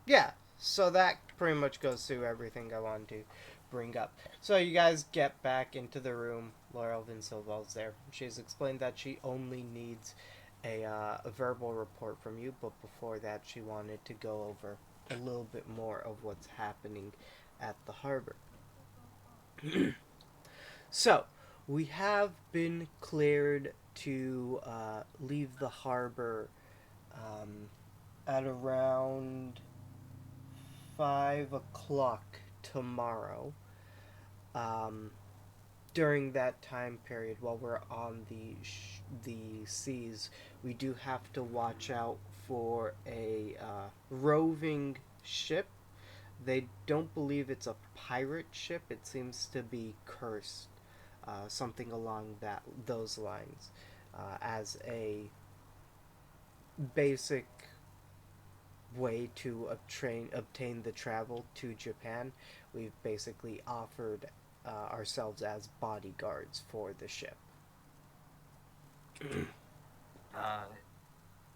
Yeah, so that pretty much goes through everything I wanted to bring up. So you guys get back into the room. Laurel Vinsilval's there. She's explained that she only needs a verbal report from you, but before that, she wanted to go over a little bit more of what's happening at the harbor. So, we have been cleared to leave the harbor um, at around 5 o'clock tomorrow. Um, During that time period, while we're on the seas, we do have to watch out for a roving ship. They don't believe it's a pirate ship. It seems to be cursed, something along those lines, as a basic way to obtain the travel to Japan. We've basically offered ourselves as bodyguards for the ship.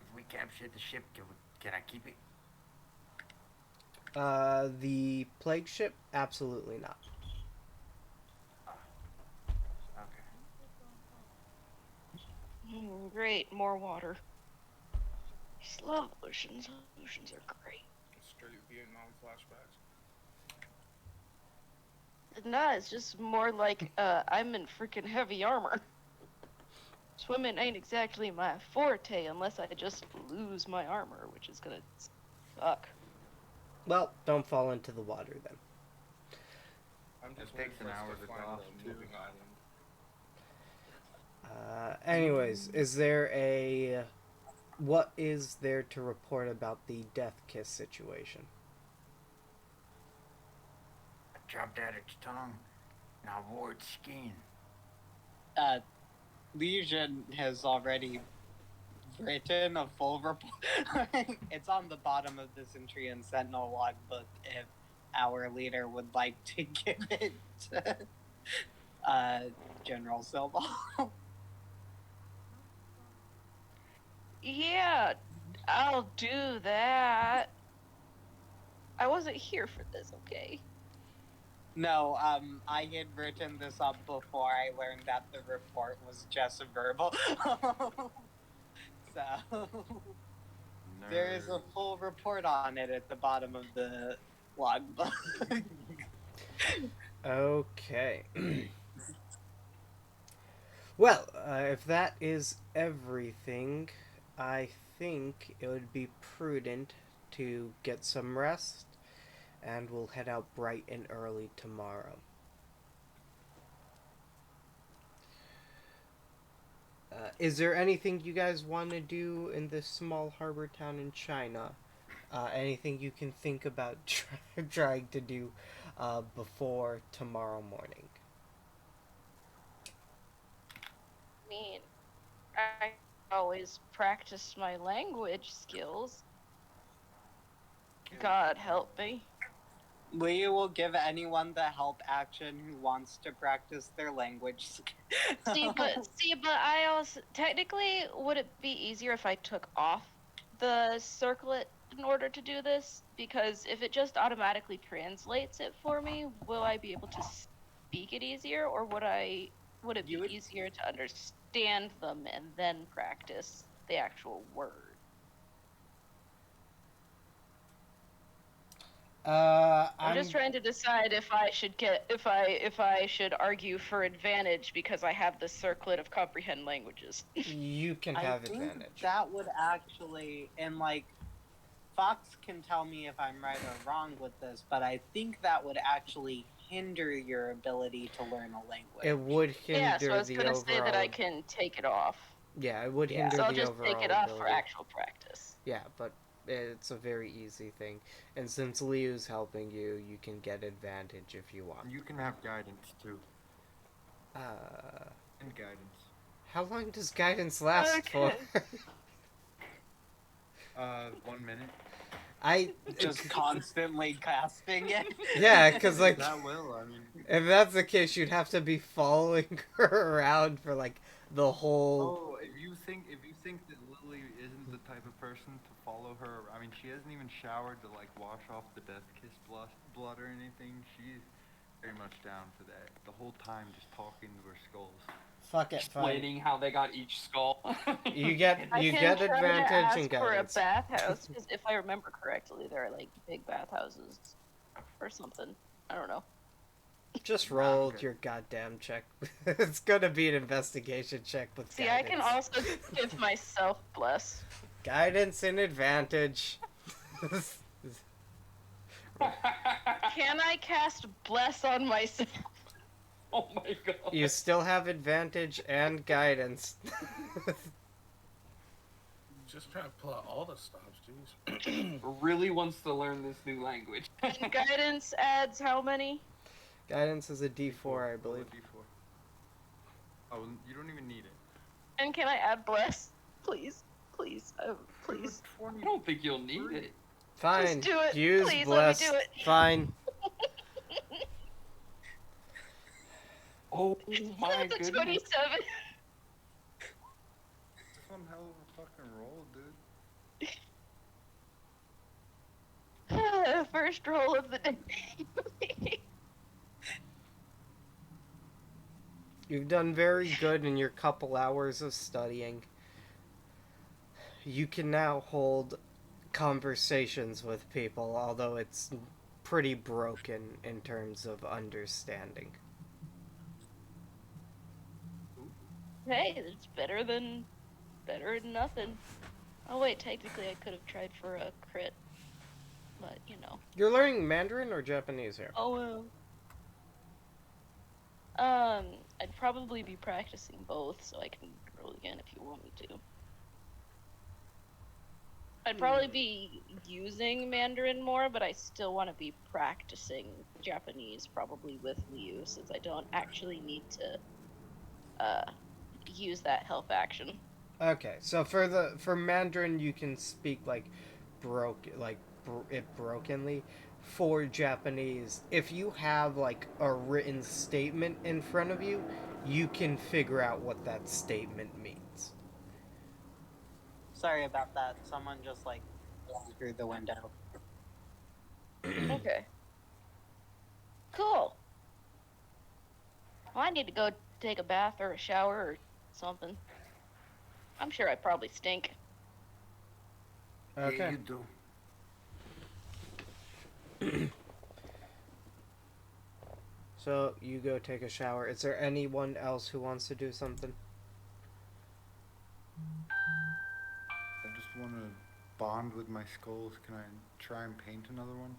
If we capture the ship, can I keep it? The plague ship? Absolutely not. Uh, okay. Great, more water. I just love oceans. Oceans are great. Straight Vietnam flashbacks. No, it's just more like I'm in freaking heavy armor. Swimming ain't exactly my forte unless I just lose my armor, which is gonna suck. Well, don't fall into the water then. I'm It just waiting takes for an us hour to to find dock a too. moving island. Anyways, is there a what is there to report about the death kiss situation? I chopped out its tongue and I wore its skin. Uh, Legion has already written a full report. It's on the bottom of the Centurion Sentinel logbook if our leader would like to give it to General Silva. Yeah, I'll do that. I wasn't here for this, okay? No, I had written this up before I learned that the report was just verbal. So there is a Nerds. full report on it at the bottom of the logbook. Okay. Well, if that is everything, I think it would be prudent to get some rest, and we'll head out bright and early tomorrow. Is there anything you guys want to do in this small harbor town in China? Anything you can think about trying to do before tomorrow morning? I mean, I always practice my language skills. God help me. We will give anyone the help action who wants to practice their language. See, but I also technically would it be easier if I took off the circlet in order to do this? Because if it just automatically translates it for me, will I be able to speak it easier, or would it You be would easier to understand them and then practice the actual word? I'm just I'm. trying to decide if I should if I should argue for advantage because I have the circlet of comprehend languages. You can I have think advantage. that would actually, and like Fox can tell me if I'm right or wrong with this, but I think that would actually hinder your ability to learn a language. It would Yeah, so I hinder was the gonna say that I overall. can take it off. Yeah, it would Yeah. hinder So I'll the just take it overall off for ability. actual practice. Yeah, but it's a very easy thing. And since Liu's helping you, you can get advantage if you want. You can have guidance too. Uh, And guidance. how long does guidance last for? Okay. 1 minute. I Just constantly casting it. yeah, because like That will, I mean. if that's the case, you'd have to be following her around for like the whole. Oh, if you think that Lily isn't the type of person to follow her. I mean, she hasn't even showered to like wash off the death kiss blood or anything. She's very much down for that. The whole time just talking to her skulls. Fuck it, fine. Explaining how they got each skull. You get I you can get try to advantage ask and for a guidance. bathhouse because if I remember correctly, there are like big bathhouses or something. I don't know. Just Nah, roll I'm good. your goddamn check. It's gonna be an investigation check with See, guidance. I can also give myself bless. Guidance and advantage. Can I cast bless on myself? Oh my god. You still have advantage and guidance. Just trying to pull out all the stops, jeez. Really wants to learn this new language. And guidance adds how many? Guidance is a D4, I Roll a believe. D4. Oh, you don't even need it. And can I add bless? Please, please, please. I don't think you'll need it. Fine. do it. Use Please, let me bless. do it. Fine. Oh my That's a goodness. 27. It's one hell of a fucking roll, dude. First roll of the day. You've done very good in your couple hours of studying. You can now hold conversations with people, although it's pretty broken in terms of understanding. Hey, it's better than nothing. Oh wait, technically I could have tried for a crit, but you know. You're learning Mandarin or Japanese here? Oh well. I'd probably be practicing both, so I can roll again if you want me to. I'd probably be using Mandarin more, but I still want to be practicing Japanese, probably with Liu, since I don't actually need to use that help action. Okay, so for Mandarin you can speak it brokenly. For Japanese, if you have like a written statement in front of you, you can figure out what that statement means. Sorry about that. Someone just like walked through the window. Okay. Cool. Well, I need to go take a bath or a shower or something. I'm sure I probably stink. Okay. Yeah, you do. So you go take a shower. Is there anyone else who wants to do something? I just want to bond with my skulls. Can I try and paint another one?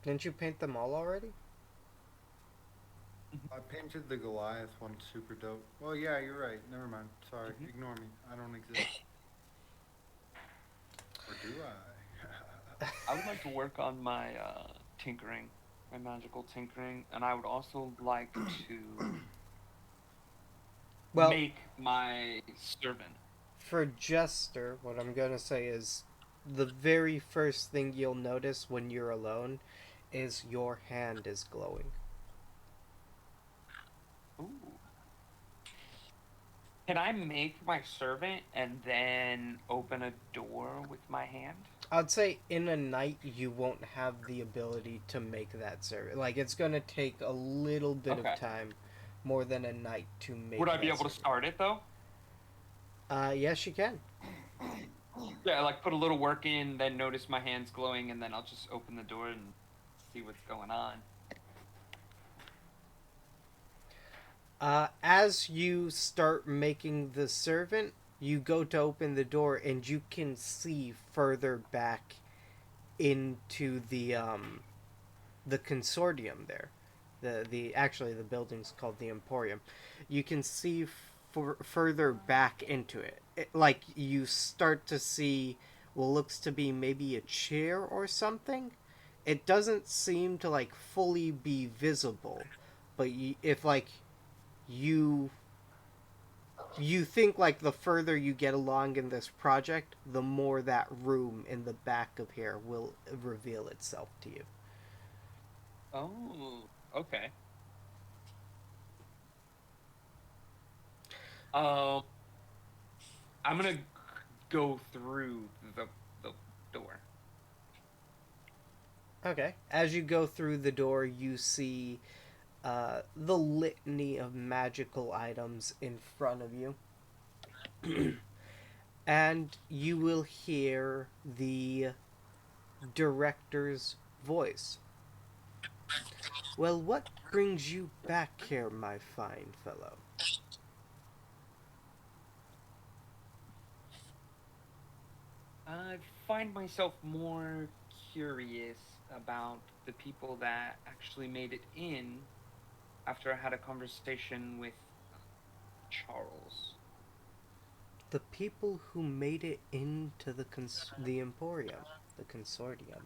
Didn't you paint them all already? I painted the Goliath one super dope. Well, yeah, you're right. Never mind. Sorry. Ignore me. I don't exist. Or do I? I would like to work on my tinkering, my magical tinkering, and I would also like to Well, make my servant. for Jester, what I'm gonna say is the very first thing you'll notice when you're alone is your hand is glowing. Ooh. Can I make my servant and then open a door with my hand? I'd say in a night you won't have the ability to make that service. Like it's gonna take a little bit Okay. of time, more than a night to make. Would I be that able to service. start it though? Yes, you can. Yeah, like put a little work in, then notice my hand's glowing, and then I'll just open the door and see what's going on. As you start making the servant, you go to open the door and you can see further back into the consortium there. The building's called the Emporium. You can see further back into it. Like you start to see what looks to be maybe a chair or something. It doesn't seem to like fully be visible, but if like you think like the further you get along in this project, the more that room in the back of here will reveal itself to you. Oh, okay. I'm gonna go through the door. Okay. As you go through the door, you see the litany of magical items in front of you. And you will hear the director's voice. Well, what brings you back here, my fine fellow? I find myself more curious about the people that actually made it in after I had a conversation with Charles. The people who made it into the Emporium, the Consortium.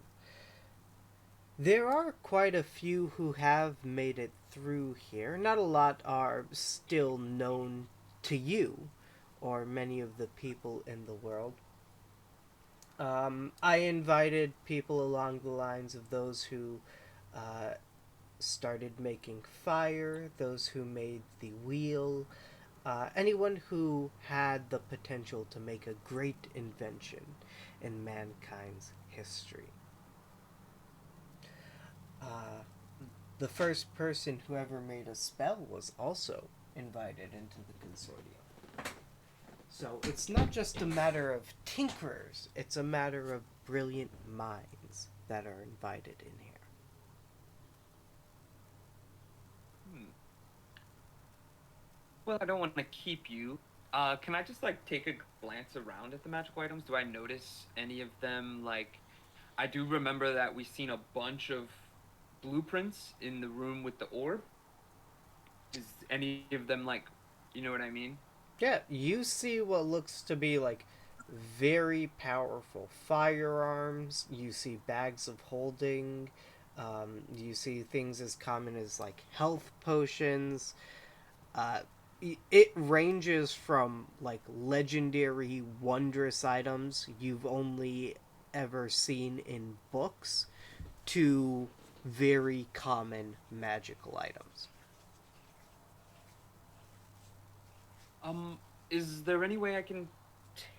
There are quite a few who have made it through here. Not a lot are still known to you or many of the people in the world. I invited people along the lines of those who uh, started making fire, those who made the wheel, anyone who had the potential to make a great invention in mankind's history. Uh, the first person who ever made a spell was also invited into the consortium. So it's not just a matter of tinkerers, it's a matter of brilliant minds that are invited in here. Hmm. Well, I don't want to keep you. Can I just like take a glance around at the magical items? Do I notice any of them? Like, I do remember that we seen a bunch of blueprints in the room with the orb. Is any of them like, you know what I mean? Yeah, you see what looks to be like very powerful firearms. You see bags of holding. You see things as common as like health potions. Uh, it ranges from like legendary, wondrous items you've only ever seen in books to very common magical items. Um, is there any way I can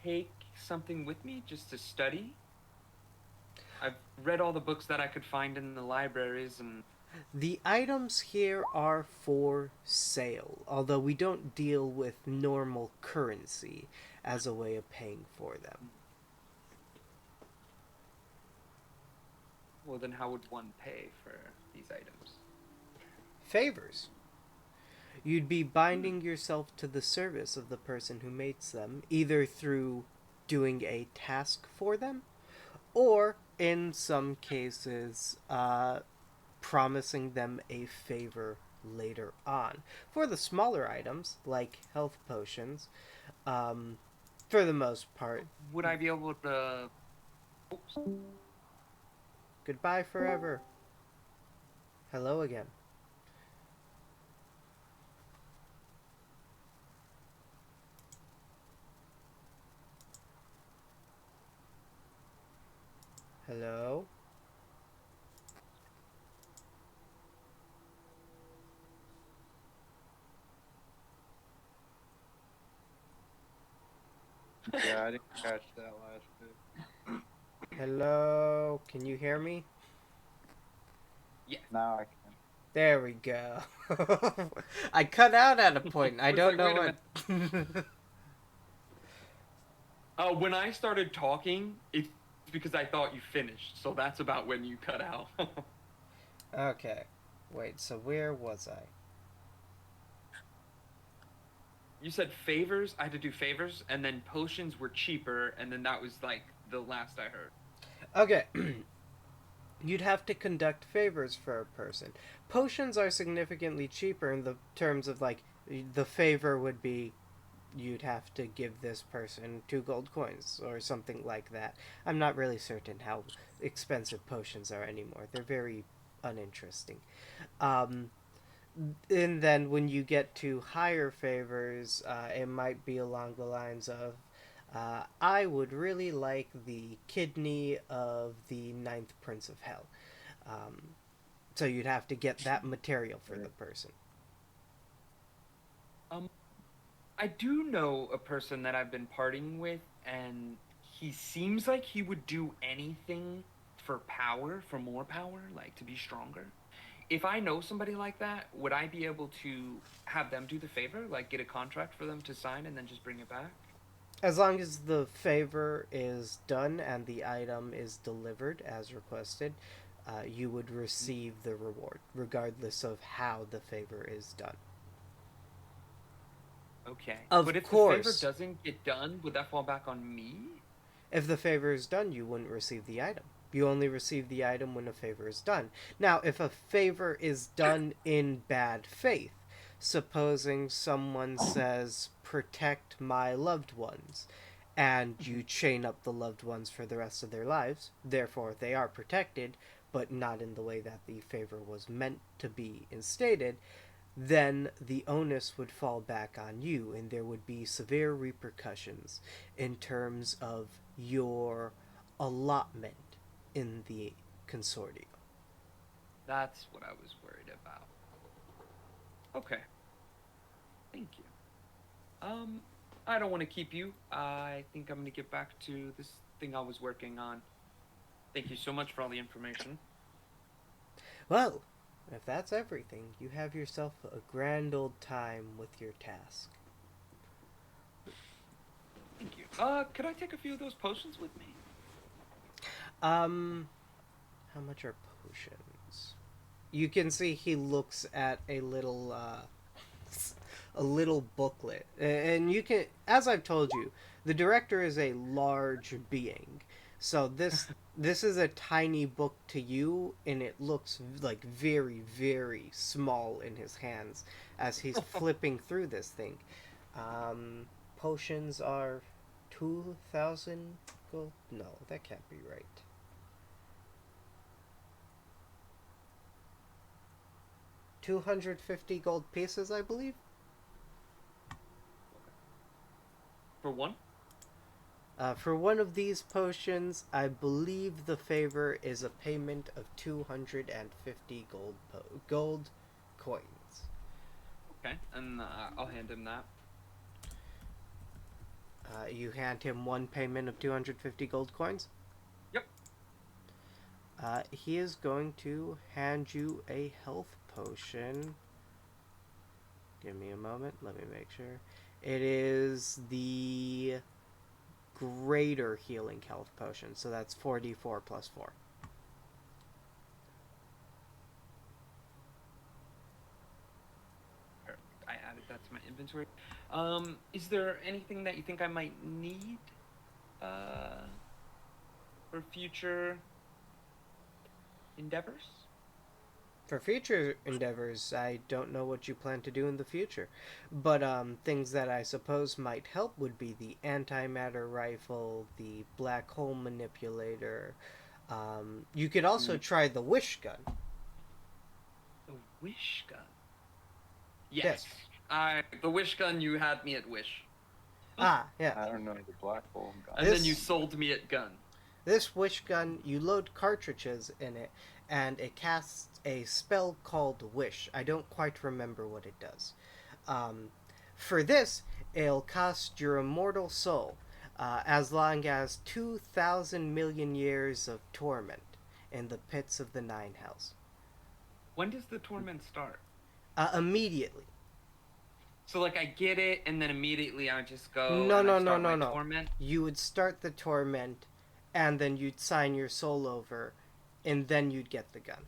take something with me just to study? I've read all the books that I could find in the libraries, and The items here are for sale, although we don't deal with normal currency as a way of paying for them. well, then how would one pay for these items? Favors. You'd be binding yourself to the service of the person who makes them, either through doing a task for them, or in some cases, promising them a favor later on. For the smaller items, like health potions, um, for the most part, Would I be able to? Oops. goodbye forever. Hello again. Hello? Yeah, I didn't catch that last bit. Hello? Can you hear me? Yes. Now I can. There we go. I cut out at a point. I was don't like, know wait a what. When I started talking, it's because I thought you finished, so that's about when you cut out. Okay. Wait, so where was I? You said favors. I had to do favors, and then potions were cheaper, and then that was like the last I heard. Okay. You'd have to conduct favors for a person. Potions are significantly cheaper in the terms of like the favor would be you'd have to give this person 2 gold coins or something like that. I'm not really certain how expensive potions are anymore. They're very uninteresting. Um, and then when you get to higher favors, it might be along the lines of I would really like the kidney of the ninth Prince of Hell. Um, so you'd have to get that material for the person. Um, I do know a person that I've been partying with and he seems like he would do anything for power, for more power, like to be stronger. If I know somebody like that, would I be able to have them do the favor, like get a contract for them to sign and then just bring it back? As long as the favor is done and the item is delivered as requested, you would receive the reward, regardless of how the favor is done. Okay. Of But if course. the favor doesn't get done, would that fall back on me? If the favor is done, you wouldn't receive the item. You only receive the item when a favor is done. Now, if a favor is done in bad faith, supposing someone says, protect my loved ones, and you chain up the loved ones for the rest of their lives, therefore they are protected, but not in the way that the favor was meant to be instated, then the onus would fall back on you, and there would be severe repercussions in terms of your allotment in the consortium. That's what I was worried about. Okay. Thank you. I don't want to keep you. I think I'm going to get back to this thing I was working on. Thank you so much for all the information. Well, if that's everything, you have yourself a grand old time with your task. Thank you. Could I take a few of those potions with me? How much are potions? You can see he looks at a little booklet, and you can, as I've told you, the director is a large being, so this is a tiny book to you, and it looks like very, very small in his hands as he's flipping through this thing. Potions are 2,000 gold. No, that can't be right. $250 gold pieces, I believe. For one? For one of these potions, I believe the favor is a payment of 250 gold coins. Okay, and I'll hand him that. You hand him one payment of 250 gold coins. Yep. He is going to hand you a health potion. Give me a moment. Let me make sure. It is the greater healing health potion, so that's 4d4 plus 4. Perfect. I added that to my inventory. Is there anything that you think I might need for future endeavors? For future endeavors, I don't know what you plan to do in the future, but things that I suppose might help would be the antimatter rifle, the black hole manipulator. You could also try the wish gun. The wish gun? Yes. The wish gun, you had me at wish. Yeah. I don't know the black hole guy. And then you sold me at gun. This wish gun, you load cartridges in it, and it casts a spell called Wish. I don't quite remember what it does. For this, it'll cost your immortal soul, as long as 2,000 million years of torment in the pits of the Nine Hells. When does the torment start? Immediately. So, like, I get it, and then immediately I just go No. torment? You would start the torment, and then you'd sign your soul over, and then you'd get the gun.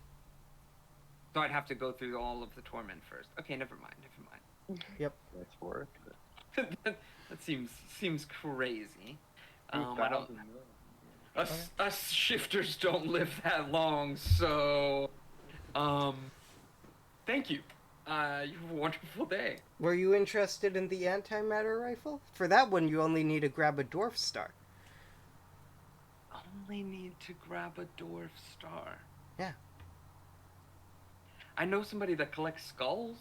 So I'd have to go through all of the torment first. Okay, never mind. Yep. That's worth it. that seems crazy. I 2,000 don't. million. Us shifters don't live that long, so thank you. You have a wonderful day. Were you interested in the antimatter rifle? For that one, you only need to grab a dwarf star. Only need to grab a dwarf star. Yeah. I know somebody that collects skulls.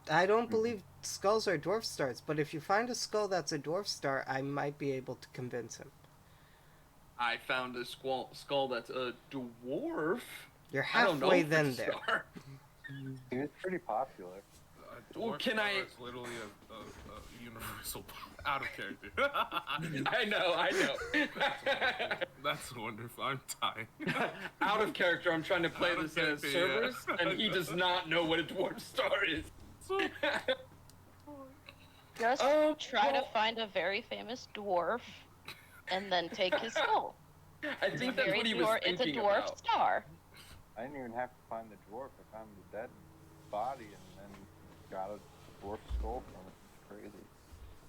I don't believe skulls are dwarf stars, but if you find a skull that's a dwarf star, I might be able to convince him. I found a skull that's a dwarf. You're I don't know halfway if then it's a there. star. It's pretty popular. A Well, dwarf can star I- is literally a universal out of character. I know. That's wonderful. I'm tired. Out of character, I'm trying to play Out of this as character, yeah. Cerberus, and he does not know what a dwarf star is. Just try to well, find a very famous dwarf, and then take his soul. I think that's what he was It's a thinking dwarf about. star. I didn't even have to find the dwarf. I found the dead body and then got a dwarf skull from it. It's crazy.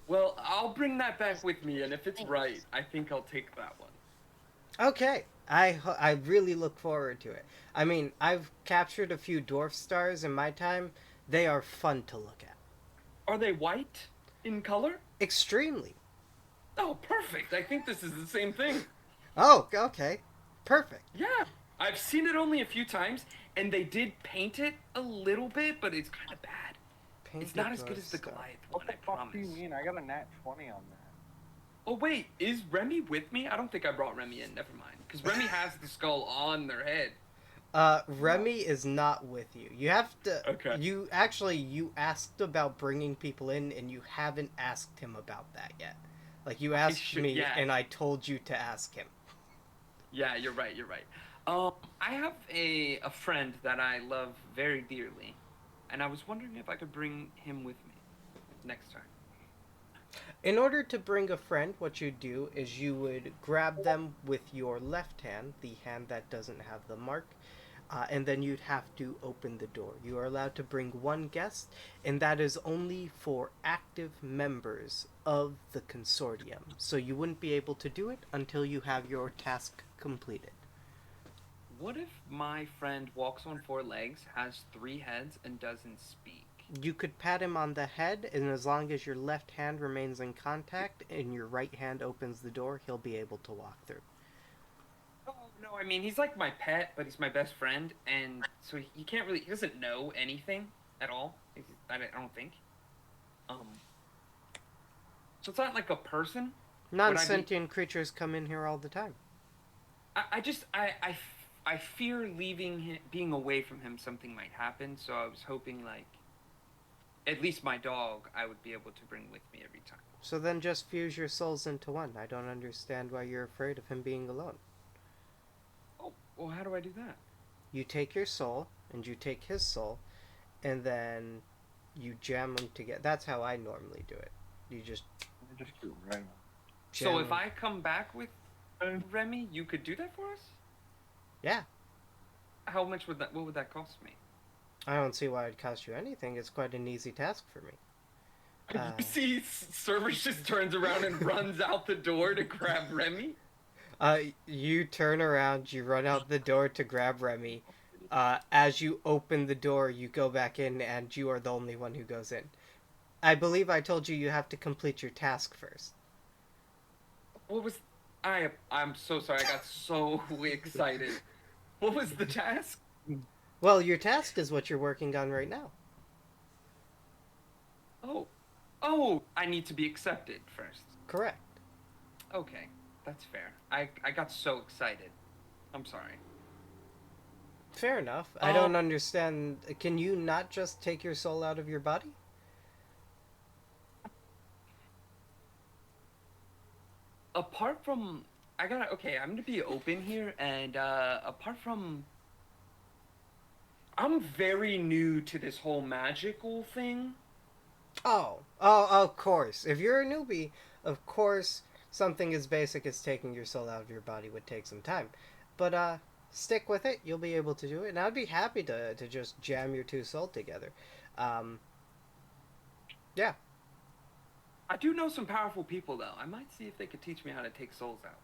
Well, I'll bring that back with me, and if it's right, I think I'll take that one. Okay, I really look forward to it. I mean, I've captured a few dwarf stars in my time. They are fun to look at. Are they white in color? Extremely. Oh, perfect. I think this is the same thing. Oh, okay. Perfect. Yeah. I've seen it only a few times, and they did paint it a little bit, but it's kind of bad. It's not as good as the Goliath one, What the I fuck promise. do you mean? I got a nat 20 on that. Oh, wait. Is Remy with me? I don't think I brought Remy in. Never mind. Because Remy has the skull on their head. Remy is not with you. You have to. Okay. You asked about bringing people in, and you haven't asked him about that yet. Like you asked me, yeah. and I told you to ask him. Yeah, you're right. I have a friend that I love very dearly, and I was wondering if I could bring him with me next time. In order to bring a friend, what you do is you would grab them with your left hand, the hand that doesn't have the mark, and then you'd have to open the door. You are allowed to bring one guest, and that is only for active members of the consortium. So you wouldn't be able to do it until you have your task completed. What if my friend walks on 4 legs, has 3 heads, and doesn't speak? You could pat him on the head, and as long as your left hand remains in contact and your right hand opens the door, he'll be able to walk through. Oh, no, I mean, he's like my pet, but he's my best friend, and so he doesn't know anything at all. I don't think. So it's not like a person? Non-sentient creatures come in here all the time. I fear leaving him, being away from him, something might happen, so I was hoping, like, at least my dog, I would be able to bring with me every time. So then just fuse your souls into one. I don't understand why you're afraid of him being alone. Oh, well, how do I do that? You take your soul, and you take his soul, and then you jam them together. That's how I normally do it. You just Just do it right So jam if I come back with Remy, you could do that for us? Yeah. What would that cost me? I don't see why it'd cost you anything. It's quite an easy task for me. You see, Cerberus just turns around and runs out the door to grab Remy? You turn around, you run out the door to grab Remy. As you open the door, you go back in, and you are the only one who goes in. I believe I told you have to complete your task first. What was... I'm so sorry, I got so excited. What was the task? Well, your task is what you're working on right now. Oh, I need to be accepted first. Correct. Okay, that's fair. I got so excited. I'm sorry. Fair enough. I don't understand. Can you not just take your soul out of your body? Apart from... I'm gonna be open here, and apart from... I'm very new to this whole magical thing. Oh, of course. If you're a newbie, of course, something as basic as taking your soul out of your body would take some time. But, stick with it. You'll be able to do it. And I'd be happy to just jam your 2 souls together. Yeah. I do know some powerful people, though. I might see if they could teach me how to take souls out.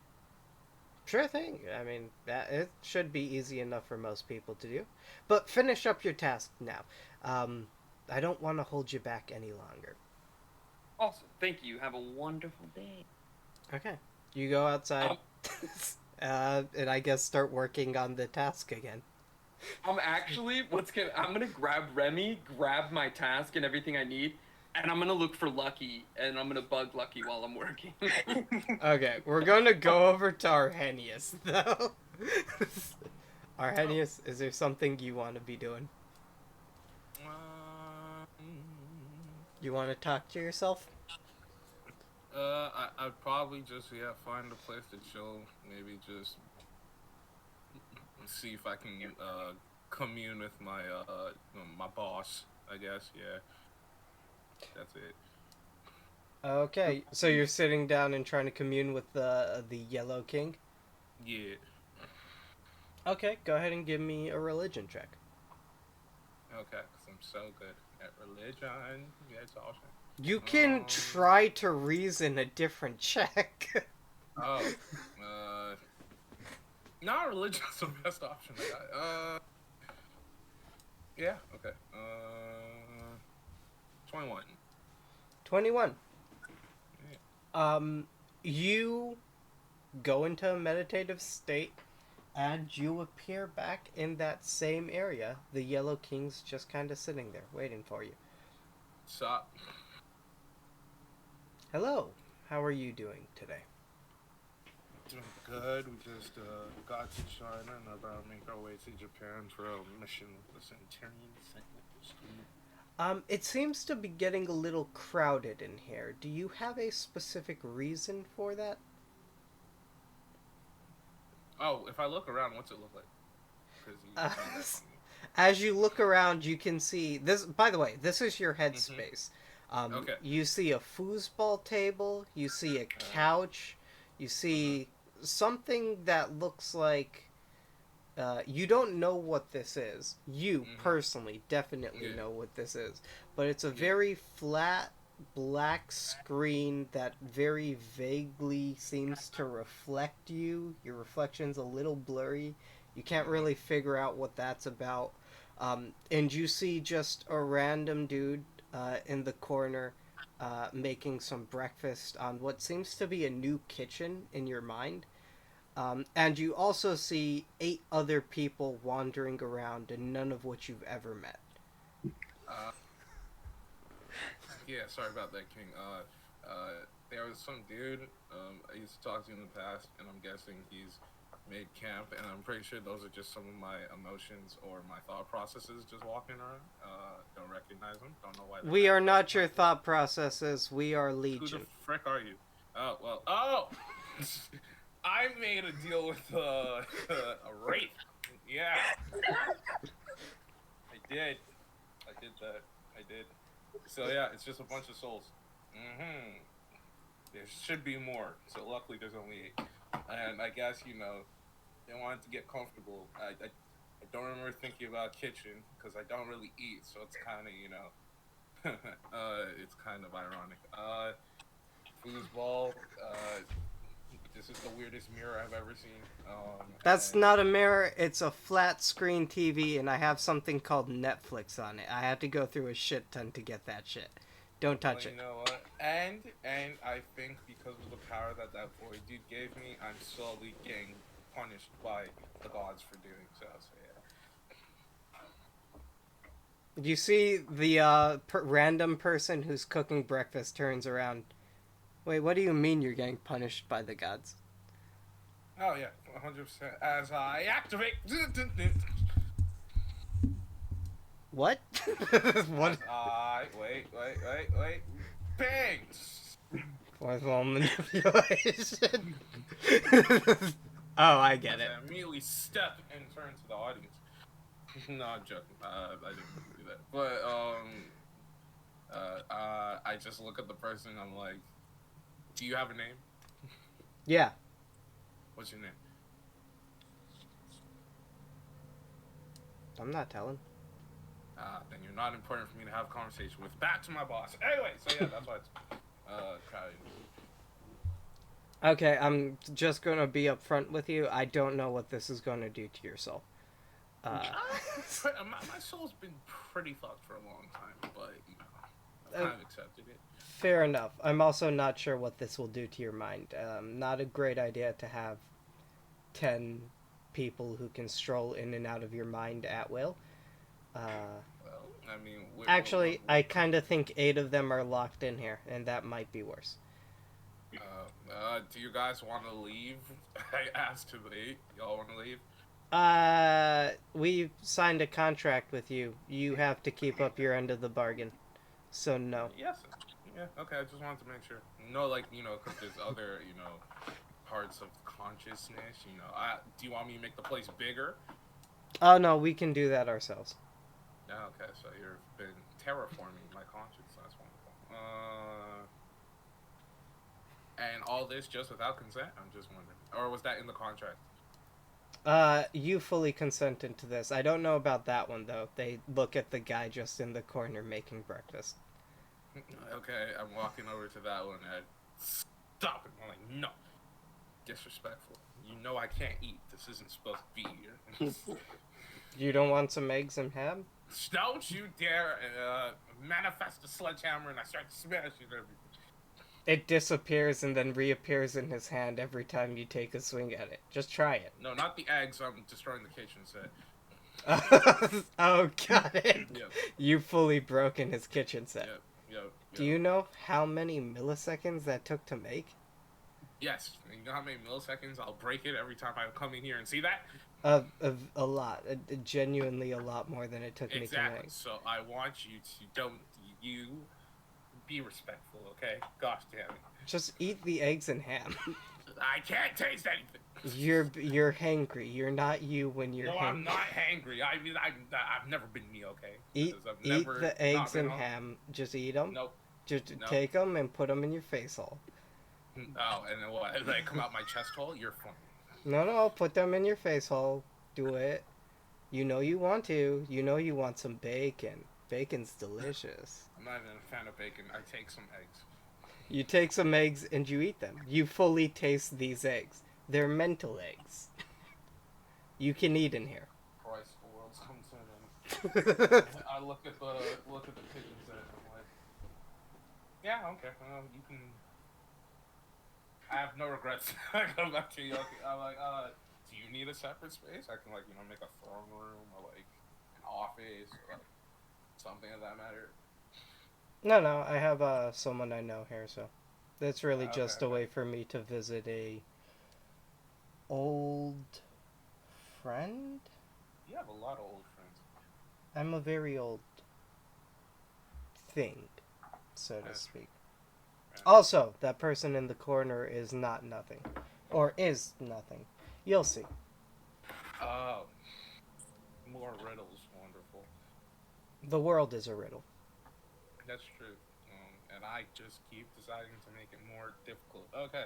Sure thing. I mean, it should be easy enough for most people to do. But finish up your task now. I don't want to hold you back any longer. Awesome. Thank you. Have a wonderful day. Okay. You go outside, and I guess start working on the task again. I'm gonna grab Remy, grab my task and everything I need, and I'm gonna look for Lucky, and I'm gonna bug Lucky while I'm working. Okay, we're gonna go over to Arrhenius, though. Arrhenius, is there something you want to be doing? You want to talk to yourself? I'd probably just find a place to chill. Maybe just see if I can commune with my boss. I guess that's it. Okay, so you're sitting down and trying to commune with the Yellow King. Yeah. Okay, go ahead and give me a religion check. Okay, because I'm so good at religion. Yeah, it's awesome. You can try to reason a different check. Oh, uh, not religion's the best option I got. Yeah, okay. 21. 21. Yeah. You go into a meditative state and you appear back in that same area. The Yellow King's just kind of sitting there waiting for you. Sup? Hello, how are you doing today? Doing good. We just got to China and about to make our way to Japan for a mission with the Centurion. It seems to be getting a little crowded in here. Do you have a specific reason for that? Oh, if I look around, what's it look like? 'Cause you Uh, found that for me. As you look around, you can see this. By the way, this is your headspace. Okay. You see a foosball table. You see a couch. You see something that looks like. You don't know what this is. You personally definitely Yeah. know what this is, but it's a very flat black screen that very vaguely seems to reflect you. Your reflection's a little blurry. You can't really figure out what that's about. And you see just a random dude in the corner making some breakfast on what seems to be a new kitchen in your mind. And you also see 8 other people wandering around, and none of which you've ever met. Uh, yeah, sorry about that, King. There was some dude I used to talk to in the past, and I'm guessing he's made camp, and I'm pretty sure those are just some of my emotions or my thought processes just walking around. Don't recognize them. Don't know why. We are not your thought processes. We are Who the Legion. frick are you? Oh well. Oh, I made a deal with a wraith. Yeah, I did. I did that. I did. So yeah, it's just a bunch of souls. There should be more. So luckily, there's only 8. And I guess they wanted to get comfortable. I don't remember thinking about kitchen because I don't really eat, so it's kind of it's kind of ironic. Foosball. This is the weirdest mirror I've ever seen. That's and- not a mirror, it's a flat screen TV, and I have something called Netflix on it. I had to go through a shit ton to get that shit. Don't touch Well, it. you know what? And I think because of the power that boy dude gave me, I'm slowly getting punished by the gods for doing so. So yeah. You see the random person who's cooking breakfast turns around. Wait, what do you mean you're getting punished by the gods? Oh yeah, 100%. As I activate. What? What? Wait. Bang! Fourth wall manipulation. Oh, I get it. I immediately step and turn to the audience. No, I'm joking. I didn't do that. But I just look at the person. I'm like, "Do you have a name? Yeah. What's your name?" I'm not telling. Then you're not important for me to have a conversation with. Back to my boss. Anyway, so yeah, that's why it's crowded. Okay, I'm just gonna be upfront with you. I don't know what this is gonna do to your soul. My soul's been pretty fucked for a long time, but I've kind of accepted it. Fair enough. I'm also not sure what this will do to your mind. Not a great idea to have 10 people who can stroll in and out of your mind at will. Well, I mean, Actually, I kind of think 8 of them are locked in here, and that might be worse. Do you guys want to leave? I asked to leave. Y'all want to leave? We signed a contract with you. You have to keep up your end of the bargain. So no. Yes. Yeah. Okay. I just wanted to make sure. No, like because there's other parts of consciousness. Do you want me to make the place bigger? Oh no, we can do that ourselves. Yeah. Okay. So you've been terraforming my conscience. That's wonderful. And all this just without consent? I'm just wondering. Or was that in the contract? You fully consented to this. I don't know about that one though. They look at the guy just in the corner making breakfast. Okay, I'm walking over to that one and stop it. I'm like, no. Disrespectful. You know I can't eat. This isn't supposed to be here. You don't want some eggs and ham? Don't you dare manifest a sledgehammer and I start smashing everything. It disappears and then reappears in his hand every time you take a swing at it. Just try it. No, not the eggs. I'm destroying the kitchen set. Oh, got it. Yep. You fully broken his kitchen set. Yep. Do you know how many milliseconds that took to make? Yes. You know how many milliseconds I'll break it every time I come in here and see that? A lot. Genuinely a lot more than it took me to Exactly. make. So I want you to be respectful, okay? Gosh damn it. Just eat the eggs and ham. I can't taste anything. You're hangry. You're not you when you're No, hangry. I'm not hangry. I mean, I've never been me, okay? Eat the eggs and ham. Just eat them. Nope. Just Nope. take them and put them in your face hole. Oh, and then what? They come out my chest hole? You're funny. No, put them in your face hole. Do it. You know you want to. You know you want some bacon. Bacon's delicious. I'm not even a fan of bacon. I take some eggs. You take some eggs and you eat them. You fully taste these eggs. They're mental eggs. You can eat in here. Christ, the world's come to an end. I look at the pigeon set and I'm like, yeah, okay. Well, you can. I have no regrets. I go back to Yoki. I'm like, do you need a separate space? I can make a throne room or like an office or like something of that matter. No, I have someone I know here, so that's really Okay, just a okay. way for me to visit a old friend. You have a lot of old friends. I'm a very old thing, so to Yes. speak. Yeah. Also, that person in the corner is not nothing, or is nothing. You'll see. Oh, more riddles, wonderful. The world is a riddle. That's true. And I just keep deciding to make it more difficult. Okay.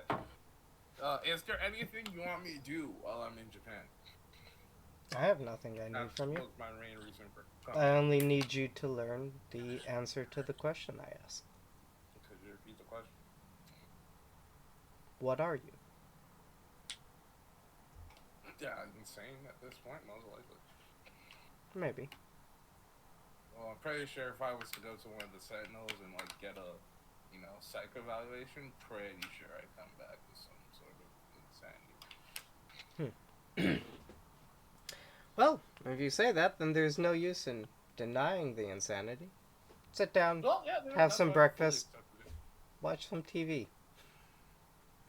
Is there anything you want me to do while I'm in Japan? I have nothing I need That's from you. my main reason for I coming. only need you to learn the answer to the question I asked. Could you repeat the question? What are you? Yeah, insane at this point, most likely. Maybe. Well, I'm pretty sure if I was to go to one of the Sentinels and get a, psych evaluation, pretty sure I'd come back with some sort of insanity. Well, if you say that, then there's no use in denying the insanity. Sit down, Well, yeah, Have that's some why I fully breakfast. accepted it. watch some TV.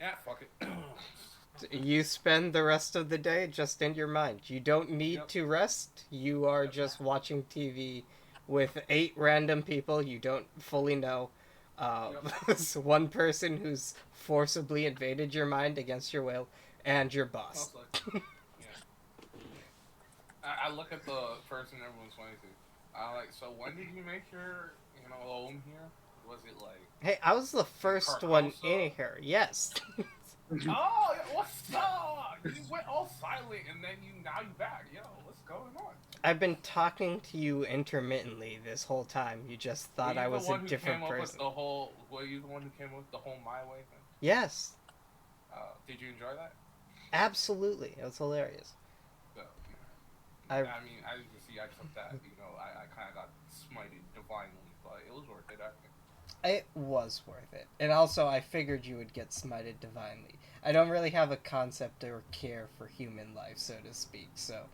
Yeah, fuck it. You spend the rest of the day just in your mind. You don't need Yep. to rest. You are Yep. just watching TV with 8 random people you don't fully know. One person who's forcibly invaded your mind against your will, and your boss. Most likely. Yeah. I look at the person everyone's pointing to. I'm like, so when did you make your, home here? Was it like? Hey, I was the first one Carcosa? in here. Yes. Oh, what's up? You went all silent and then now you back. Yo, what's going on? I've been talking to you intermittently this whole time. You just thought I was a different person. Were you the one who came up with the whole my way thing? Yes, Did you enjoy that? absolutely. It was hilarious. So, I- I mean, as you can see, I took that. I kind of got smited divinely, but it was worth it. I think. It was worth it. And also, I figured you would get smited divinely. I don't really have a concept or care for human life, so to speak, so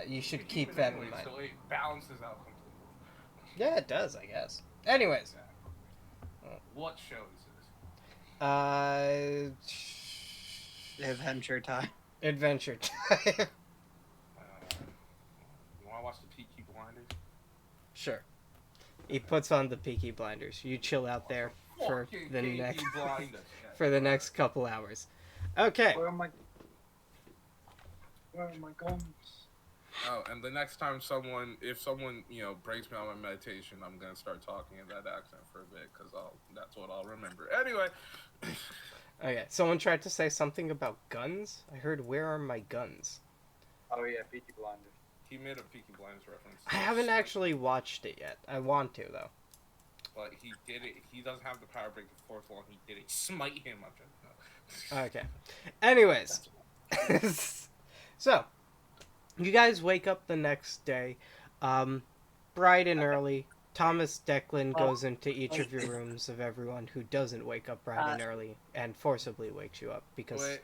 you should You're keep human that anyway, in mind. So it balances out completely. Yeah, it does, I guess. Anyways, What show is this? Adventure time. Adventure Time. You want to watch the Peaky Blinders? Sure. He puts on the Peaky Blinders. You chill out there for Fucking the Peaky next Blinders. Yeah, for the right. next couple hours. Okay. Where are my guns? Oh, and the next time if someone breaks me on my meditation, I'm gonna start talking in that accent for a bit because that's what I'll remember. Anyway. Okay. Someone tried to say something about guns. I heard, "Where are my guns?" Oh yeah, Peaky Blinders. He made a Peaky Blinders reference. I haven't actually watched it yet. I want to though. But he did it. He doesn't have the power break the fourth wall. He did it. Smite him. I'm just, no. Okay. Anyways, so you guys wake up the next day, bright and early. Thomas Declan goes into each of your rooms of everyone who doesn't wake up bright and early and forcibly wakes you up because. Wait.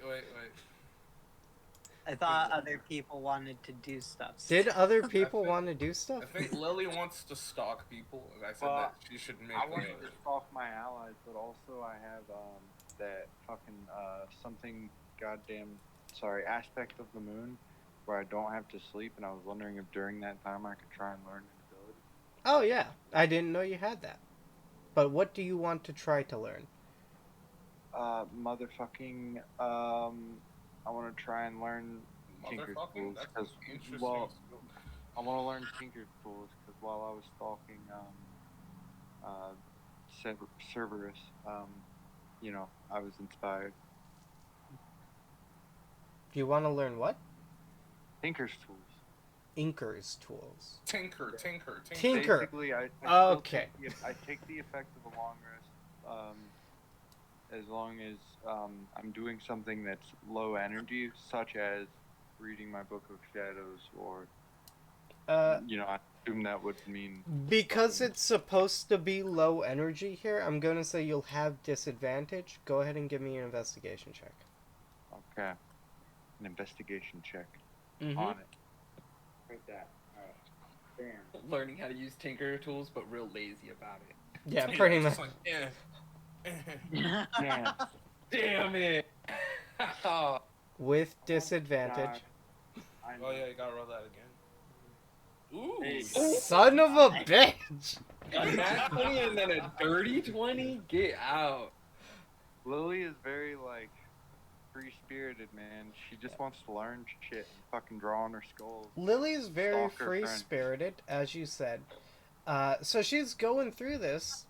I thought other people wanted to do stuff. Did other people want to do stuff? I think Lily wants to stalk people, and I said Well, that she should make. I wanted to stalk my allies, but also I have that fucking something aspect of the moon where I don't have to sleep, and I was wondering if during that time I could try and learn an ability. Oh yeah, I didn't know you had that. But what do you want to try to learn? Motherfucking I want to try and learn Tinker's Motherfucking. tools That's because interesting. I want to learn Tinker's tools because while I was stalking Cerberus, I was inspired. Do you want to learn what? Tinker's tools. Inker's tools. Tinker. Basically, I Okay. I take the effect of a long rest, as long as I'm doing something that's low energy, such as reading my Book of Shadows, or I assume that would mean Because it's supposed to be low energy here, I'm gonna say you'll have disadvantage. Go ahead and give me an investigation check. okay, an investigation check Mm-hmm. on it. Like that. Damn. Learning how to use Tinker tools, but real lazy about it. Yeah, pretty much. Just like, Damn. Damn it! Oh, With disadvantage. Oh yeah, you gotta roll that again. Ooh. Hey. Son of a bitch! a nat 20 and then a dirty 20? Get out. Lily is very free-spirited, man. She just wants to learn shit and fucking draw on her skull. Lily's very Stalk her friend. free-spirited, as you said. So she's going through this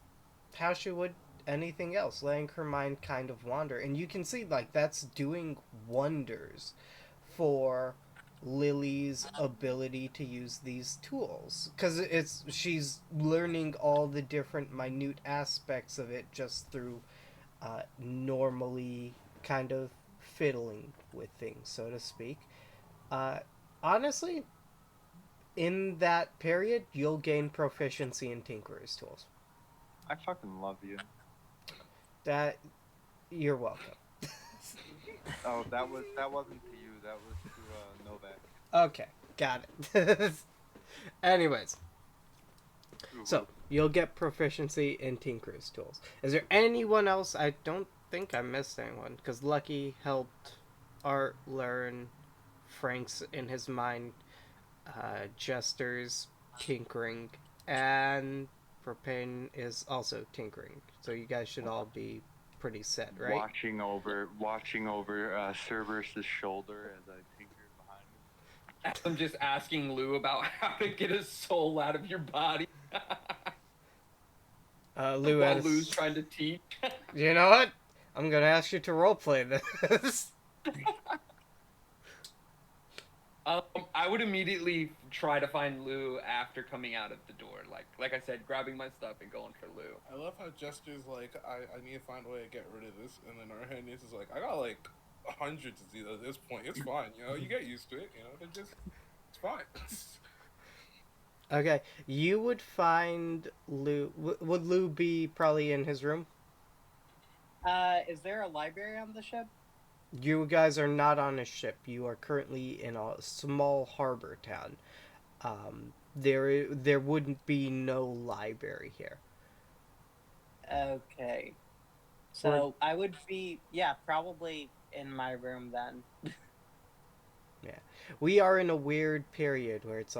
how she would anything else, letting her mind kind of wander. And you can see, that's doing wonders for Lily's ability to use these tools. Because she's learning all the different minute aspects of it just through normally kind of fiddling with things, so to speak. Honestly, in that period, you'll gain proficiency in Tinkerer's tools. I fucking love you. That you're welcome. Oh, that wasn't to you. That was to Novak. Okay, got it. Anyways, so you'll get proficiency in Tinkerer's tools. Is there anyone else? I don't think I missed anyone because Lucky helped Art learn Frank's in his mind, Jester's tinkering, and Propane is also tinkering. So you guys should all be pretty set, right? Watching over Cerberus's shoulder as I tinker behind him. I'm just asking Lou about how to get a soul out of your body. Lou While has... Lou's trying to teach. You know what? I'm gonna ask you to roleplay this. I would immediately try to find Lou after coming out of the door. Like I said, grabbing my stuff and going for Lou. I love how Jester's like, I need to find a way to get rid of this, and then Arrhenius is like, I got hundreds of these at this point. It's fine, you get used to it, it's fine. Okay, you would find Lou. Would Lou be probably in his room? Is there a library on the ship? You guys are not on a ship. You are currently in a small harbor town. There wouldn't be no library here. Okay. So I would be, probably in my room then. Yeah. We are in a weird period where it's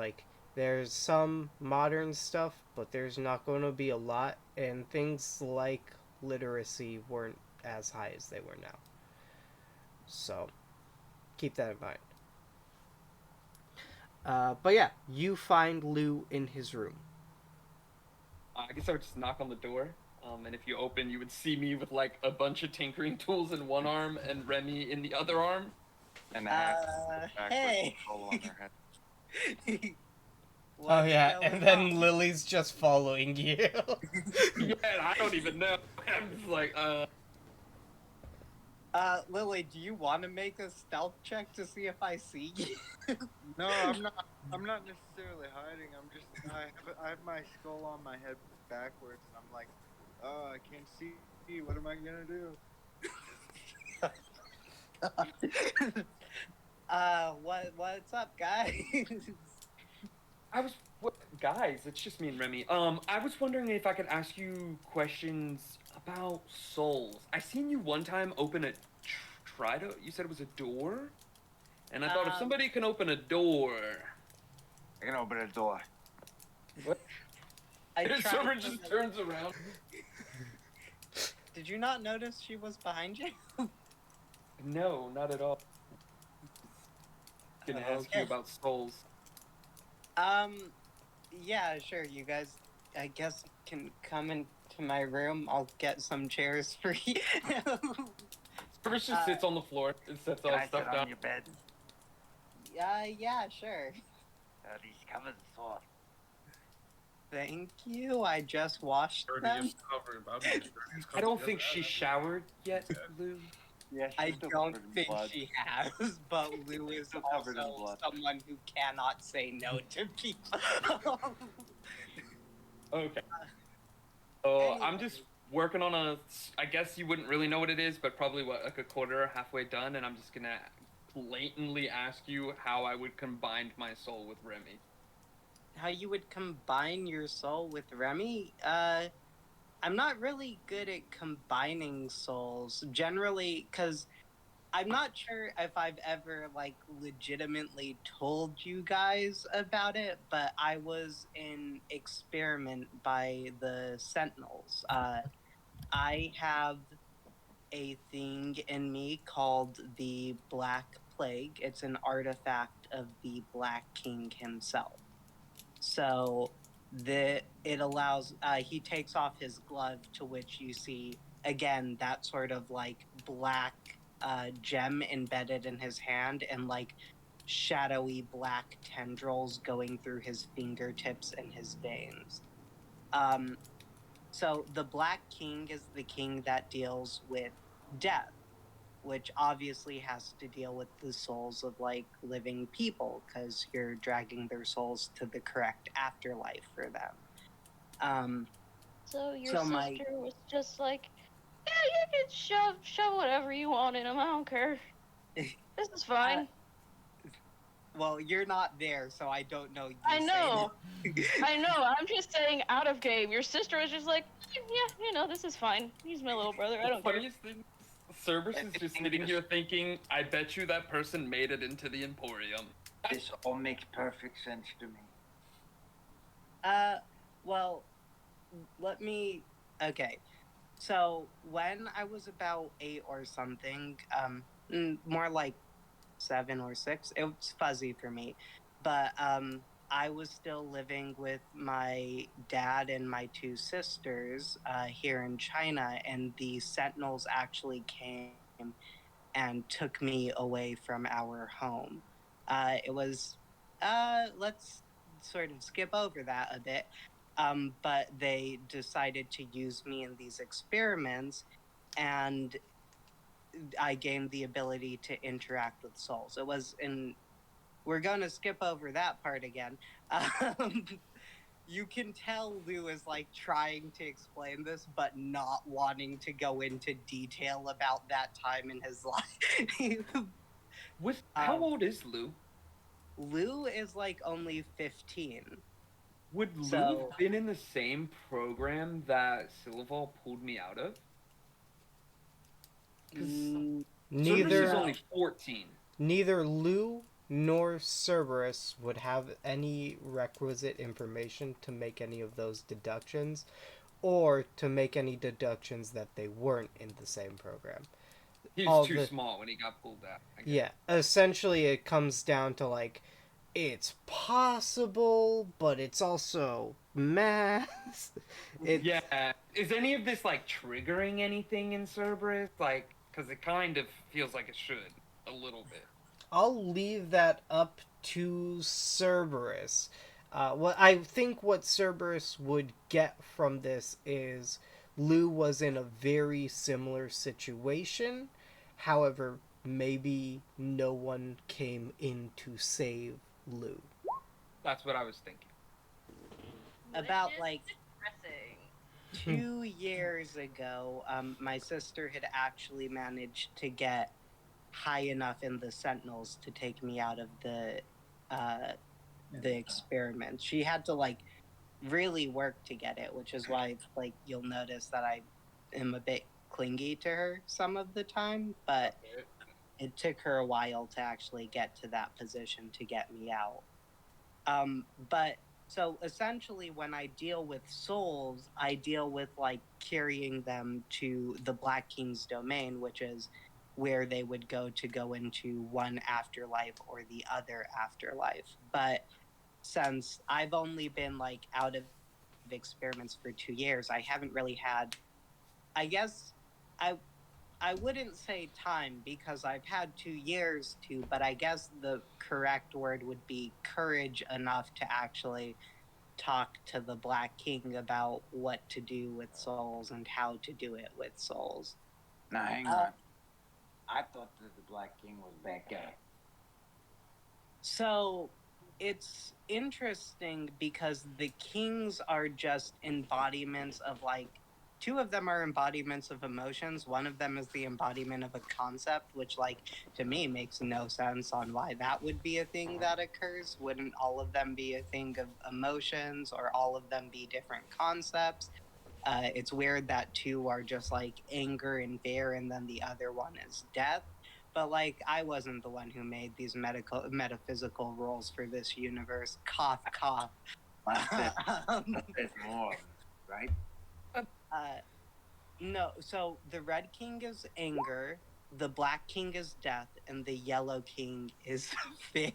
There's some modern stuff, but there's not going to be a lot, and things like literacy weren't as high as they were now. So keep that in mind. But yeah, you find Lou in his room. I guess I would just knock on the door. And if you open, you would see me with like a bunch of tinkering tools in one arm and Remy in the other arm. And the axe backwards Hey. skull on her head. Oh yeah, What's and going then on? Lily's just following you. Yeah, I don't even know. I'm just like, Lily, do you want to make a stealth check to see if I see you? No, I'm not. I'm not necessarily hiding. I'm just. I have my skull on my head backwards, and I'm like, oh, I can't see. What am I gonna do? What's up, guys? guys, it's just me and Remy. I was wondering if I could ask you questions about souls. I seen you one time open a you said it was a door? And I thought if somebody can open a door. I can open a door. What? I Server just turns around. Did you not notice she was behind you? No, not at all. Gonna ask you about souls. Yeah, sure. You guys, I guess, can come into my room. I'll get some chairs for you. Server just sits on the floor and sets all Can I stuff sit on down. your bed? Yeah, sure. These covers are soft. Thank you. I just washed Already them. is covered, but I'm just sure he's I don't covered. think she showered yet, Lou. Yeah, she's I still don't covered in think blood. she has, but Lou is Still covered in also blood. someone who cannot say no to people. Okay. So I'm Anyway. just working on I guess you wouldn't really know what it is, but probably like a quarter, halfway done, and I'm just gonna blatantly ask you how I would combine my soul with Remy. How you would combine your soul with Remy? I'm not really good at combining souls generally, because I'm not sure if I've ever like legitimately told you guys about it, but I was an experiment by the Sentinels. I have a thing in me called the Black Plague. It's an artifact of the Black King himself. So it allows he takes off his glove, to which you see again that sort of like black gem embedded in his hand and like shadowy black tendrils going through his fingertips and his veins. So the Black King is the king that deals with death, which obviously has to deal with the souls of like living people because you're dragging their souls to the correct afterlife for them. So your So sister my- was just like, yeah, you can shove whatever you want in him. I don't care. This is fine. Well, you're not there, so I don't know. I know. I know. I'm just saying, out of game. Your sister was just like, yeah, this is fine. He's my little brother. I The don't care. funniest thing, Cerberus is just sitting here thinking, I bet you that person made it into the Emporium. This all makes perfect sense to me. Well, let me. Okay, so when I was about 8 or something, more like 7 or 6, it was fuzzy for me, but I was still living with my dad and my 2 sisters here in China, and the Sentinels actually came and took me away from our home. It was, let's sort of skip over that a bit, but they decided to use me in these experiments, and I gained the ability to interact with souls. It was in. We're going to skip over that part again. You can tell Lou is like trying to explain this, but not wanting to go into detail about that time in his life. How old is Lou? Lou is like only 15. Would Lou So- have been in the same program that Silval pulled me out of? Because Mm, Cerberus is Neither only 14. neither Lou nor Cerberus would have any requisite information to make any of those deductions, or to make any deductions that they weren't in the same program. He was All too the small when he got pulled out. I guess. Yeah, essentially it comes down to like it's possible, but it's also math. It Yeah. Is any of this like triggering anything in Cerberus? Like, because it kind of feels like it should a little bit. I'll leave that up to Cerberus. What I think what Cerberus would get from this is Lou was in a very similar situation. However, maybe no one came in to save Lou. That's what I was thinking. About, Which is like, depressing. 2 years ago, my sister had actually managed to get high enough in the Sentinels to take me out of the experiment. She had to like really work to get it, which is why like you'll notice that I am a bit clingy to her some of the time, but it took her a while to actually get to that position to get me out. But so essentially, when I deal with souls, I deal with like carrying them to the Black King's domain, which is where they would go to go into one afterlife or the other afterlife. But since I've only been like out of experiments for 2 years, I haven't really had, I guess, I I wouldn't say time because I've had 2 years to, but I guess the correct word would be courage enough to actually talk to the Black King about what to do with souls and how to do it with souls. Now hang on. I thought that the Black King was that guy. So it's interesting because the kings are just embodiments of like, two of them are embodiments of emotions. One of them is the embodiment of a concept, which like to me makes no sense on why that would be a thing that occurs. Wouldn't all of them be a thing of emotions, or all of them be different concepts? It's weird that two are just like anger and fear, and then the other one is death. But like, I wasn't the one who made these metaphysical rules for this universe. Cough, cough. There's more, right? No, so the Red King is anger, the Black King is death, and the Yellow King is fear.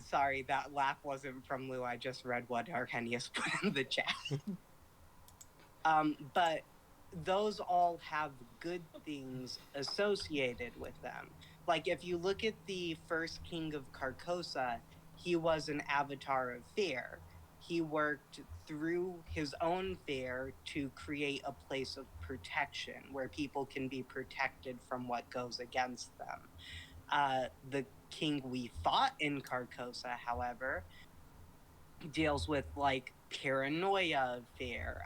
Sorry, that laugh wasn't from Lou. I just read what Arrhenius put in the chat. But those all have good things associated with them. Like, if you look at the first king of Carcosa, he was an avatar of fear. He worked through his own fear to create a place of protection where people can be protected from what goes against them. The king we fought in Carcosa, however, deals with like paranoia of fear,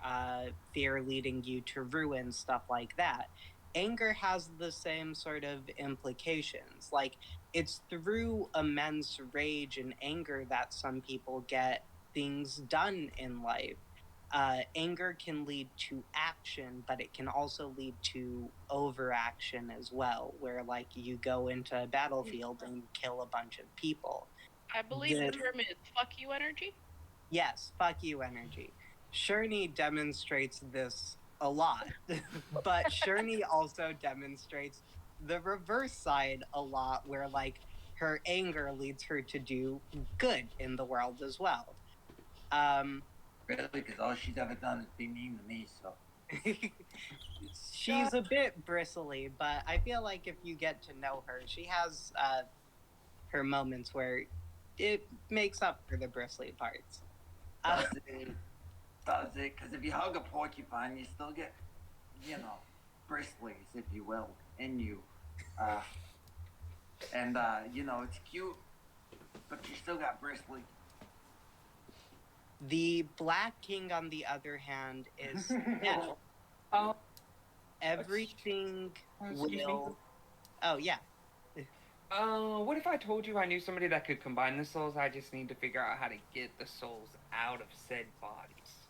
fear leading you to ruin, stuff like that. Anger has the same sort of implications. Like, it's through immense rage and anger that some people get things done in life. Anger can lead to action, but it can also lead to overaction as well, where like you go into a battlefield and kill a bunch of people. I believe the term is fuck you energy. Yes, fuck you energy. Sherney demonstrates this a lot, but Sherney also demonstrates the reverse side a lot, where like her anger leads her to do good in the world as well. Really? Because all she's ever done is be mean to me, so. She's a bit bristly, but I feel like if you get to know her, she has her moments where it makes up for the bristly parts. Does it? Does it? Because if you hug a porcupine, you still get, bristlings, if you will, in you. It's cute, but you still got bristly. The Black King, on the other hand, is death. Everything will. Oh yeah. What if I told you I knew somebody that could combine the souls? I just need to figure out how to get the souls out of said bodies.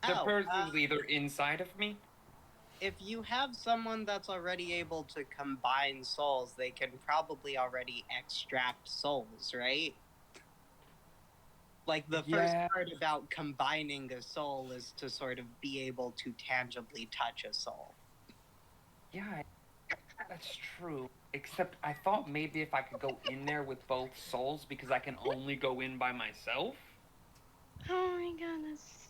The person's either inside of me. if you have someone that's already able to combine souls, they can probably already extract souls, right? Like, the first Yeah. part about combining a soul is to sort of be able to tangibly touch a soul. Yeah, that's true. Except I thought maybe if I could go in there with both souls because I can only go in by myself. Oh my goodness.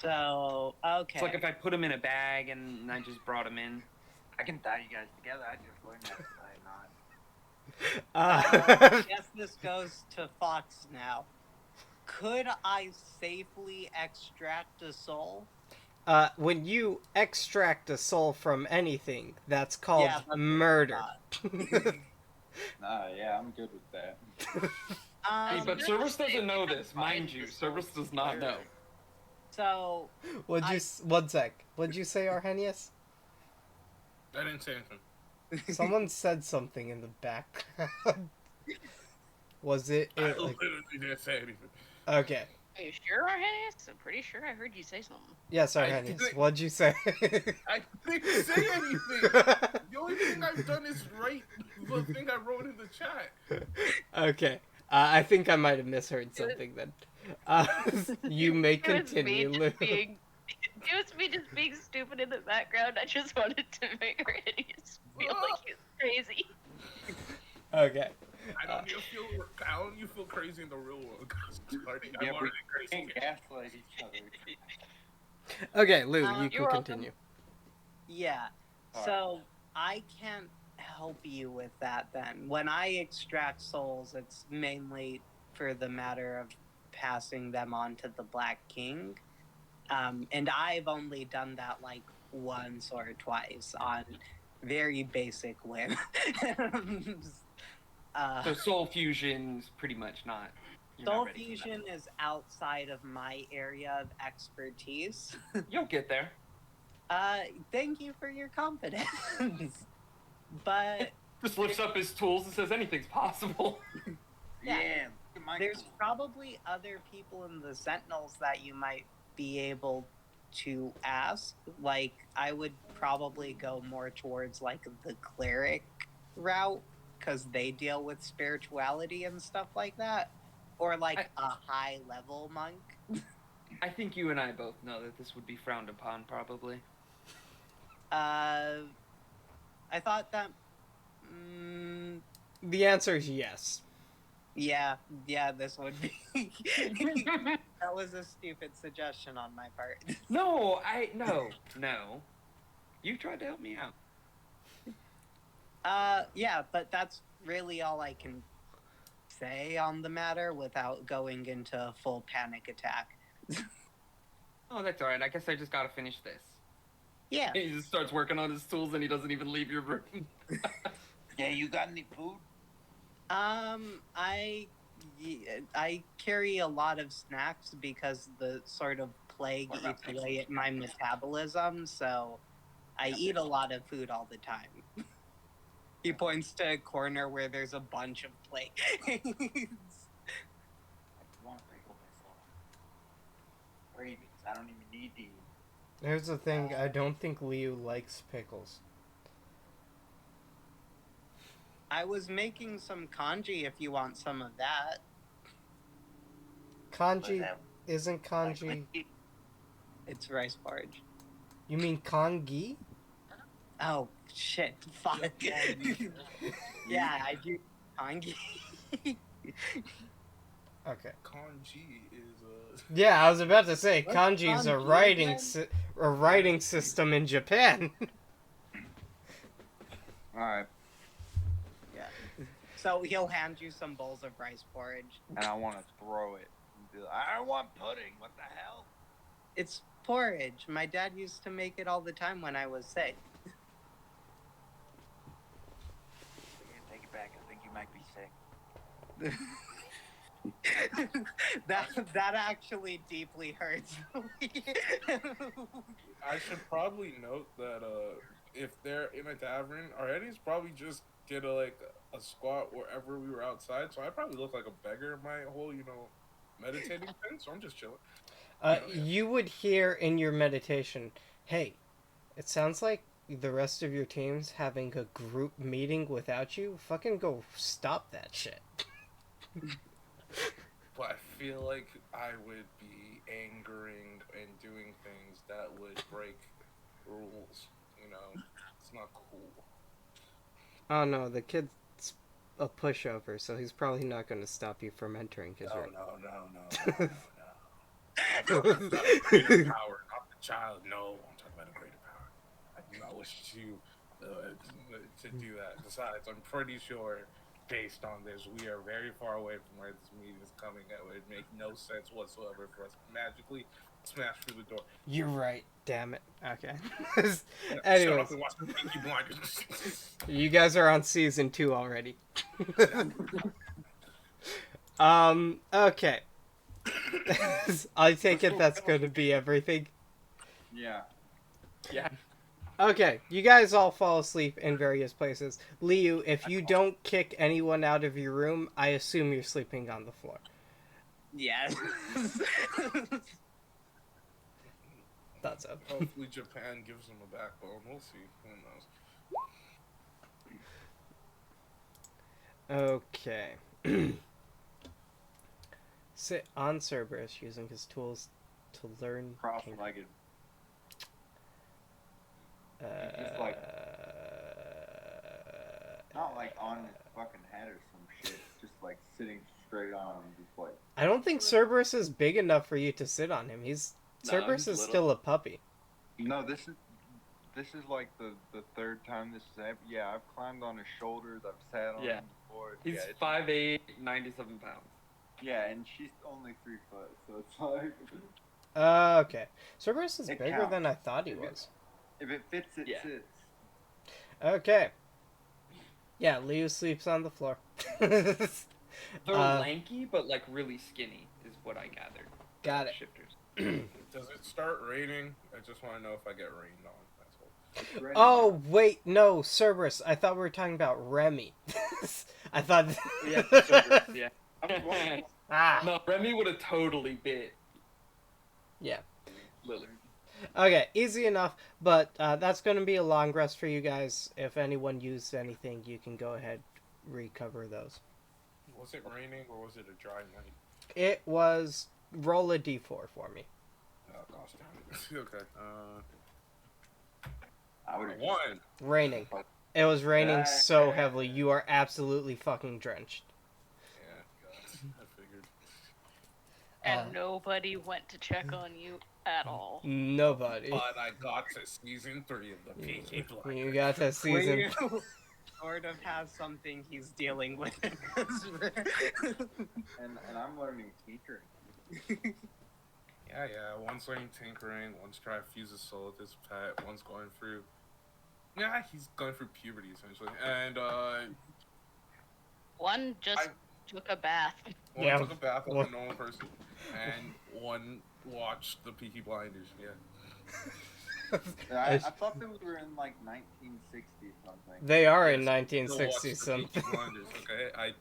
So, okay. It's like if I put them in a bag and I just brought them in. I can tie you guys together. I just learned that tonight, not. I guess this goes to Fox now. Could I safely extract a soul? When you extract a soul from anything, that's called Yeah, that's what I murder. Nah, yeah, I'm good with that. Hey, but Good Service to say doesn't we know this, combined mind the you. souls Service does not know. So, One sec. What'd you say, Arrhenius? I didn't say anything. Someone said something in the background. Was it I like literally didn't say anything. okay? Are you sure, Arrhenius? I'm pretty sure I heard you say something. Yes, I Arrhenius. didn't- What'd you say? I didn't say anything. The only thing I've done is write the thing I wrote in the chat. Okay. I think I might have misheard something then. You may It was continue, me Lou. just being, it was me just being stupid in the background. I just wanted to make Arrhenius feel like he was crazy. Okay. I don't need to feel crazy in the real world. I'm Yeah, already we crazy. can't gaslight each other. Okay, Lou, you you're can welcome. continue. yeah. So, I can't help you with that then. When I extract souls, it's mainly for the matter of passing them on to the Black King. And I've only done that like once or twice on very basic whims. So Soul Fusion's pretty much not. You're Soul not ready for that. Fusion is outside of my area of expertise. You'll get there. Thank you for your confidence. But Just lifts up his tools and says anything's possible. Yeah. Yeah. look at my there's tool. probably other people in the Sentinels that you might be able to ask. Like, I would probably go more towards like the cleric route because they deal with spirituality and stuff like that, or like a high level monk. I think you and I both know that this would be frowned upon, probably. I thought that. The answer is yes. Yeah, this would be. That was a stupid suggestion on my part. No. You tried to help me out. Yeah, but that's really all I can say on the matter without going into a full panic attack. Oh, that's alright. I guess I just gotta finish this. Yeah. He just starts working on his tools and he doesn't even leave your room. Yeah, you got any food? I carry a lot of snacks because the sort of plague What about eats away at my metabolism, so I eat a lot of food all the time. He points to a corner where there's a bunch of plates. I want to pickle myself. Rabies. I don't even need to eat. Here's the thing, I don't think Liu likes pickles. I was making some kanji if you want some of that. Kanji But, isn't kanji. It's rice porridge. You mean kangi? Oh, shit. Fuck. Yeah, I do kanji. Okay. Kanji is Yeah, I was about to say What's kanji is a kanji writing system in Japan. Alright, Yeah. So he'll hand you some bowls of rice porridge. and I want to throw it. And be like, I want pudding. What the hell? It's porridge. My dad used to make it all the time when I was sick. Yeah, take it back. I think you might be sick. that actually deeply hurts. I should probably note that if they're in a tavern, our Eddie's probably just get a squat wherever we were outside. So I probably look like a beggar in my whole meditating thing. So I'm just chilling. You would hear in your meditation, hey, It sounds like the rest of your team's having a group meeting without you. Fucking go stop that shit. But I feel like I would be angering and doing things that would break rules. You know, it's not cool. Oh no, the kid's a pushover, so he's probably not going to stop you from entering his room. No. I'm talking about a greater power, not the child. No, I'm talking about a greater power. I do not wish to do that. Besides, I'm pretty sure, based on this, we are very far away from where this meeting is coming. It would make no sense whatsoever for us to magically smash through the door. You're right. Damn it. Okay. Shut Anyways, up and watch the Pinky Blinders. you guys are on season 2 already. Okay. I take it that's going to be everything. Yeah. Yeah. Okay, you guys all fall asleep in various places. Liu, if you don't kick anyone out of your room, I assume you're sleeping on the floor. Yeah. Thought so. Hopefully Japan gives them a backbone. We'll see. Who knows? Okay. Sit on Cerberus using his tools to learn. Cross-legged. Just like not like on his fucking head or some shit. Just like sitting straight on him, just like. I don't think Cerberus is big enough for you to sit on him. Cerberus he's is little. still a puppy. No, this is like the third time this has happened. Yeah, I've climbed on his shoulders. I've sat on Yeah. him before. He's yeah, 5'8", 97 pounds. Yeah, and she's only 3 foot, so it's like. Okay. Cerberus is It bigger counts. than I thought he was. If it fits, it Yeah. sits. Okay. Yeah, Leo sleeps on the floor. They're Uh, lanky, but like really skinny, is what I gathered. Got it. Shifters. Does it start raining? I just want to know if I get rained on. That's all. It's ready. Oh, wait, no, Cerberus. I thought we were talking about Remy. I thought... Yeah, Cerberus, yeah. Ah. No, Remy would have totally bit Yeah. Lily. Okay, easy enough, but that's going to be a long rest for you guys. If anyone used anything, you can go ahead, recover those. Was it raining or was it a dry night? It was... Roll a d4 for me. Oh, gosh damn it. Okay. I would have One. Raining. It was raining Yeah. so heavily, you are absolutely fucking drenched. Yeah, gosh, I figured. And nobody went to check on you at all. Nobody. But I got to season 3 of the Pinky Blinders. You got to season... Leo sort of has something he's dealing with. and I'm learning tinkering. Yeah. One's learning tinkering, one's trying to fuse his soul with his pet, one's going through... Yeah, he's going through puberty, essentially. And, One just took a bath. one Yeah. took a bath like One- a normal person, and one watched the Peaky Blinders, yeah. I thought they were in like 1960 something. They are in Yes, 1960 still watch the Peaky something. Blinders, okay? I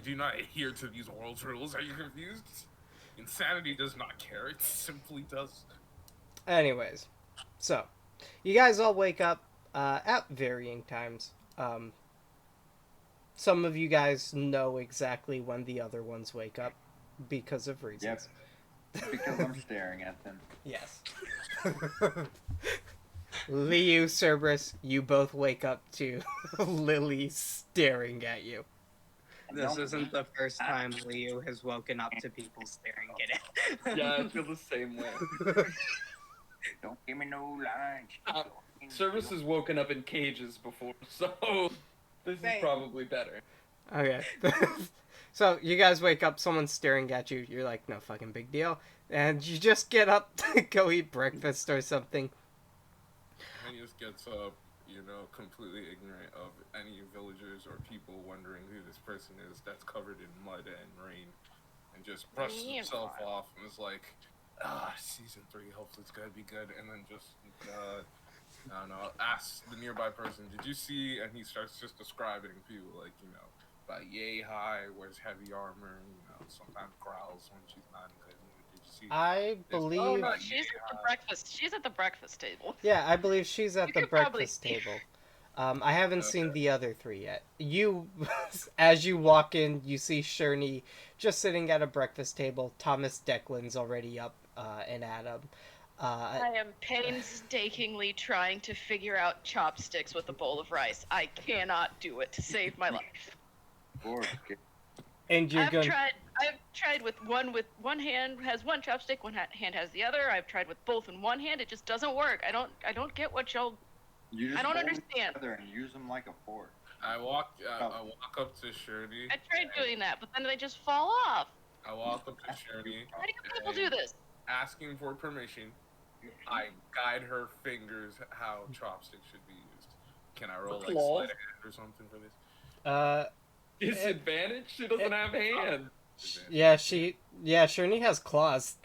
do not adhere to these world's rules. Are you confused? Insanity does not care. It simply does. Anyways, so you guys all wake up at varying times. Some of you guys know exactly when the other ones wake up because of reasons. Because I'm staring at them. Yes. Liu, Cerberus, you both wake up to Lily staring at you. This isn't the first time Leo has woken up to people staring at him. Yeah, I feel the same way. Don't give me no lunch. Service has woken up in cages before, so this is Same. probably better. Okay. So you guys wake up, someone's staring at you. You're like, no fucking big deal. And you just get up to go eat breakfast or something. And he just gets up, completely ignorant of any villagers or people wondering who this person is that's covered in mud and rain. And just brushes himself off and is like, season 3, hopefully it's gonna be good. And then just, I don't know, asks the nearby person, did you see? And he starts just describing people, like, about yay high, wears heavy armor, sometimes growls when she's not in good mood. You're just see. I It's- believe. Oh no, she's at the breakfast. She's at the breakfast table. Yeah, I believe she's at You the could probably breakfast see her. table. I haven't seen Okay. the other three yet. You, as you walk in, you see Sherney just sitting at a breakfast table. Thomas Declan's already up, and Adam. I am painstakingly trying to figure out chopsticks with a bowl of rice. I cannot do it to save my life. Board. And you're going. I've tried with one hand has one chopstick, one hand has the other. I've tried with both in one hand. It just doesn't work. I don't get what y'all. You just I don't hold them understand. together and use them like a fork. I walk up to Shirley. I tried doing that, but then they just fall off. I walk up to Shirley. How do you people do this? Asking for permission. I guide her fingers how chopsticks should be used. Can I roll like Claws? sleight of hand or something for this? Disadvantage? She doesn't have hands. Yeah, Sherney has claws.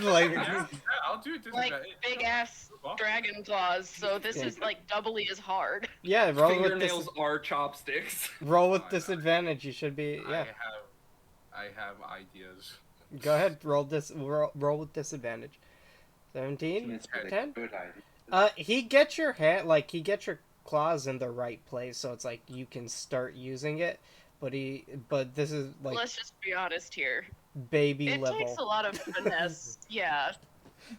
Like, Yeah, I'll do it. Like big ass dragon claws, so this is like doubly as hard. yeah, roll with Fingernails are chopsticks. roll with disadvantage. You should be. Yeah, I have ideas. go ahead. Roll with disadvantage. 17, It's a 10. good idea. He gets your hand, like he gets your claws in the right place, so it's like you can start using it. But this is like Let's just be honest here. baby It level. takes a lot of finesse. Yeah.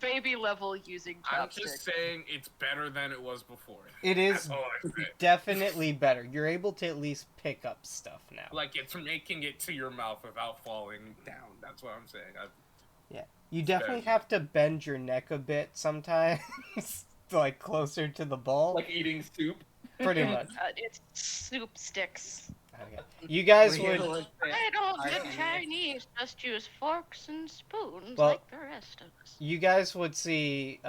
Baby level using I'm just chopsticks. saying it's better than it was before. It That's is all I say. definitely better. You're able to at least pick up stuff now. Like it's making it to your mouth without falling down. That's what I'm saying. You definitely better. have to bend your neck a bit sometimes, like closer to the ball. Like eating soup. Pretty much. It's soup sticks. Okay. You guys We're would. legit. I don't I get don't know. Chinese, just use forks and spoons Well- like the rest of us. You guys would see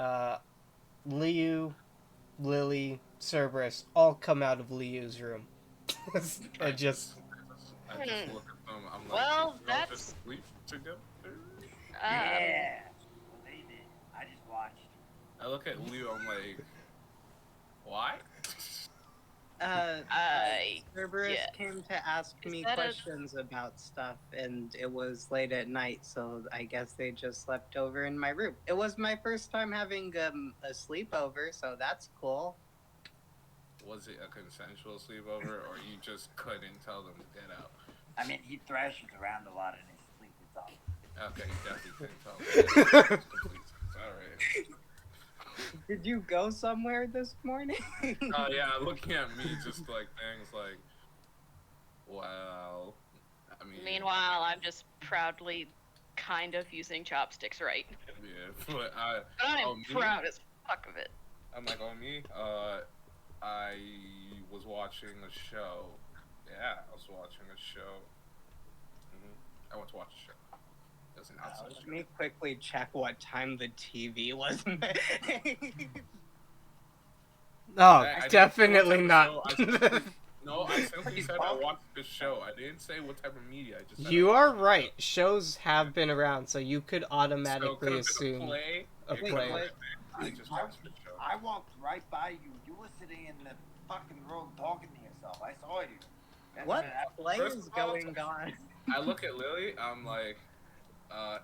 Liu, Lily, Cerberus all come out of Liu's room. I and just I just look at them. I'm like, Well, "Did y'all that's- just sleep together?" Yeah. Well, they did. I just watched. I look at Leo. I'm like, why? Cerberus yeah. came to ask Is me that a- questions about stuff, and it was late at night, so I guess they just slept over in my room. It was my first time having a sleepover, so that's cool. Was it a consensual sleepover, or you just couldn't tell them to get out? I mean, he thrashes around a lot in his sleep. It's all. Okay, you definitely couldn't tell them. All right. Did you go somewhere this morning? Oh yeah, looking at me, just like things like, wow. I mean, Meanwhile, I'm just proudly kind of using chopsticks right. yeah, but I. But I am Oh, me? proud as fuck of it. I'm like, oh me? I was watching a show. Yeah, I was watching a show. I went to watch a show. It was an outside Let show. me quickly check what time the TV was. oh, I didn't definitely say not. what type of show. No, I simply said I watched this show. I didn't say what type of media. I just said You I are watched the right. Shows have been around, so you could show. automatically So, could've been assume a play. a It could've play. been anything. I just watched the show. I walked right by you. You were sitting in the fucking room talking to yourself. I saw you. That's What happened. play First is of all, going on? I look at Lily. I'm like, I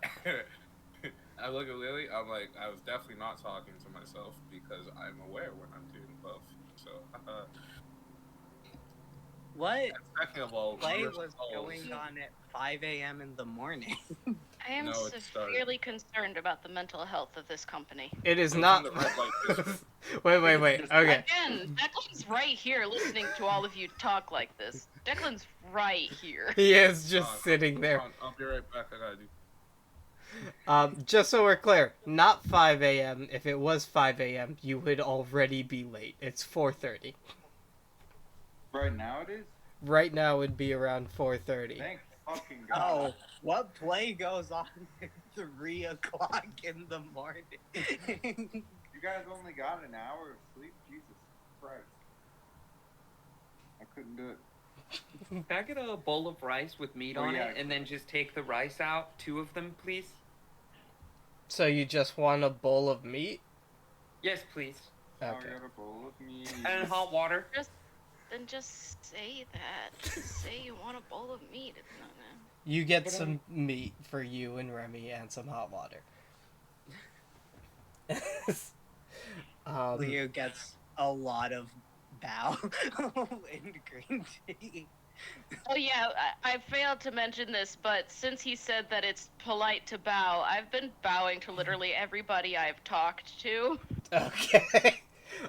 look at Lily. I'm like, I was definitely not talking to myself because I'm aware when I'm doing both. So, What second of all, play first was of all, going on at 5 a.m. in the morning? I am No, it started. severely concerned about the mental health of this company. It is It was not. in the red light district. wait. Okay. Again, Declan's right here listening to all of you talk like this. Declan's right here. He is just sitting there. I'll be right back. I gotta do. Just so we're clear, not 5 a.m. If it was 5 a.m., you would already be late. It's 4:30. Right now it is? Right now would be around 4:30. Thank fucking God. Oh, what play goes on at 3 o'clock in the morning? You guys only got an hour of sleep? Jesus Christ. I couldn't do it. Can I get a bowl of rice with meat Oh, on yeah. it, and then just take the rice out, 2 of them, please? So you just want a bowl of meat? Yes, please. Now Okay. I got a bowl of meat. And hot water. Then just say that. Just say you want a bowl of meat. It's not You get some meat for you and Remy and some hot water. Leo gets a lot of bow in green tea. Oh yeah, I failed to mention this, but since he said that it's polite to bow, I've been bowing to literally everybody I've talked to. Okay.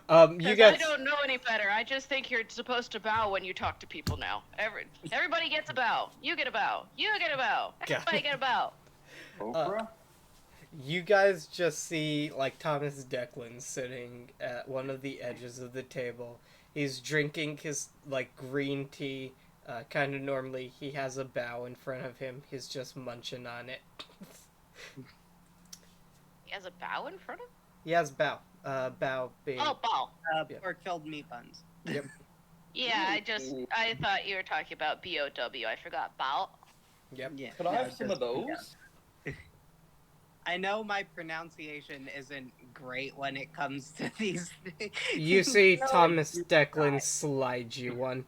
You Because guys. I don't know any better. I just think you're supposed to bow when you talk to people now. Everybody gets a bow. You get a bow. You get a bow. Everybody get a bow. Oprah? You guys just see like Thomas Declan sitting at one of the edges of the table. He's drinking his like green tea. Kind of normally, he has a bow in front of him. He's just munching on it. He has a bow in front of him? He has bow. Bow being. Oh, bow. Yeah. Pork-filled meat buns. Yep. Yeah, I thought you were talking about B-O-W. I forgot bow. Yep. Yeah. Could I have it's some just- of those? I know my pronunciation isn't great when it comes to these things. You see No, Thomas you Declan guys. slide you one.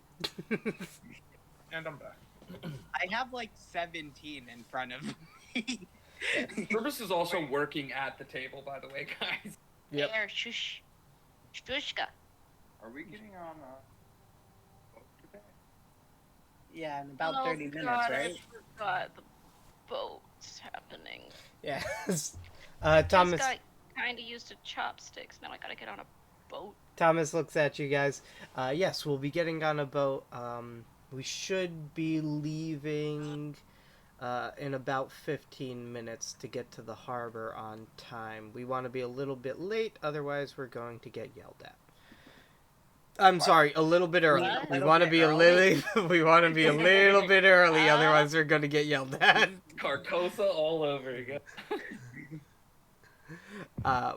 And I'm back. I have like 17 in front of me. Purpose is also working at the table, by the way, guys. Yep. There, shush. Shushka. Are we getting on boat today? Yeah, in about Oh, 30 minutes, God, right? I forgot the boat's happening. Yes. Thomas Thomas. got kind of used to chopsticks. Now I gotta get on a boat. Thomas looks at you guys. Yes, we'll be getting on a boat. We should be leaving in about 15 minutes to get to the harbor on time. We want to be a little bit late, otherwise we're going to get yelled at. I'm sorry, a little bit early. What? We Little want to bit be a early? little. We want to be a little bit early, otherwise we're going to get yelled at. Carcosa all over again.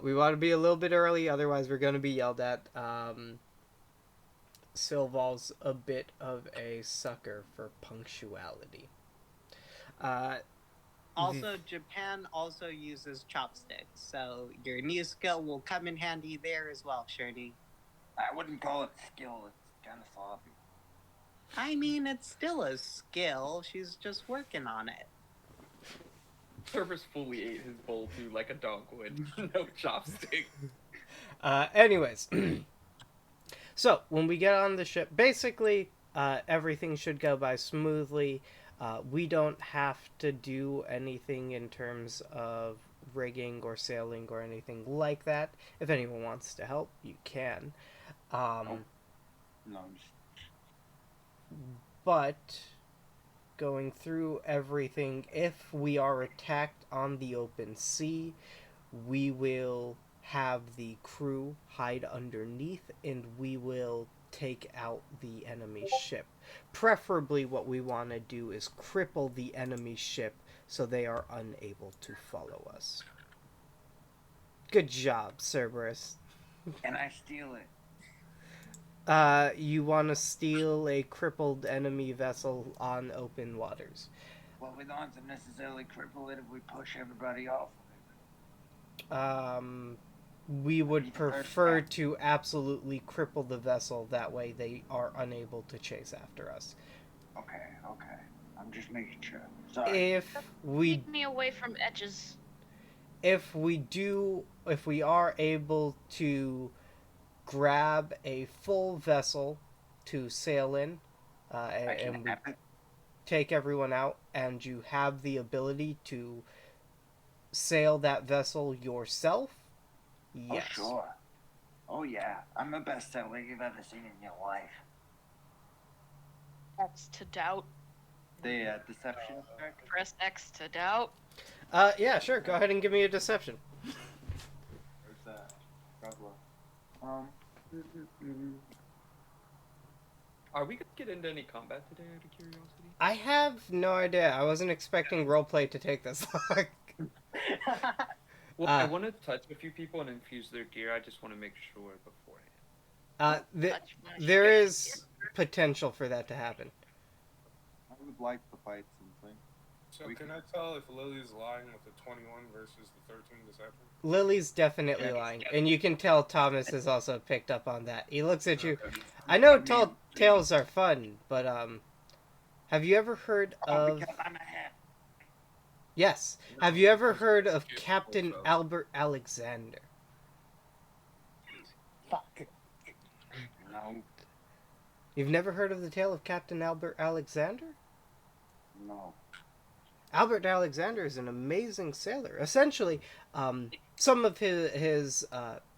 We want to be a little bit early, otherwise we're going to be yelled at. Silval's a bit of a sucker for punctuality. Also, Japan also uses chopsticks, so your new skill will come in handy there as well, Shirley. I wouldn't call it skill. It's kind of sloppy. I mean, it's still a skill. She's just working on it. Purpose fully ate his bowl too, like a dog would. No chopstick. Anyways, so when we get on the ship, basically everything should go by smoothly. We don't have to do anything in terms of rigging or sailing or anything like that. If anyone wants to help, you can. No, just But going through everything, if we are attacked on the open sea, we will have the crew hide underneath and we will take out the enemy ship. Preferably what we want to do is cripple the enemy ship so they are unable to follow us. Good job, Cerberus. and I steal it. You want to steal a crippled enemy vessel on open waters. Well, we don't have to necessarily cripple it if we push everybody off of it. We would Be the first prefer guy. to absolutely cripple the vessel. That way they are unable to chase after us. Okay. I'm just making sure. Sorry. If we Keep me away from edges. if we are able to grab a full vessel to sail in, I and can we have it. take everyone out, and you have the ability to sail that vessel yourself, yes. Oh, sure. Oh, yeah. I'm the best sailor you've ever seen in your life. X to doubt. The deception check? Press X to doubt. Yeah, sure. Go ahead and give me a deception. Where's that? God bless. Are we gonna get into any combat today, out of curiosity? I have no idea. I wasn't expecting roleplay to take this long. Well, I Uh, want to touch a few people and infuse their gear. I just want to make sure beforehand. Touch my There shit. is potential for that to happen. I would like to fight something. So We can can- I tell if Lily's lying with the 21 versus the 13 deception? Lily's definitely Yeah. lying, and you can tell Thomas has also picked up on that. He looks at you. Okay. I know I mean, tall tales are fun, but have you ever heard Oh, of? because I'm a hat. Yes. Have you ever heard of Cute Captain also. Albert Alexander? Fuck. No, You've never heard of the tale of Captain Albert Alexander? no. Albert Alexander is an amazing sailor. Essentially, some of his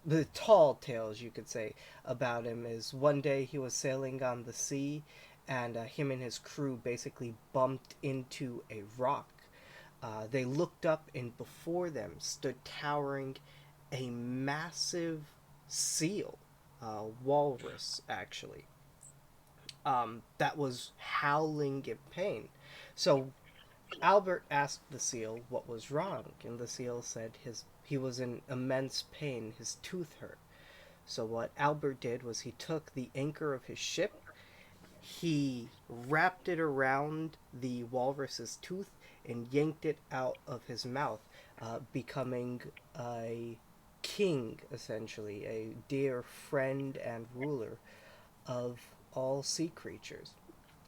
the tall tales you could say about him is one day he was sailing on the sea, and him and his crew basically bumped into a rock. They looked up, and before them stood towering a massive seal, walrus actually, that was howling in pain. So Albert asked the seal what was wrong, and the seal said he was in immense pain, his tooth hurt. So what Albert did was he took the anchor of his ship, he wrapped it around the walrus's tooth, and yanked it out of his mouth, becoming a king, essentially, a dear friend and ruler of all sea creatures.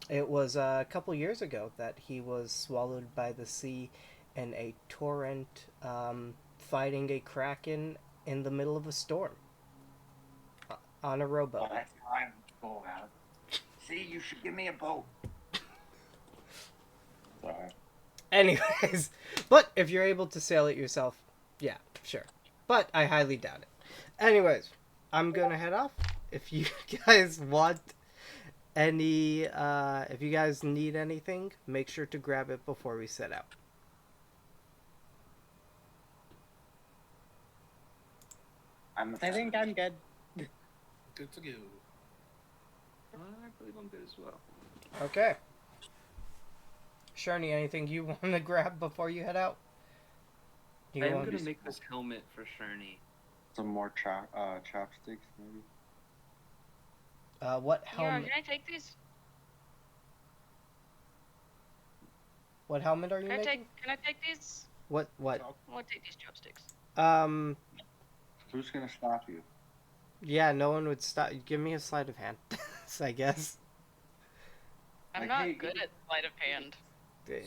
It was a couple years ago that he was swallowed by the sea in a torrent, fighting a kraken in the middle of a storm on a Well, rowboat. that's time to go out. See, you should give me a boat. Sorry. Anyways, but if you're able to sail it yourself, yeah, sure. But I highly doubt it. Anyways, I'm gonna head off. If you guys want any, if you guys need anything, make sure to grab it before we set out. I think I'm good. Good to go. I believe I'm good as well. Okay. Shani, anything you want to grab before you head out? You I'm want- gonna make this helmet for Sherney. Some more chopsticks, maybe. What Yeah, helmet? can I take these? What helmet are you Can I making? take these? What? I want to take these chopsticks. Who's gonna stop you? Yeah, no one would stop. Give me a sleight of hand, I guess. I'm Like, not hey, good at sleight of hand.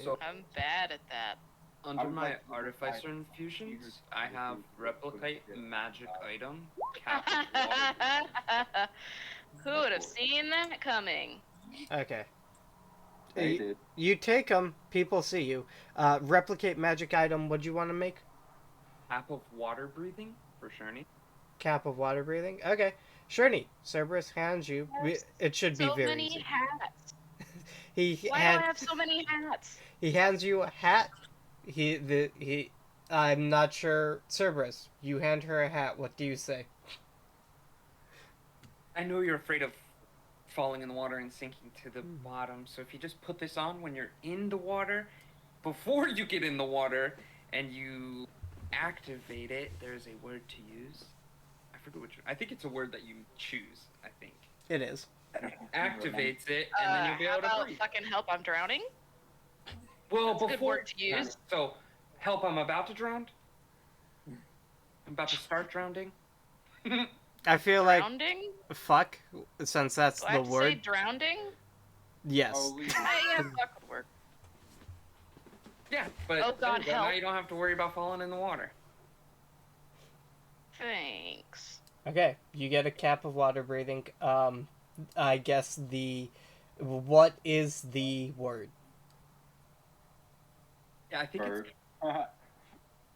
So I'm bad at that. under would my like to artificer provide infusions, eager I to have do replicate good. magic item, cap of water. Who would have seen that coming? Okay. They You, did. you take them. People see you. Replicate magic item. What do you want to make? Cap of water breathing for Sherney. Cap of water breathing. Okay. Shirney, Cerberus hands you. It should be So very many easy. hats. He Why do I have so many hats? he hands you a hat. He. I'm not sure. Cerberus, you hand her a hat. What do you say? I know you're afraid of falling in the water and sinking to the bottom, so if you just put this on when you're in the water, before you get in the water, and you activate it, there's a word to use. I forget which. I think it's a word that you choose. I think It is. activates it, and then you'll be How able to about breathe. fucking help? I'm drowning. Well, That's a good before word to use. So, help! I'm about to drown. I'm about to start drowning. I feel like Drowning? fuck, since that's Do I the have to say word. drowning? Yes. Oh, leave it. Yeah, fuck would work. Yeah, but Oh, God, there you go. help. Now you don't have to worry about falling in the water. Thanks. Okay, you get a cap of water breathing. I guess what is the word? Yeah, I think Bird. it's. I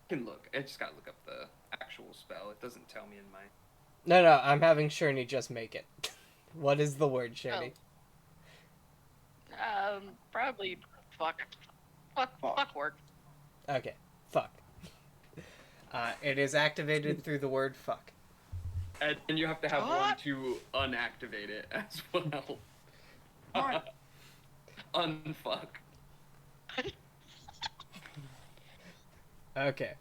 can look. I just gotta look up the actual spell. It doesn't tell me in my. No, I'm having Shirney just make it. What is the word, Shirney? Probably fuck. Fuck work. Okay, fuck. It is activated through the word fuck. And you have to have one What? to unactivate it as well. What? Unfuck. Okay.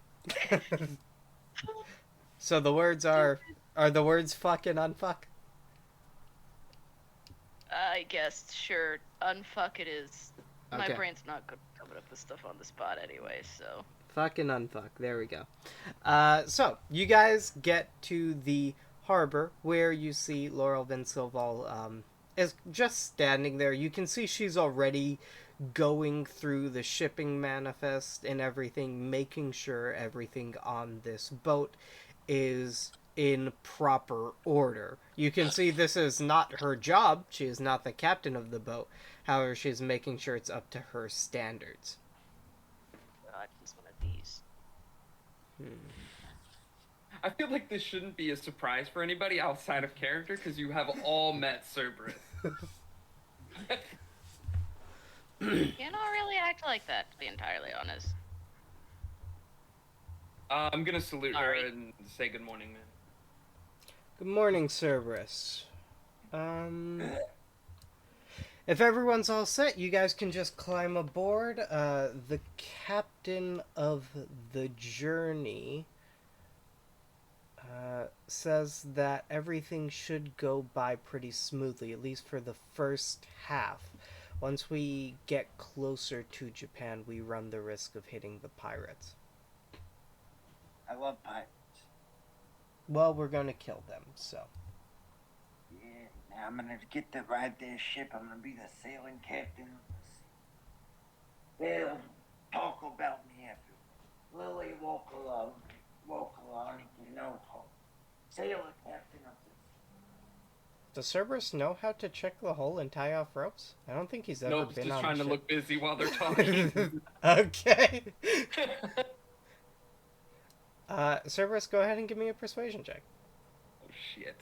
So the words are the words fuck and unfuck? I guess, sure. Unfuck it is. My Okay. brain's not good at coming up with stuff on the spot anyway, so. Fuck and unfuck. There we go. So you guys get to the harbor where you see Laurel Vinsilval is just standing there. You can see she's already going through the shipping manifest and everything, making sure everything on this boat is in proper order. You can see this is not her job. She is not the captain of the boat. However, she's making sure it's up to her standards. God, he's one of these. I feel like this shouldn't be a surprise for anybody outside of character because you have all met Cerberus. You don't really act like that, to be entirely honest. I'm gonna salute Sorry. her and say good morning, man. Good morning, Cerberus. If everyone's all set, you guys can just climb aboard. The captain of the journey says that everything should go by pretty smoothly, at least for the first half. Once we get closer to Japan, we run the risk of hitting the pirates. I love pirates. Well, we're gonna kill them, so. Yeah, now I'm gonna get to ride their ship. I'm gonna be the sailing captain. They'll talk about me after. Lily, walk along, you know, sailor captain of this. Does Cerberus know how to check the hull and tie off ropes? I don't think he's ever Nope, been just on trying a to ship. look busy while they're talking. Okay. Cerberus, go ahead and give me a persuasion check. Oh shit.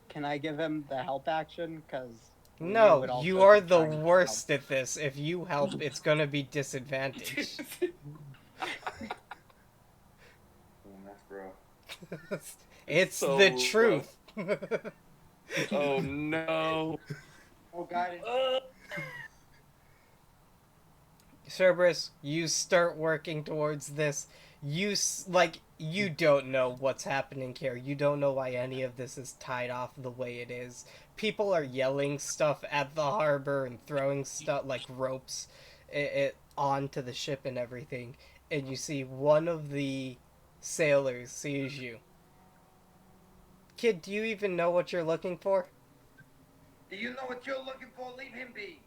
Can I give him the help action? Because No, you are the worst at this. If you help, it's gonna be disadvantage. That's rough. It's So the rough. truth. Oh no. Oh god. Cerberus, you start working towards this. You don't know what's happening here. You don't know why any of this is tied off the way it is. People are yelling stuff at the harbor and throwing stuff like ropes onto the ship and everything. And you see one of the sailors sees you. Kid, do you even know what you're looking for? Do you know what you're looking for? Leave him be.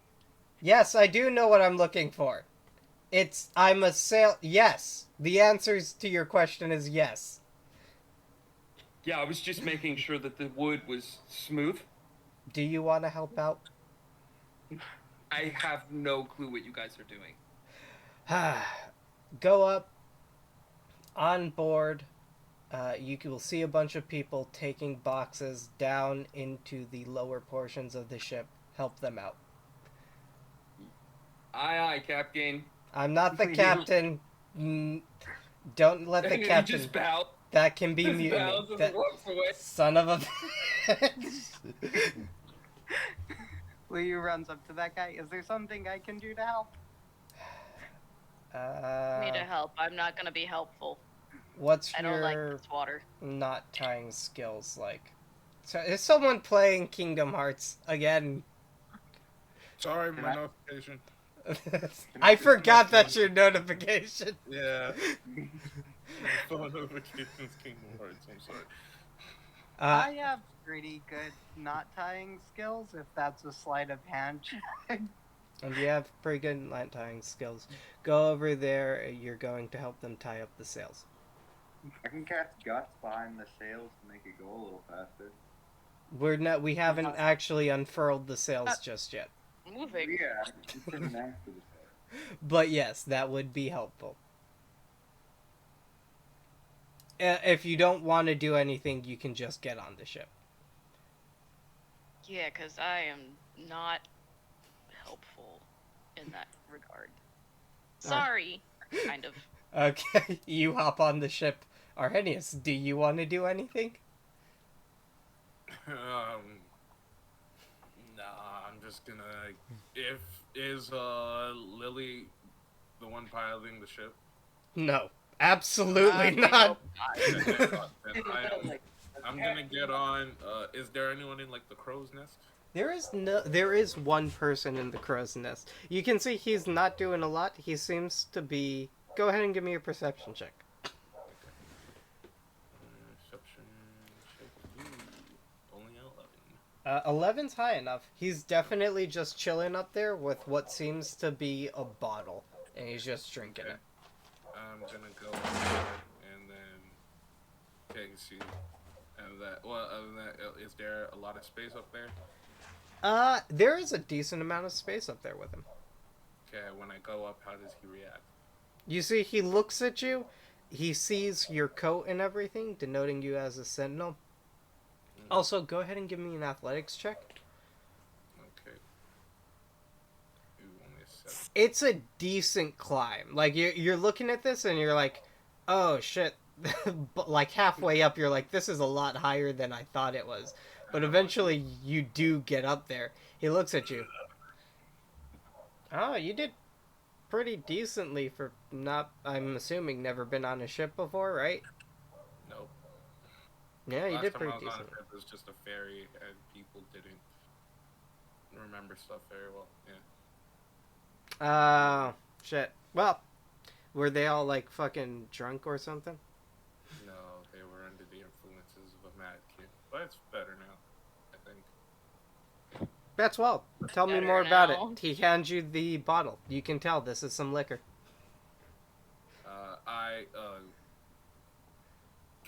Yes, I do know what I'm looking for. I'm a yes. The answers to your question is yes. Yeah, I was just making sure that the wood was smooth. Do you want to help out? I have no clue what you guys are doing. Go up, on board. You will see a bunch of people taking boxes down into the lower portions of the ship. Help them out. Aye, aye, Captain. I'm not the captain. Don't let the He captain. just bows. That can be Just mutiny. bows as That he walks away. son of a. Liu runs up to that guy. Is there something I can do to help? Me to help. I'm not gonna be helpful. What's I don't like your this water. not tying skills like? So is someone playing Kingdom Hearts again? Sorry, my notification. I forgot that's your notification. Yeah. My phone notifications Kingdom Hearts. I'm sorry. I have pretty good knot tying skills, if that's a sleight of hand check. And you have pretty good knot tying skills. Go over there. You're going to help them tie up the sails. I can cast guts behind the sails to make it go a little faster. We haven't actually unfurled the sails just yet. Moving. Yeah, it's in after the sail. But yes, that would be helpful. If you don't want to do anything, you can just get on the ship. Yeah, because I am not helpful in that regard. Sorry, kind of. Okay, you hop on the ship. Arrhenius, do you want to do anything? Nah, I'm just gonna. Is Lily the one piloting the ship? No, absolutely I not. hope not. Then I'm gonna get on. Is there anyone in like the crow's nest? There is one person in the crow's nest. You can see he's not doing a lot. He seems to be. Go ahead and give me a perception check. Perception check. Ooh, only 11. 11's high enough. He's definitely just chilling up there with what seems to be a bottle, and he's just drinking Okay. it. I'm gonna go inside and then. Okay, you see. Other than that, is there a lot of space up there? There is a decent amount of space up there with him. Okay, when I go up, how does he react? You see, he looks at you. He sees your coat and everything, denoting you as a sentinel. Also, go ahead and give me an athletics check. Okay. Ooh, only a 7. It's a decent climb. Like, you're looking at this and you're like, oh shit. But like halfway up, you're like, this is a lot higher than I thought it was. But eventually, you do get up there. He looks at you. Oh, you did pretty decently for not, I'm assuming, never been on a ship before, right? Nope. Yeah, you Last did time pretty I was on a decently. trip, it was just a ferry, and people didn't remember stuff very well. Yeah. Shit. Well, were they all like fucking drunk or something? No, they were under the influences of a mad kid, but it's better now, I think. That's well. Tell me Better more about now. it. He hands you the bottle. You can tell this is some liquor. I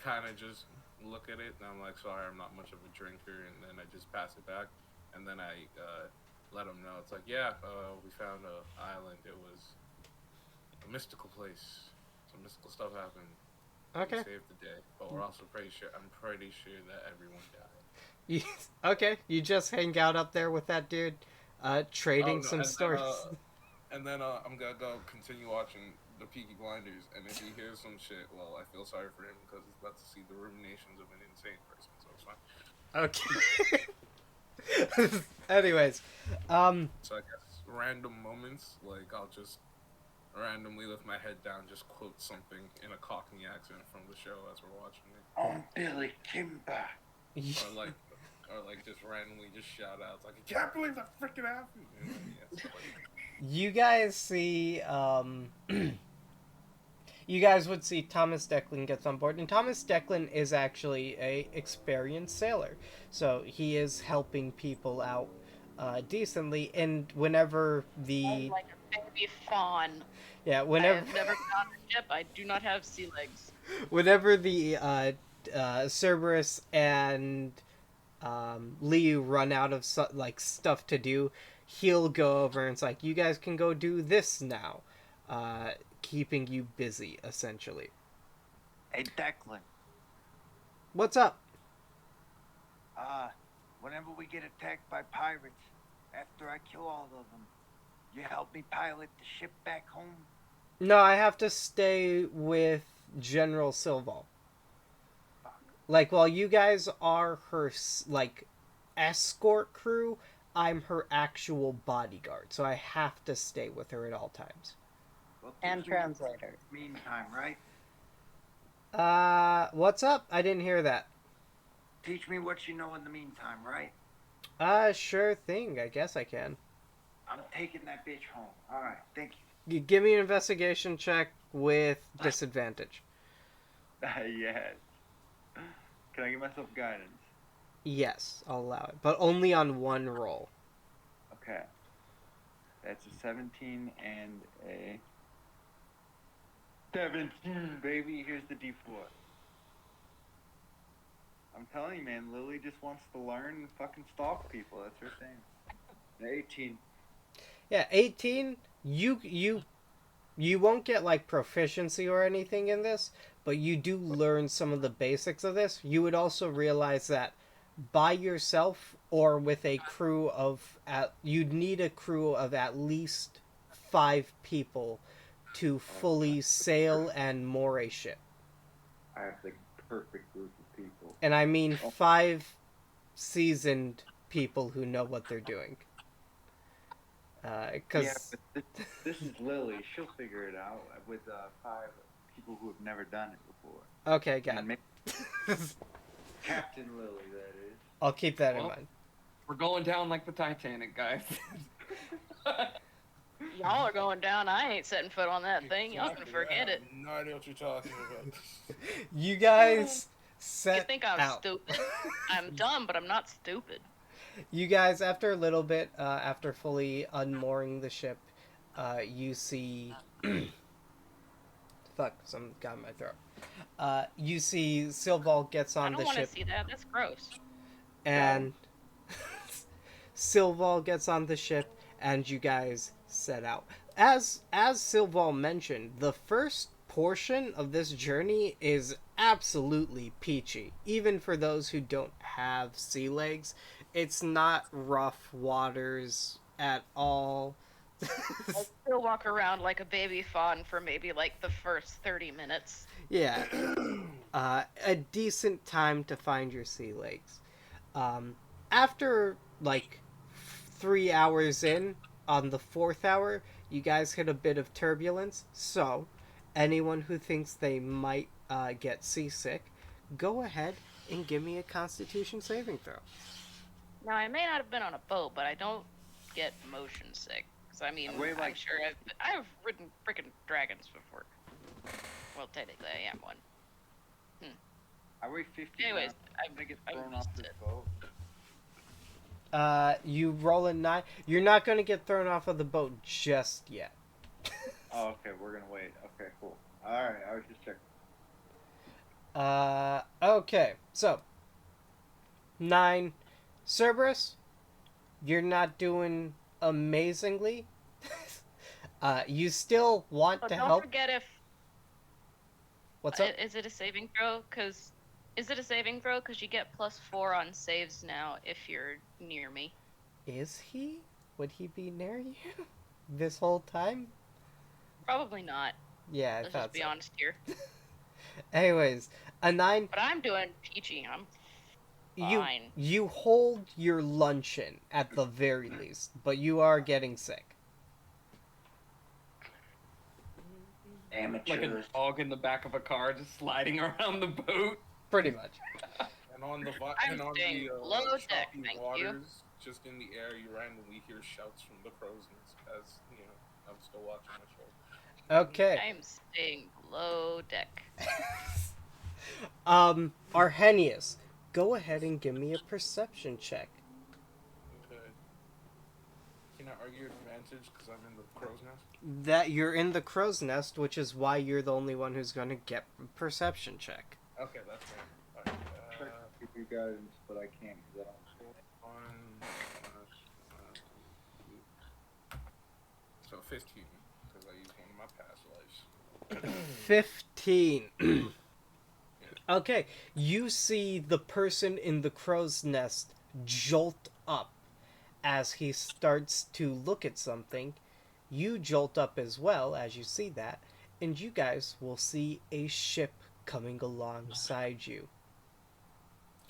kind of just look at it, and I'm like, sorry, I'm not much of a drinker, and then I just pass it back, and then I let them know. It's like, yeah, we found an island. It was a mystical place. Some mystical stuff happened. Okay. We saved the day, but we're also pretty sure. I'm pretty sure that everyone died. You, okay. You just hang out up there with that dude, trading some stories. And then I'm gonna go continue watching the Peaky Blinders, and if he hears some shit, well, I feel sorry for him because he's about to see the ruminations of an insane person, so it's fine. Okay. Anyways, So I guess random moments, like I'll just randomly with my head down, just quote something in a Cockney accent from the show as we're watching it, I'm Billy Kimber. or like just randomly just shout out like, I can't believe that freaking happened. And then, yeah, you guys see, you guys would see Thomas Declan gets on board, and Thomas Declan is actually a experienced sailor, so he is helping people out decently. And whenever I'm like a baby fawn. yeah, I whenever have never been on a ship. I do not have sea legs. whenever the Cerberus and Liu run out of like stuff to do, he'll go over and it's like, you guys can go do this now, keeping you busy essentially. Hey, Declan. What's up? Whenever we get attacked by pirates, after I kill all of them, you help me pilot the ship back home? No, I have to stay with General Silval. Like, while you guys are her like escort crew, I'm her actual bodyguard, so I have to stay with her at all times. Well, And teach me what's translator. in the Meantime, right? What's up? I didn't hear that. Teach me what you know in the meantime, right? Sure thing. I guess I can. I'm taking that bitch home. All right, thank you. Give me an investigation check with disadvantage. Yes. Can I give myself guidance? Yes, I'll allow it, but only on one roll. Okay. That's a 17 and a 17, baby. Here's the D4. I'm telling you, man, Lily just wants to learn and fucking stalk people. That's her thing. 18. Yeah, 18. You won't get like proficiency or anything in this, but you do learn some of the basics of this. You would also realize that by yourself or with a crew of you'd need a crew of at least 5 people to fully sail and moor a ship. I have the perfect group of people. And I mean 5 seasoned people who know what they're doing. Because but this is Lily. She'll figure it out with 5 people who have never done it before. okay, got And it. Captain Lily, that is. I'll keep that in Well, mind. We're going down like the Titanic, guys. Y'all are going down. I ain't setting foot on that thing. Y'all can forget it. I have no idea what you're talking about. You guys You set think I'm out. stupid? I'm dumb, but I'm not stupid. You guys, after a little bit, after fully unmooring the ship, you see Fuck, something got in my throat. You see Silval gets I on don't the want to ship, see that. That's gross. and Silval gets on the ship, and you guys set out. As Silval mentioned, the first portion of this journey is absolutely peachy. Even for those who don't have sea legs, it's not rough waters at all. I still walk around like a baby fawn for maybe like the first 30 minutes. Yeah, a decent time to find your sea legs. After like 3 hours in, on the fourth hour, you guys hit a bit of turbulence. So, anyone who thinks they might get seasick, go ahead and give me a Constitution saving throw. Now, I may not have been on a boat, but I don't get motion sick. Because, I mean, I weigh, I'm like- sure I've ridden freaking dragons before. Well, technically, I am one. I weigh 50 Anyways, pounds. I'm gonna get I'm thrown off used this to it. boat. You roll a 9. You're not going to get thrown off of the boat just yet. Oh, okay, we're gonna wait. Okay, cool. Alright, I was just checking. Okay, so 9. Cerberus, you're not doing amazingly. You still want But to don't help. forget if... What's up? Is it a saving throw? Because... Is it a saving throw? Because you get +4 on saves now if you're near me. Is he? Would he be near you this whole time? Probably not. Yeah, I Let's thought just be so. honest here. Anyways, a 9. But I'm doing peachy. I'm You fine. you hold your luncheon at the very least, but you are getting sick. Like a Amateurs. dog in the back of a car just sliding around the boat. Pretty much. And on the I'm staying below deck, choppy thank you. waters, just in the air, you randomly hear shouts from the crow's nest as I'm still watching my show. Okay. I'm staying below deck. Arrhenius, go ahead and give me a perception check. Okay. Can I argue advantage because I'm in the crow's nest? That you're in the crow's nest, which is why you're the only one who's going to get perception check. Okay, that's fair. Alright, Give you guidance, but I can't because I don't. 1, so 15, because I used one of my past lives. 15. Okay, you see the person in the crow's nest jolt up as he starts to look at something. You jolt up as well as you see that, and you guys will see a ship coming alongside you.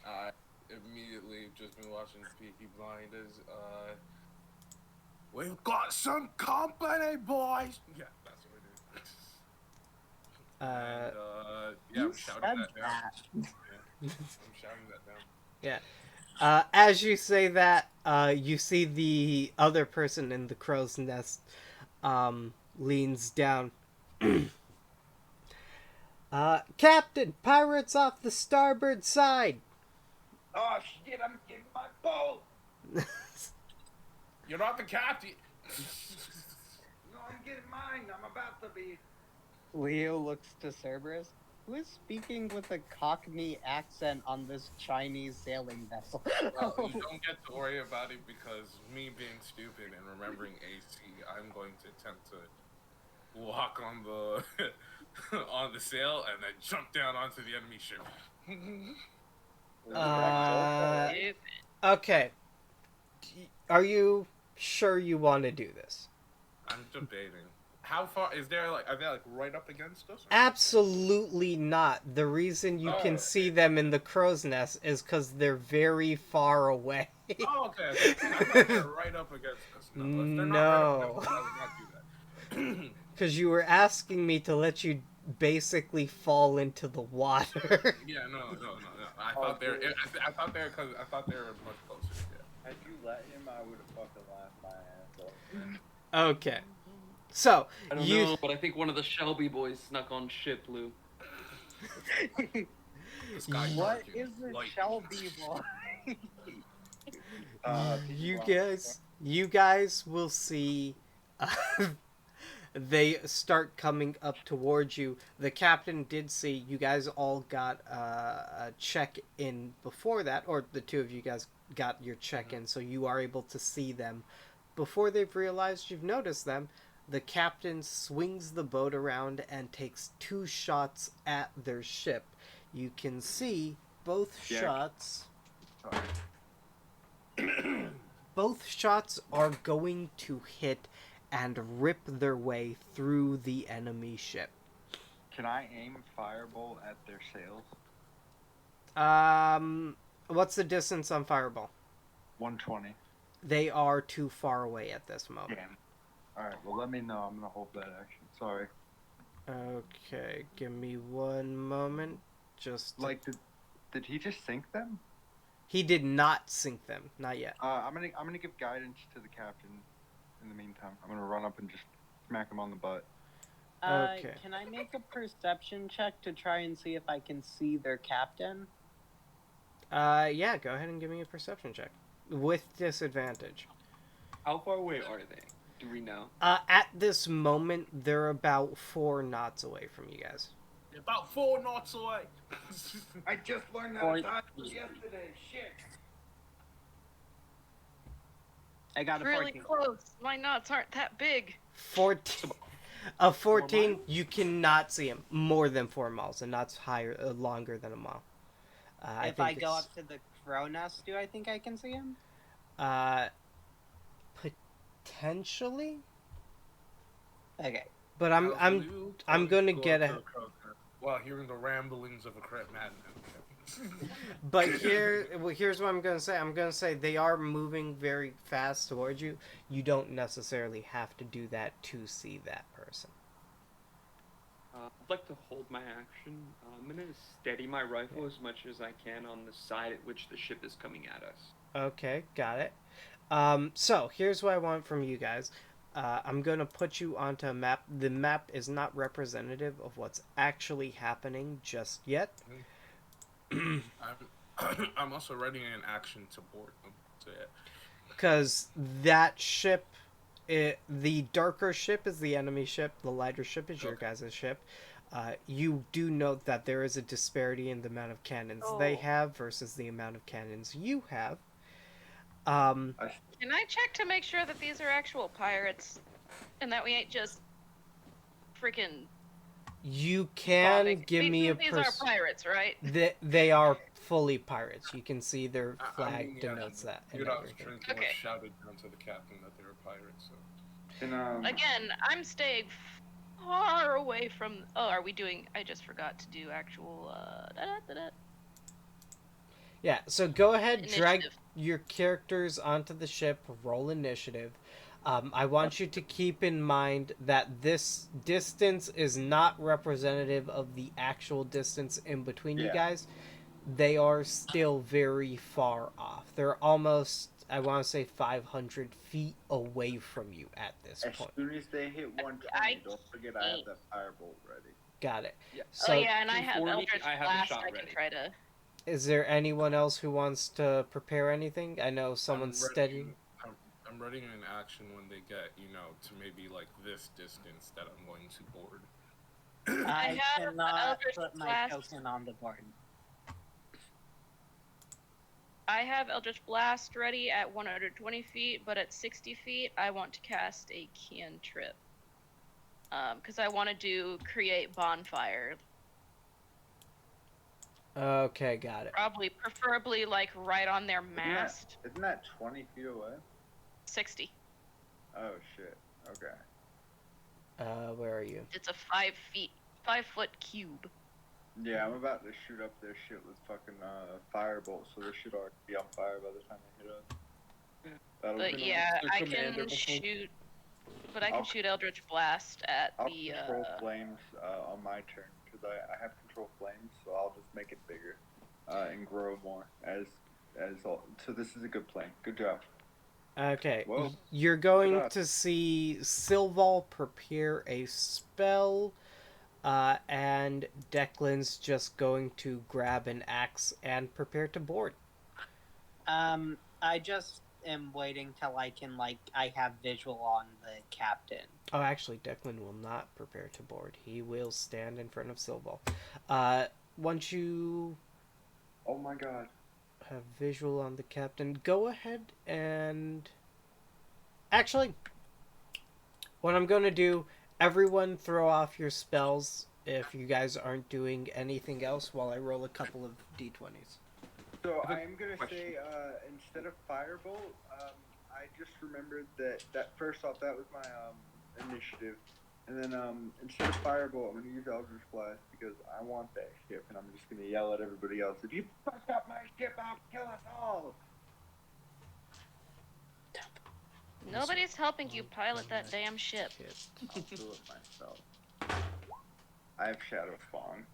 I immediately just been watching Peaky Blinders. We've got some company, boys. Yeah, that's what it is. And, yeah, I'm shouting that down. Yeah, I'm shouting that down. As you say that, you see the other person in the crow's nest leans down. Captain, pirates off the starboard side. Oh shit, I'm getting my boat. You're not the captain. No, I'm getting mine. I'm about to be. Leo looks to Cerberus, who is speaking with a Cockney accent on this Chinese sailing vessel. Well, you don't get to worry about it because me being stupid and remembering AC, I'm going to attempt to walk on the on the sail and then jump down onto the enemy ship. Okay. Are you sure you want to do this? I'm debating. How far is there? Like, are they like right up against us? Absolutely not. The reason you can see them in the crow's nest is because they're very far away. Oh, okay. I thought they were right up against us. No, if they're not right up against us, I would not do that. Because you were asking me to let you basically fall into the water. Yeah, no. I thought they were. I thought they were much closer. Yeah. Had you let him, I would have fucking laughed my ass off. Okay. So, I don't know, but I think one of the Shelby boys snuck on ship, Lou. This guy What charging is a light. Shelby boy? you guys will see They start coming up towards you. The captain did see you guys all got a check in before that, or the two of you guys got your check in, so you are able to see them before they've realized you've noticed them. The captain swings the boat around and takes 2 shots at their ship. You can see both Yeah. shots. Sorry. Both shots are going to hit and rip their way through the enemy ship. Can I aim firebolt at their sails? What's the distance on Fireball? 120. They are too far away at this moment. Damn. Alright, well let me know. I'm gonna hold that action. Sorry. Okay, give me 1 moment. Just to... Like, did he just sink them? He did not sink them, not yet. I'm gonna give guidance to the captain. In the meantime, I'm gonna run up and just smack him on the butt. Okay. Can I make a perception check to try and see if I can see their captain? Yeah, go ahead and give me a perception check. With disadvantage. How far away are they? Do we know? At this moment, they're about 4 knots away from you guys. About 4 knots away. I just learned that Or- time yesterday. Shit. I got a Really 14. close. My knots aren't that big. 14. A 14, you cannot see him more than 4 miles, and that's higher, longer than a mile. If I go up to the crow nest, do I think I can see him? Potentially, Okay. but I'm gonna get a. Well, hearing the ramblings of a crap madman. But here's what I'm gonna say. I'm gonna say they are moving very fast towards you. You don't necessarily have to do that to see that person. I'd like to hold my action. I'm gonna steady my rifle as much as I can on the side at which the ship is coming at us. Okay, got it. So here's what I want from you guys. I'm gonna put you onto a map. The map is not representative of what's actually happening just yet. I'm also writing an action to board them. So yeah. Because that ship, the darker ship is the enemy ship, the lighter ship is your guys' ship. You do note that there is a disparity in the amount of cannons they have versus the amount of cannons you have. Can I check to make sure that these are actual pirates and that we ain't just freaking? You can give me a These are pirates, right? They are fully pirates. You can see their flag I mean, yeah, denotes that. And Dude, I was everything. drinking Okay. was shouted down to the captain that they were pirates. So. And, Again, I'm staying far away from. Oh, are we doing? I just forgot to do actual. Yeah, so go ahead, drag Initiative. your characters onto the ship, roll initiative. I want you to keep in mind that this distance is not representative of the actual distance in between you Yeah. guys. They are still very far off. They're almost, I want to say, 500 feet away from you at this as point. soon as they hit 120, I don't forget I have that firebolt ready. Got it. Yeah. So, Oh yeah, and I have 240, Eldritch I have a Blast. shot I can ready. try to. is there anyone else who wants to prepare anything? I know someone's steady. I'm readying an action when they get, to maybe like this distance that I'm going to board. I have cannot Eldritch put my Blast. token on the board. I have Eldritch Blast ready at 120 feet, but at 60 feet, I want to cast a cantrip. Because I want to do create bonfire. Okay, got it. Preferably like right on their mast. Isn't that 20 feet away? 60. Oh shit. Okay. Where are you? It's a 5 foot cube. Yeah, I'm about to shoot up their shit with fucking firebolt, so they should already be on fire by the time they hit us. Yeah. That'll But be yeah, Their I commander can before- shoot. But I can I'll- shoot Eldritch Blast at I'll the. control flames on my turn because I have control flames, so I'll just make it bigger and grow more as all. So this is a good plan. Good job. Okay, Whoa. you're going Good. to see Silval prepare a spell, and Declan's just going to grab an axe and prepare to board. I just am waiting till I have visual on the captain. Oh, actually, Declan will not prepare to board. He will stand in front of Silval. Once you Oh my god. have visual on the captain, go ahead and... Actually, what I'm going to do, everyone throw off your spells if you guys aren't doing anything else while I roll a couple of d20s. So I have a I'm gonna question. say instead of firebolt, I just remembered that first off that was my initiative, and then instead of firebolt I'm gonna use Eldritch Blast because I want that ship, and I'm just gonna yell at everybody else, if you fuck up my ship, I'll kill us all. Nobody's helping you pilot that damn ship. I'll do it myself. I have Shadow Spawn.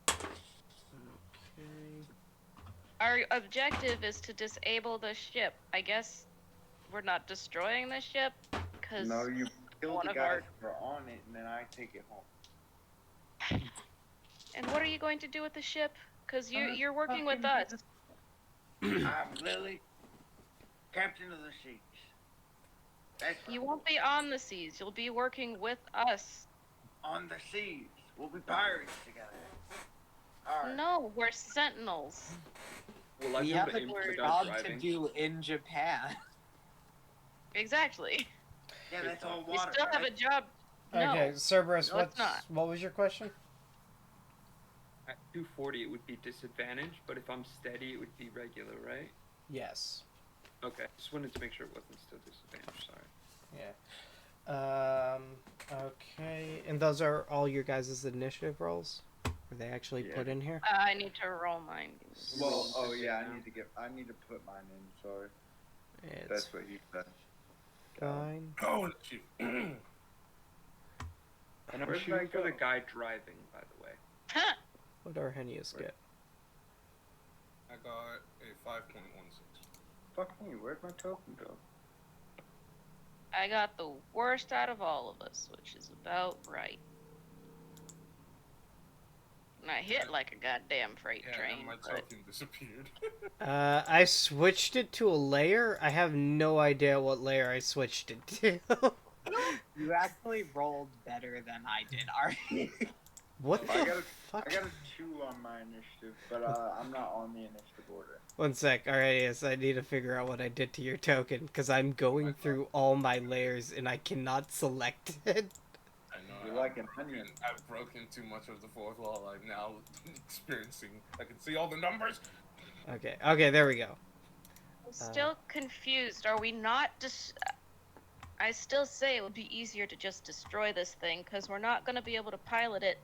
Okay. Our objective is to disable the ship. I guess we're not destroying the ship because No, you kill one the of guys our- who are on it, and then I take it home. And what are you going to do with the ship? Because you're working with us. I'm Lily, captain of the seas. That's You won't be on the seas. You'll be working with us. on the seas. We'll be pirates together. Alright. No, we're sentinels. Will I We be have able to a aim word. without job to driving? do in Japan. Exactly. Yeah, that's all We water, still have a right? job. No. Okay, Cerberus, No, it's not. what was your question? At 240, it would be disadvantage, but if I'm steady, it would be regular, right? Yes. Okay, just wanted to make sure it wasn't still disadvantage. Sorry. Yeah. Okay. And those are all your guys' initiative rolls? Are they actually Yeah. put in here? I need to roll mine. Well, oh Okay, yeah, now. I need to put mine in. Sorry, It's that's what he said. fine. Oh, shoot. And I'm Where did shooting I for the go? guy driving, by the way. Huh. What do Arrhenius get? I got a 5.16. Fuck me, where'd my token go? I got the worst out of all of us, which is about right. And I hit like a goddamn freight Yeah, train. and my But token disappeared. I switched it to a layer. I have no idea what layer I switched it to. You actually rolled better than I did, Ari. What I the got a fuck? 2 on my initiative, but I'm not on the initiative order. One sec. Arrhenius, I need to figure out what I did to your token, because I'm going through all my layers and I cannot select it. I know. You're like an onion. I've broken too much of the fourth wall. I'm now experiencing. I can see all the numbers. Okay, there we go. I'm still confused. Are we not I still say it would be easier to just destroy this thing, because we're not going to be able to pilot it.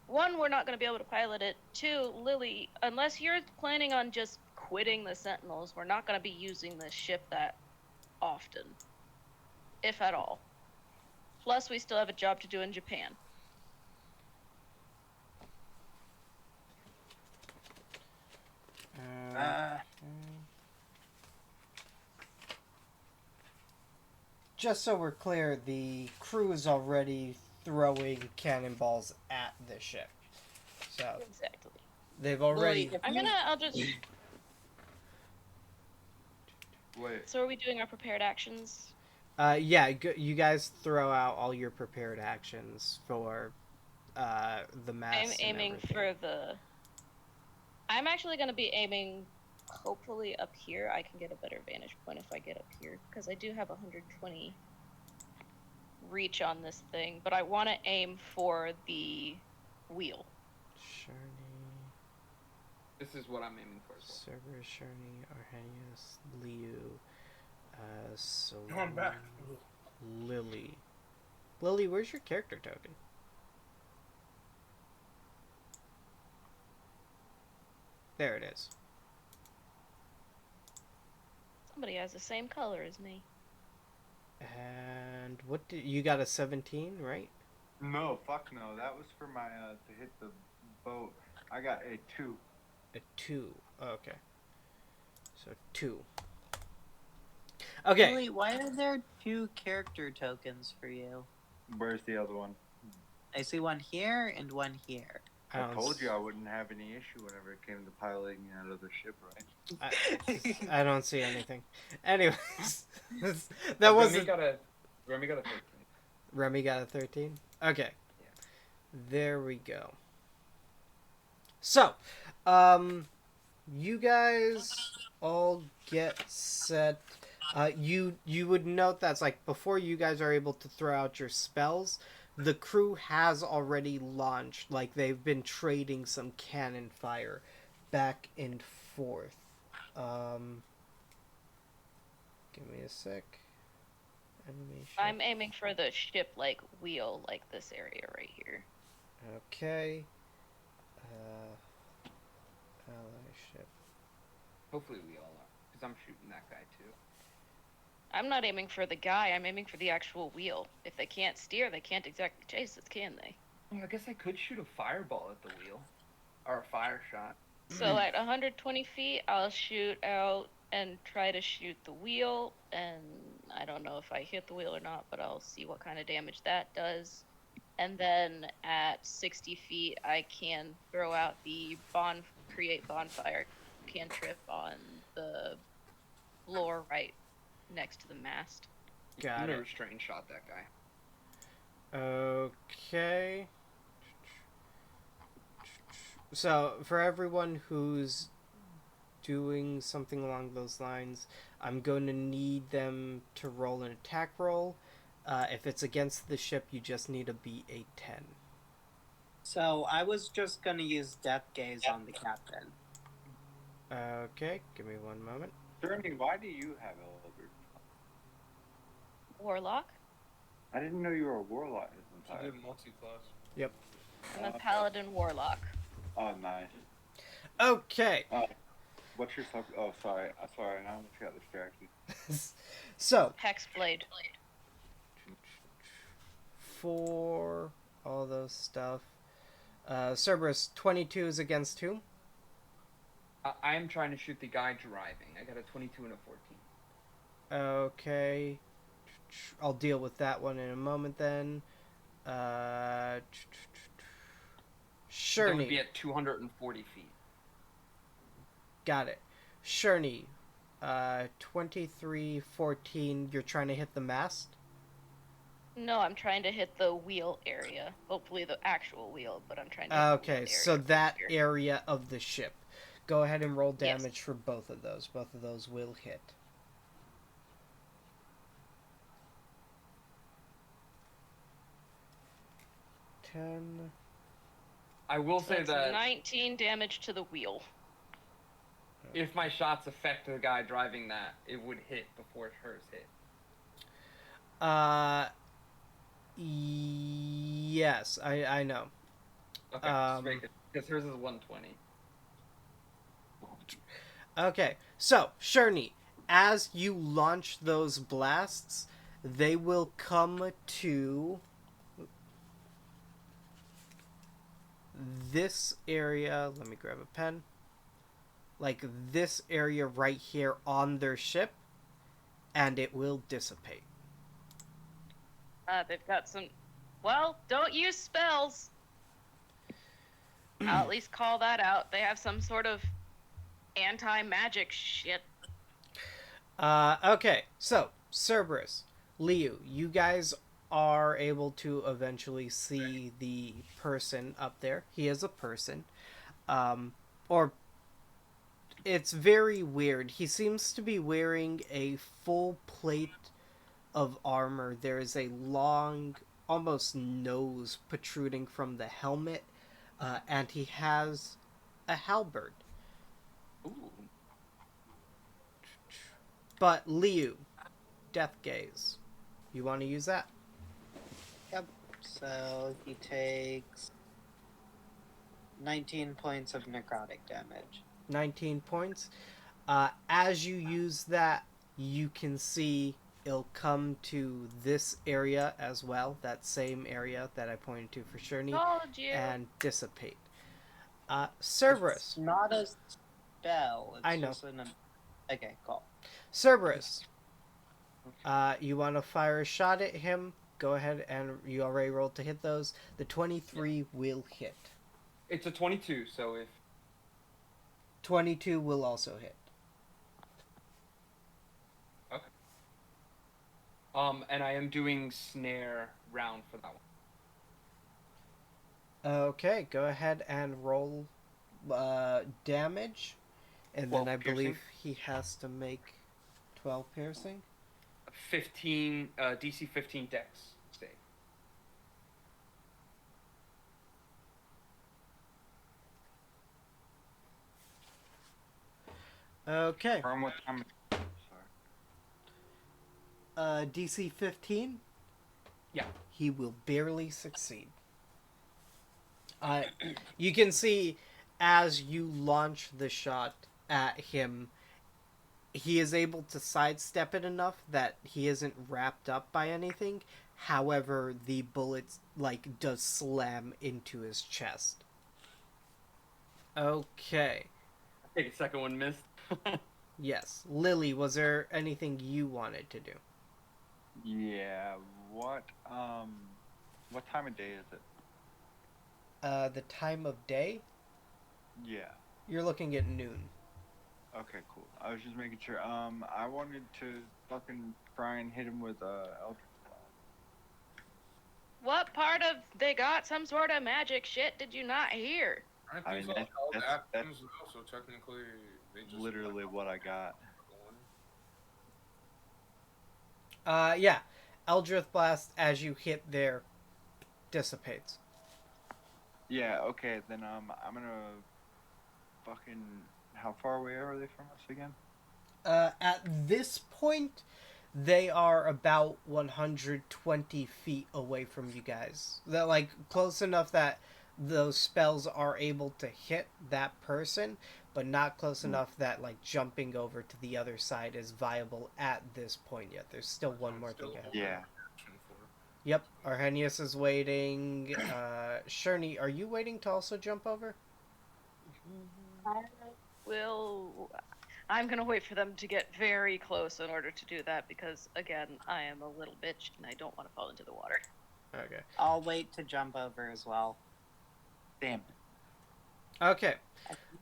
One, we're not going to be able to pilot it. Two, Lily, unless you're planning on just quitting the Sentinels, we're not going to be using this ship that often. If at all. Plus, we still have a job to do in Japan. Just so we're clear, the crew is already throwing cannonballs at the ship. So Exactly. they've already. Lily, I'll just... Wait. So are we doing our prepared actions? Yeah, you guys throw out all your prepared actions for the mass. I'm and aiming everything. for the... I'm actually going to be aiming, hopefully, up here. I can get a better vantage point if I get up here, because I do have 120 reach on this thing, but I want to aim for the wheel. Sherney, This is what I'm aiming for as well. Cerberus, Sherney, Arrhenius, Liu, No, I'm back. Lily. Lily, where's your character token? There it is. Somebody has the same color as me. And what did you got a 17, right? No, fuck no. That was for my to hit the boat. I got a 2. A 2. Okay. So 2. Okay. Lily, why are there 2 character tokens for you? Where's the other one? I see one here and one here. I don't told s- you I wouldn't have any issue whenever it came to piloting out of the ship, right? I don't see anything. Anyways, that Remy wasn't. got a Remy got a 13. Remy got a 13. Okay. Yeah. There we go. So, you guys all get set. You would note that's like before you guys are able to throw out your spells, the crew has already launched. Like they've been trading some cannon fire back and forth. Um, give me a sec. Animation. I'm aiming for the ship like wheel, like this area right here. Okay. Ally ship. Hopefully we all are, because I'm shooting that guy too. I'm not aiming for the guy, I'm aiming for the actual wheel. If they can't steer, they can't exactly chase us, can they? Oh, I guess I could shoot a fireball at the wheel, or a fire shot. So at 120 feet, I'll shoot out and try to shoot the wheel, and I don't know if I hit the wheel or not, but I'll see what kind of damage that does. And then at 60 feet, I can throw out the create bonfire cantrip on the floor right next to the mast. I'm Got gonna it. restrain shot that guy. Okay. So, for everyone who's doing something along those lines, I'm going to need them to roll an attack roll. If it's against the ship, you just need to beat a 10. So I was just gonna use Death Gaze on the captain. Okay, give me one moment. Journey, why do you have Eldritch? Warlock? I didn't know you were a warlock this She entire. did multi-class. I'm a paladin warlock. Oh, nice. Okay. What's your sub? Oh, sorry. Sorry, now I got distracted. So, Hexblade. for all those stuff, Cerberus, 22 is against who? I am trying to shoot the guy driving. I got a 22 and a 14. Okay. I'll deal with that one in a moment then. That would Sherney. be at 240 feet. Got it. Sherney. 2314. You're trying to hit the mast? No, I'm trying to hit the wheel area. Hopefully the actual wheel, but I'm trying to hit the Okay, wheel so area that here. area of the ship. Go ahead and roll Yes. damage for both of those. Both of those will hit. Ten. I will So say it's that 19 damage to the wheel. if my shots affect the guy driving that, it would hit before hers hit. Yes, I know. Okay, because hers is 120. Okay, so Sherney, as you launch those blasts, they will come to this area. Let me grab a pen. Like this area right here on their ship, and it will dissipate. They've got some. Well, don't use spells. I'll at least call that out. They have some sort of anti-magic shit. Okay, so Cerberus, Liu, you guys are able to eventually see the person up there. He is a person. Or it's very weird. He seems to be wearing a full plate of armor. There is a long, almost nose protruding from the helmet, and he has a halberd. Ooh. But Liu, Death Gaze, you want to use that? Yep. So he takes 19 points of necrotic damage. 19 points. As you use that, you can see it'll come to this area as well, that same area that I pointed to for Sherney, Told you. and dissipate. Cerberus. It's not a spell. It's I know. just Okay, cool. Cerberus. You want to fire a shot at him? Go ahead, and you already rolled to hit those. The 23 will hit. It's a 22, so if 22 will also hit. and I am doing snare round for that one. Okay, go ahead and roll damage. And then 12 I piercing. believe he has to make 12 piercing. 15 DC 15 Dex save. Okay. From what time? Sorry. DC 15. Yeah. He will barely succeed. You can see as you launch the shot at him, he is able to sidestep it enough that he isn't wrapped up by anything. However, the bullet does slam into his chest. Okay. I think a second one missed. Yes. Lily, was there anything you wanted to do? Yeah. What time of day is it? The time of day? Yeah. You're looking at noon. Okay, cool. I was just making sure. I wanted to fucking try and hit him with Eldritch Blast. What part of they got some sort of magic shit did you not hear? Aren't I these mean, all held that's actions though? So technically, they just literally what I got. Yeah. Eldritch Blast, as you hit there, dissipates. Yeah. Okay. Then I'm gonna fucking. How far away are they from us again? At this point, they are about 120 feet away from you guys. They're close enough that those spells are able to hit that person, but not close enough that jumping over to the other side is viable at this point yet. There's still one more thing ahead. Yeah. Yep, Arrhenius is waiting. Sherney, are you waiting to also jump over? I'm gonna wait for them to get very close in order to do that because, again, I am a little bitch and I don't want to fall into the water. Okay. I'll wait to jump over as well. Damn. Okay.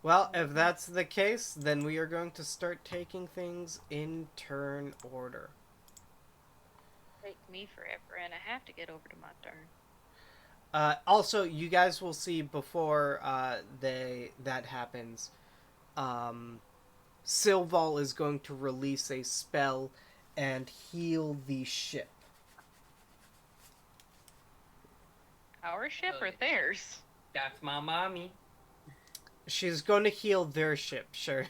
Well, if that's the case, then we are going to start taking things in turn order. Take me forever and I have to get over to my turn. Also, you guys will see before that happens, Silval is going to release a spell and heal the ship. Our ship or theirs? That's my mommy. She's going to heal their ship, sure.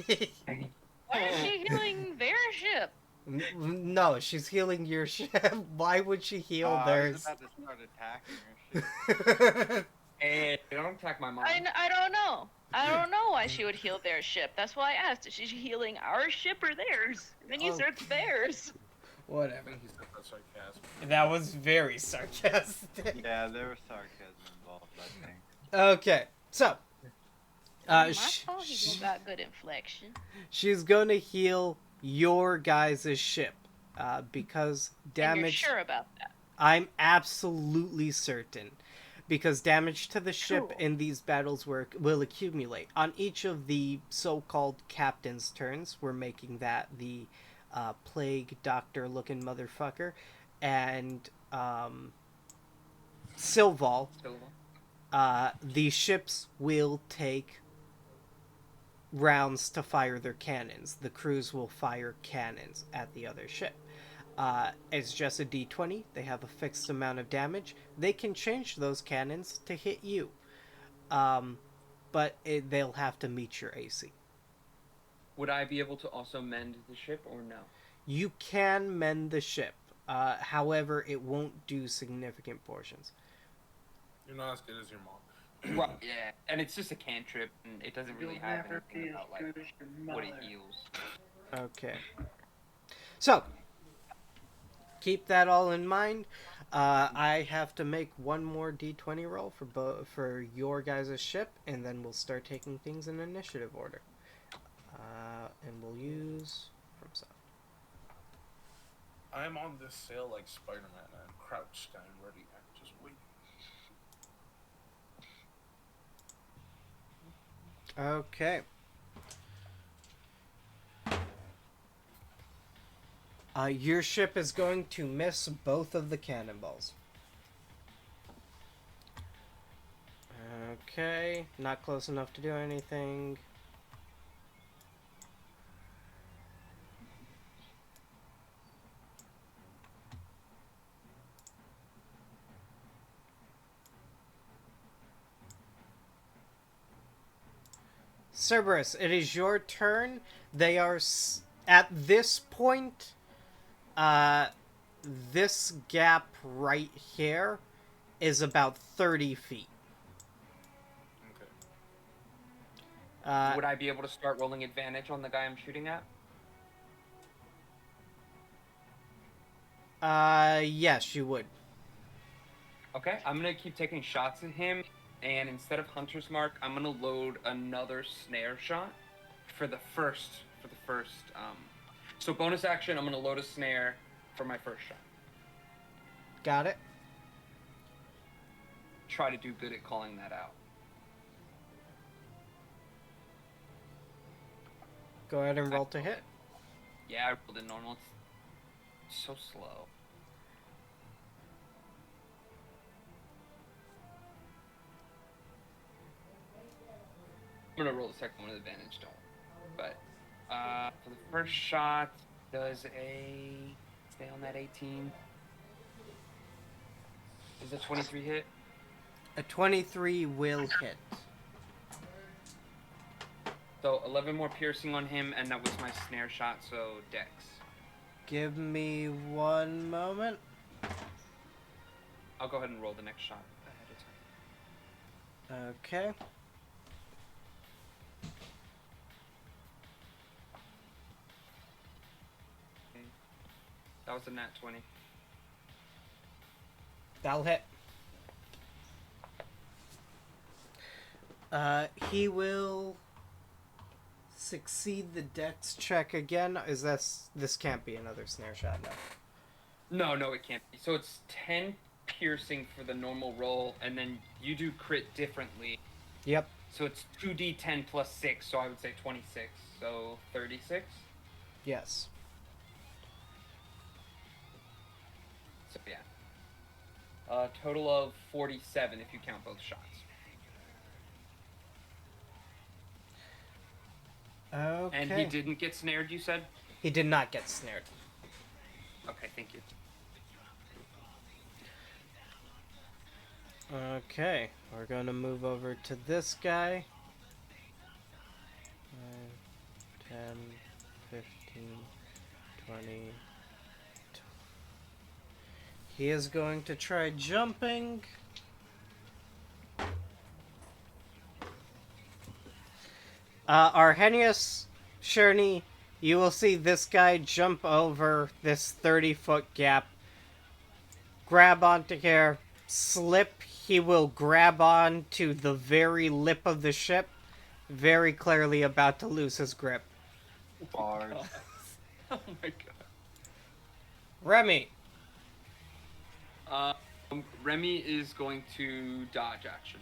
Why is she healing their ship? No, she's healing your ship. Why would she heal theirs? I was about to start attacking her shit. Hey, don't attack my mom. I don't know. I don't know why she would heal their ship. That's why I asked. Is she healing our ship or theirs? And then you said it's theirs. I Whatever. think he said that sarcasm. That was very sarcastic. Yeah, there was sarcasm involved, I think. Okay, so My fault he just got good inflection. she's gonna heal your guys' ship because damage. And you're sure about that? I'm absolutely certain. Because damage to the ship Cool. in these battles will accumulate. On each of the so-called captain's turns, we're making that the plague doctor-looking motherfucker. And Silval, the ships will take rounds to fire their cannons. The crews will fire cannons at the other ship. It's just a d20. They have a fixed amount of damage. They can change those cannons to hit you. But they'll have to meet your AC. Would I be able to also mend the ship or no? You can mend the ship. However, it won't do significant portions. You're not as good as your mom. Well, yeah, and it's just a cantrip, and it doesn't really have anything about what it heals. Okay. So, keep that all in mind. I have to make one more d20 roll for your guys' ship, and then we'll start taking things in initiative order. And we'll use from south. I'm on this sail like Spider-Man. I'm crouched. I'm ready. I'm just waiting. Okay. Your ship is going to miss both of the cannonballs. Okay, not close enough to do anything. Cerberus, it is your turn. They are at this point. This gap right here is about 30 feet. Okay. Would I be able to start rolling advantage on the guy I'm shooting at? Yes, you would. Okay, I'm gonna keep taking shots at him, and instead of Hunter's Mark, I'm gonna load another snare shot for the first. So bonus action, I'm gonna load a snare for my first shot. Got it. Try to do good at calling that out. Go ahead and roll to hit. Yeah, I rolled it normal. It's so slow. I'm gonna roll the second one with advantage, don't. But for the first shot, does a stay on that 18? Is a 23 hit? A 23 will hit. So 11 more piercing on him, and that was my snare shot. So Dex. Give me one moment. I'll go ahead and roll the next shot ahead of time. Okay. That was a nat 20. That'll hit. He will succeed the dex check again. This can't be another snare shot, no. No, it can't be. So it's 10 piercing for the normal roll, and then you do crit differently. Yep. So it's 2d10 plus 6, so I would say 26. So 36? Yes. So yeah. A total of 47 if you count both shots. Okay. And he didn't get snared, you said? He did not get snared. Okay, thank you. Okay, we're gonna move over to this guy. 5, 10, 15, 20. He is going to try jumping. Arrhenius, Sherney, you will see this guy jump over this 30-foot gap, grab onto here, slip. He will grab on to the very lip of the ship, very clearly about to lose his grip. Bars. Oh my god. Remy. Remy is going to dodge action.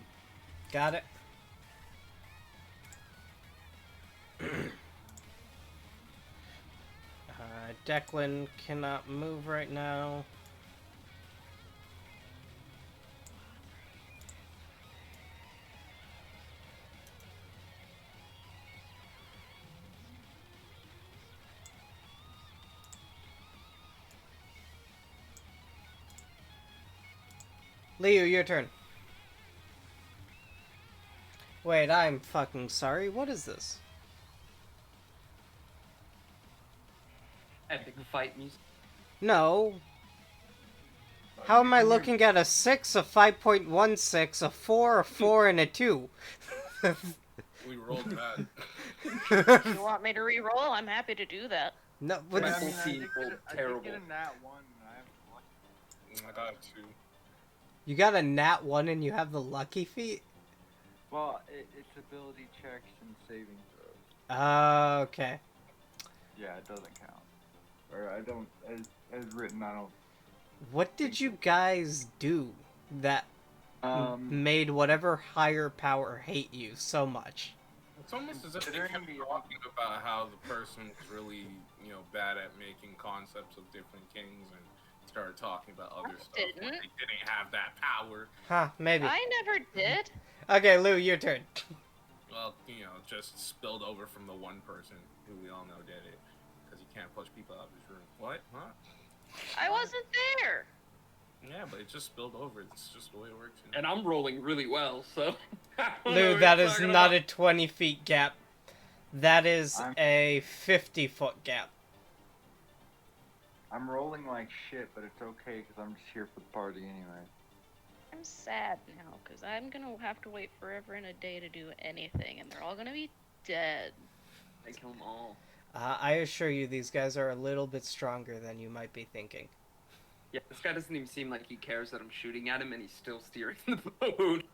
Got it. Declan cannot move right now. Leo, your turn. Wait, I'm fucking sorry. What is this? Epic fight music. No. How am I looking at a 6, a 5.16, a 4, a 4, and a 2? We rolled bad. If you want me to re-roll, I'm happy to do that. No, I but Right. mean, Full team rolled I terrible. did get a nat 1. And I have I got a 2. you got a nat 1 and you have the lucky feat? well, it's ability checks and saving throws. Okay. Yeah, it doesn't count. Or I don't, as written, I don't. What did you guys do that made whatever higher power hate you so much? It's almost as if they Considering kept the talking about how the person was really, bad at making concepts of different kings and started talking about other stuff. When didn't. they didn't have that power. Huh, maybe. I never did. Okay, Lou, your turn. Well, just spilled over from the one person who we all know did it. Because he can't push people out of his room. What? Huh? I wasn't there. Yeah, but it just spilled over. It's just the way it works. And I'm rolling really well, so. I don't know Lou, what that you're is talking not about. a 20 feet gap. That is a 50-foot gap. I'm rolling like shit, but it's okay because I'm just here for the party anyway. I'm sad now because I'm gonna have to wait forever and a day to do anything, and they're all gonna be dead. I kill them all. I assure you, these guys are a little bit stronger than you might be thinking. Yeah, this guy doesn't even seem like he cares that I'm shooting at him, and he's still steering the boat.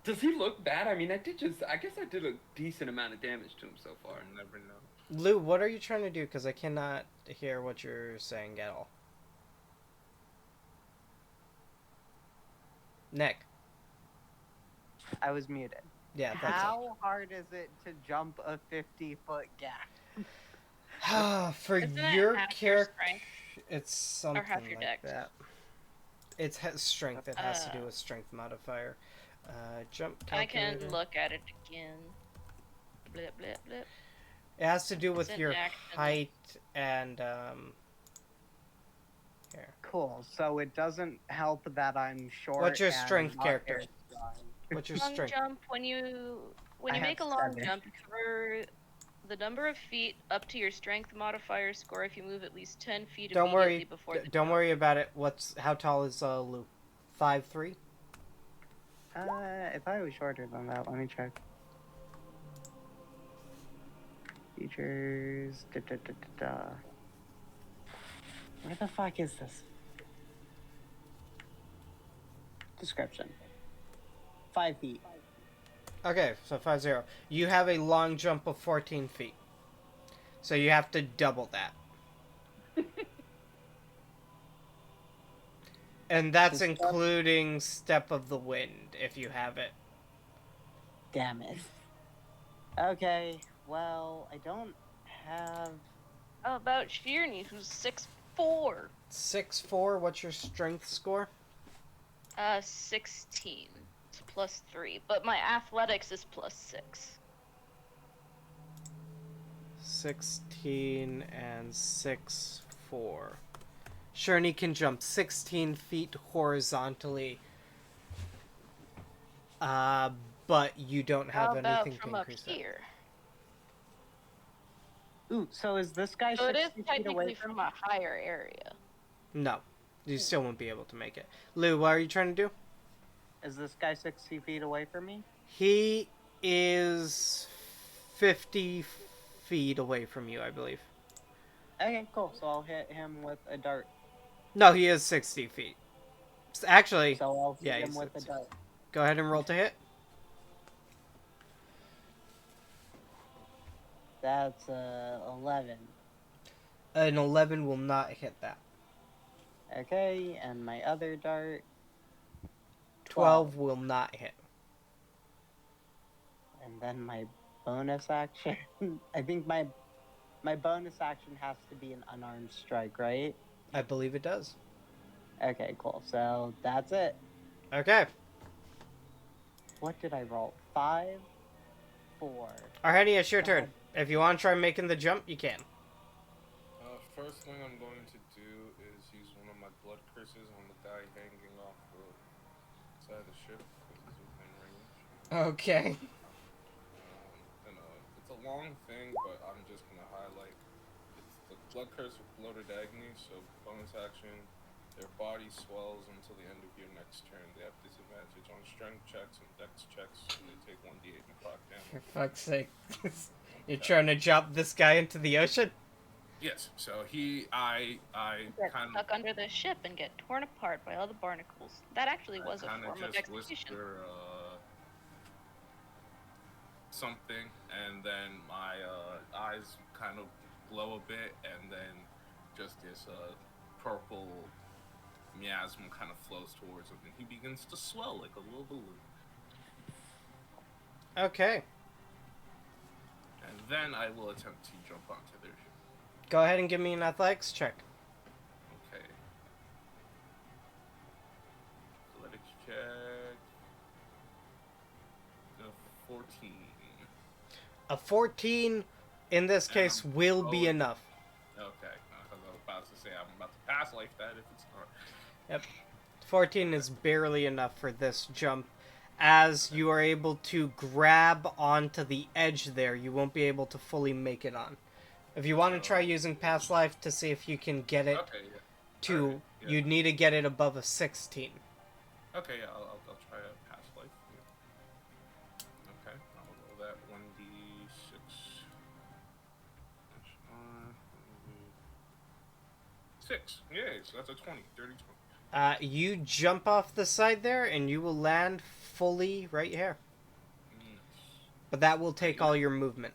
Does he look bad? I mean, I guess I did a decent amount of damage to him so far. You never know. Lou, what are you trying to do? Because I cannot hear what you're saying at all. Nick. I was muted. Yeah, that's How hard is it to jump a 50-foot gap? it. For Isn't it your half your character, strength? it's something half your like dex? that. It's strength. It has to do with strength modifier. Jump I calculator. can look at it again. Blip, blip, blip. It has to do with It's an your action. height and here. Cool. So it doesn't help that I'm short. What's your and strength not character? very strong. What's your Long strength? jump, when you I make a have long 7. jump, cover the number of feet up to your strength modifier score if you move at least 10 feet Don't immediately worry. before the Don't jump. worry about it. How tall is Lou? 5'3"? I thought it was shorter than that. Let me check. Features. Where the fuck is this? Description. 5 feet. Okay, so 5'0". You have a long jump of 14 feet. So you have to double that. And that's including Step of the Wind, if you have it. Damn it. Okay, well, I don't have... How about Shirney, who's 6'4"? 6'4", what's your strength score? 16. It's +3, but my athletics is +6. 16 and 6'4". Shirney can jump 16 feet horizontally. But you don't have How about anything from to up increase that. here? Ooh, so is this guy So it is 60 feet technically away from a higher area. No. You still won't be able to make it. Lou, what are you trying to do? Is this guy 60 feet away from me? He is 50 feet away from you, I believe. Okay, cool. So I'll hit him with a dart. No, he is 60 feet. Actually, So I'll hit yeah, him he's with a 60. dart. Go ahead and roll to hit. That's 11. An 11 will not hit that. Okay, and my other dart. 12 will not hit. And then my bonus action. I think my bonus action has to be an unarmed strike, right? I believe it does. Okay, cool. So that's it. Okay. What did I roll? 5, 4. Arhenia, it's your turn. If you want to try making the jump, you can. First thing I'm going to do is use one of my blood curses on the guy hanging off the side of the ship because he's within range. Okay. It's a long thing, but I'm just gonna highlight. It's the blood curse with bloated agony, so bonus action. Their body swells until the end of your next turn. They have disadvantage on strength checks and dex checks, and they take 1d8 necrotic damage. For fuck's sake. You're trying to drop this guy into the ocean? Yes, so I Get kind of stuck under the ship and get torn apart by all the barnacles. That actually was a kind form of just execution. whisper something, and then my eyes kind of glow a bit, and then just this purple miasma kind of flows towards him, and he begins to swell like a little balloon. Okay. And then I will attempt to jump onto their ship. Go ahead and give me an athletics check. Okay. Athletics check. 14. A 14, in this case, will be enough. Okay. I was about to say I'm about to pass like that if it's not. Yep. 14 is barely enough for this jump. As you are able to grab onto the edge there, you won't be able to fully make it on. If you want to try using past life to see if you can get it to, Right, yeah. you'd need to get it above a 16. Okay, yeah, I'll try a past life. Yeah. Okay, I'll roll that 1d6. Six. Yay, so that's a 20. Dirty 20. You jump off the side there, and you will land fully right here. But that will take all your movement.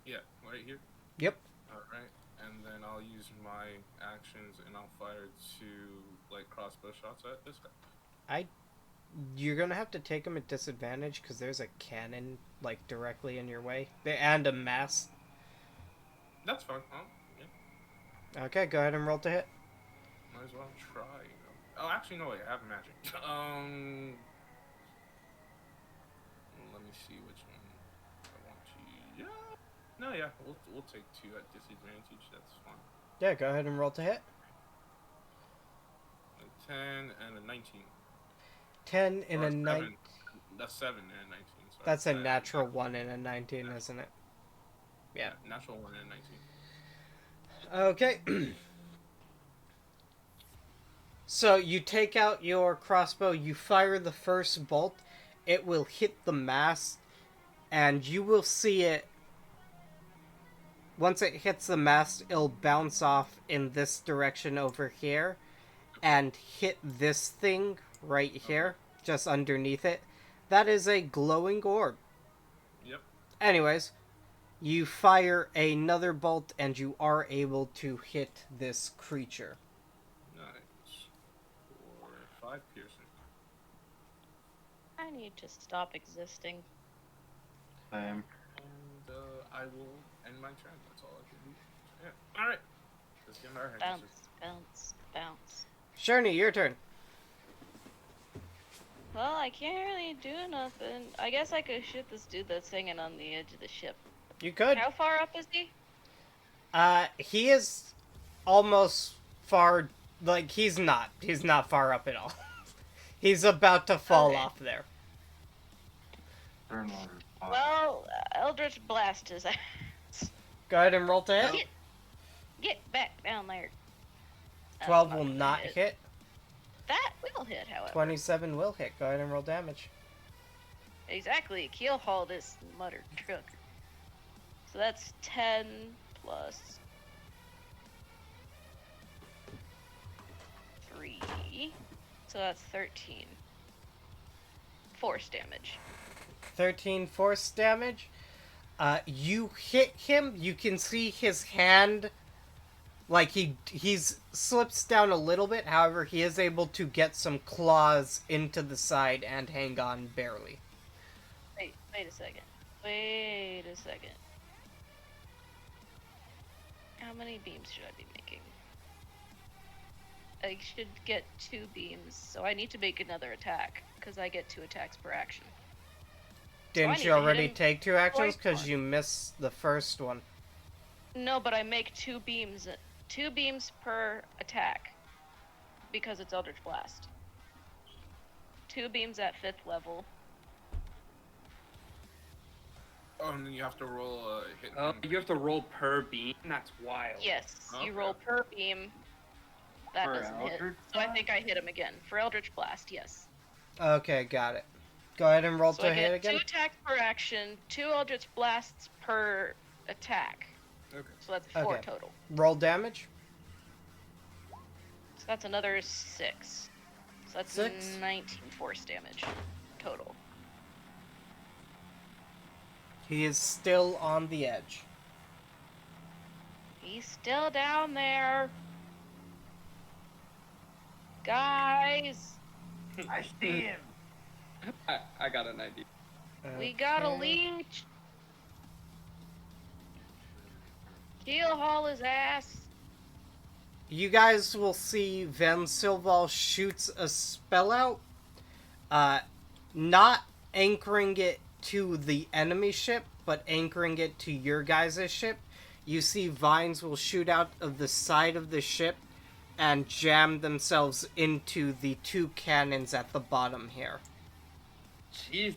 Yeah, right here. Yep. Alright, and then I'll use my actions and I'll fire 2 like crossbow shots at this guy. You're gonna have to take him at disadvantage because there's a cannon like directly in your way, and a mast. That's fine. Yeah. Okay, go ahead and roll to hit. Might as well try. Oh, actually, no, wait, I have magic. Let me see which one I want to. Yeah. No, yeah, we'll take 2 at disadvantage. That's fine. Yeah, go ahead and roll to hit. A 10 and a 19. 10 and a 9. That's 7 and a 19. Sorry. That's a natural 1 and a 19, isn't it? Yeah. Natural 1 and a 19. Okay. So you take out your crossbow, you fire the first bolt, it will hit the mast, and you will see it. Once it hits the mast, it'll bounce off in this direction over here and hit this thing right here, just underneath it. That is a glowing orb. Yep. Anyways, you fire another bolt and you are able to hit this creature. Nice. For 5 piercing. I need to stop existing. Same. And I will end my turn. That's all I can do. Yeah. Alright. Let's get our head. Bounce. Sherney, your turn. Well, I can't really do nothing. I guess I could shoot this dude that's hanging on the edge of the ship. You could. How far up is he? He is almost far. Like, he's not. He's not far up at all. He's about to fall off there. Turn order. Well, Eldritch Blast his ass. Go ahead and roll to hit. Get back down there. 12 will not hit. That will hit, however. 27 will hit. Go ahead and roll damage. Exactly. Keel haul this muttered truck. So that's 10 plus 3. So that's 13. Force damage. 13 force damage. You hit him. You can see his hand. Like, he's slips down a little bit. However, he is able to get some claws into the side and hang on barely. Wait a second. How many beams should I be making? I should get 2 beams, so I need to make another attack, because I get 2 attacks per action. Didn't you already take 2 actions? Because you missed the first one. No, but I make 2 beams. 2 beams per attack, because it's Eldritch Blast. 2 beams at 5th level. Oh, and then you have to roll a hit. Oh, you have to roll per beam? That's wild. Yes, Okay. you roll per beam. That For doesn't hit. Eldritch So I think I hit him again. For Eldritch Blast, yes. Okay, got it. Go ahead and roll So to I hit get again. 2 attacks per action, 2 Eldritch Blasts per attack. Okay. So that's 4 Okay. total. Roll damage. So that's another 6. So that's 6? 19 force damage total. He is still on the edge. He's still down there. Guys, I see him. I got an idea. we got a Okay. leech. Keel haul his ass. You guys will see Van Silval shoots a spell out, not anchoring it to the enemy ship, but anchoring it to your guys' ship. You see vines will shoot out of the side of the ship and jam themselves into the two cannons at the bottom here. Jesus.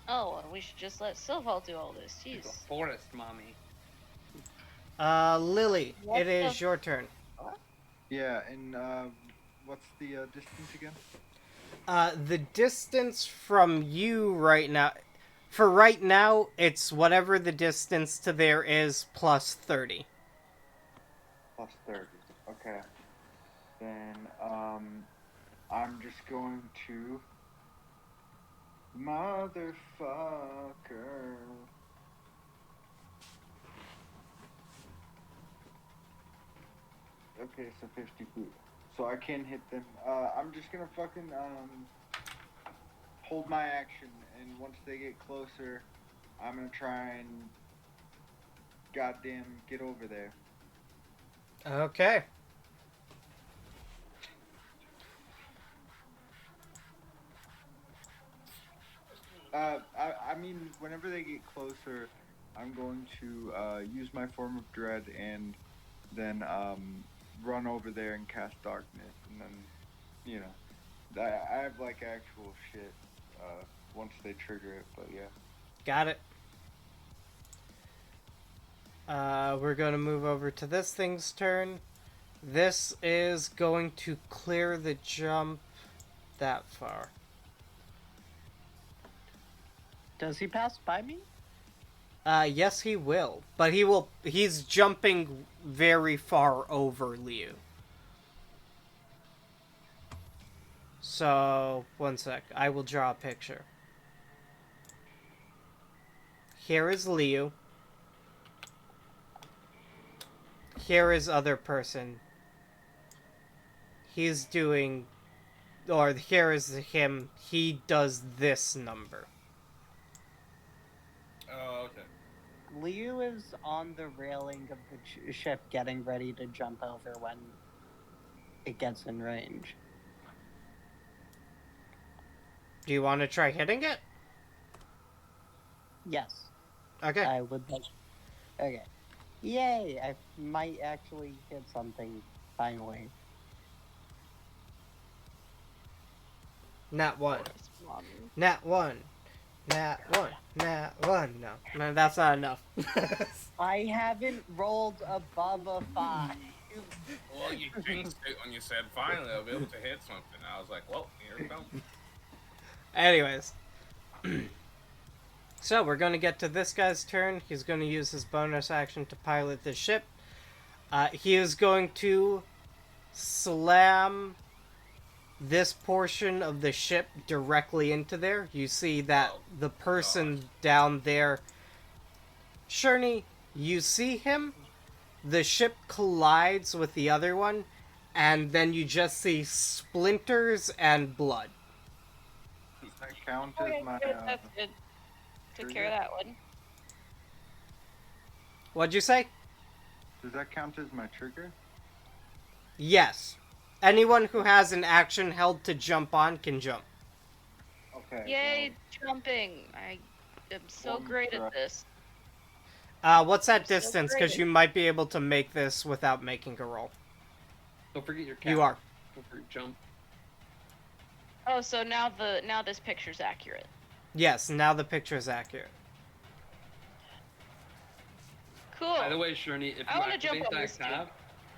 Oh, and we should just let Silval do all this. She's Jeez. a forest mommy. Lily, What it is the- your turn. Yeah, and what's the distance again? The distance from you right now, for right now, it's whatever the distance to there is plus 30. Plus 30. Okay. Then I'm just going to motherfucker. Okay, so 50 feet. So I can hit them. I'm just gonna fucking hold my action, and once they get closer, I'm gonna try and goddamn get over there. Okay. I mean, whenever they get closer, I'm going to use my form of dread and then run over there and cast darkness, and then, you know, I have like actual shit once they trigger it, but yeah. Got it. We're going to move over to this thing's turn. This is going to clear the jump that far. Does he pass by me? Yes, he will. But he's jumping very far over Liu. So, one sec. I will draw a picture. Here is Liu. Here is other person. He's doing... Or here is him. He does this number. Oh, okay. Liu is on the railing of the ship getting ready to jump over when it gets in range. Do you want to try hitting it? Yes, Okay. I would like. Okay. Yay! I might actually hit something finally. Nat 1. Forest mommy. Nat 1. Nat 1. Nat 1. No, that's not enough. I haven't rolled above a 5. Well, you jinxed it when you said finally I'll be able to hit something. I was like, well, here it comes. Anyways. So, we're going to get to this guy's turn. He's going to use his bonus action to pilot the ship. He is going to slam this portion of the ship directly into there. You see that the person down there... Sherney, you see him? The ship collides with the other one, and then you just see splinters and blood. Does that count Okay, as my good, that's good. Took care of that one. What'd you say? does that count as my trigger? Yes. Anyone who has an action held to jump on can jump. Okay. Yay, jumping! I am so One great strike. at this. What's that So distance? Because great. you might be able to make this without making a roll. Don't forget your cap. You are. Don't forget your jump. Oh, so now this picture's accurate. Yes, now the picture is accurate. Cool. By the way, Sherney, if I you wanna jump activate on that this dude. cap,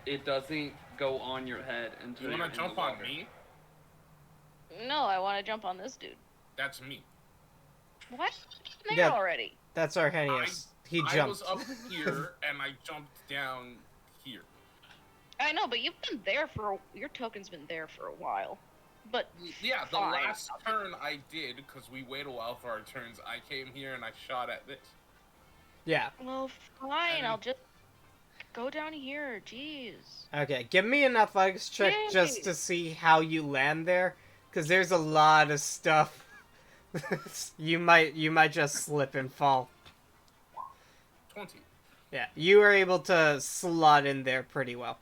it doesn't go on your head until You you're want in to jump the on water. me? No, I want to jump on this dude. That's me. What? There Yeah. already. That's Arrhenius. He I jumped. was up here and I jumped down here. I know, but you've been there your token's been there for a while. But Yeah, the fine. last turn I did, because we wait a while for our turns, I came here and I shot at this. Yeah. Well, fine. And- I'll just go down here. Jeez. Okay, give me an athletics check just to see how you land there, because there's a lot of stuff. you might just slip and fall. 20. Yeah, you were able to slot in there pretty well.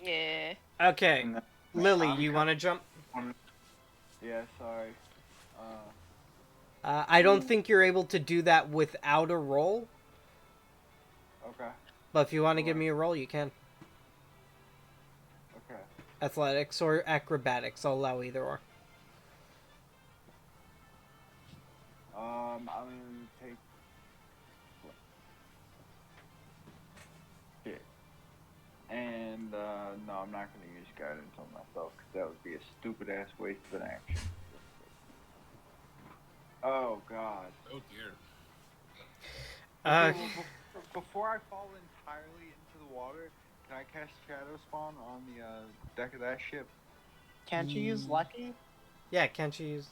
Yeah. Okay, And then- Lily, I'm you want to jump? Yeah, sorry. I don't think you're able to do that without a roll, Okay. but if you want to give Alright. me a roll, you can. Okay. Athletics or acrobatics, I'll allow either or. I'm gonna take. Shit. And no, I'm not gonna use guidance on myself because that would be a stupid ass waste of an action. Oh God. Oh dear. Okay, well, before I fall entirely into the water, can I cast Shadow Spawn on the deck of that ship? Can't you use lucky? Yeah, can't you use...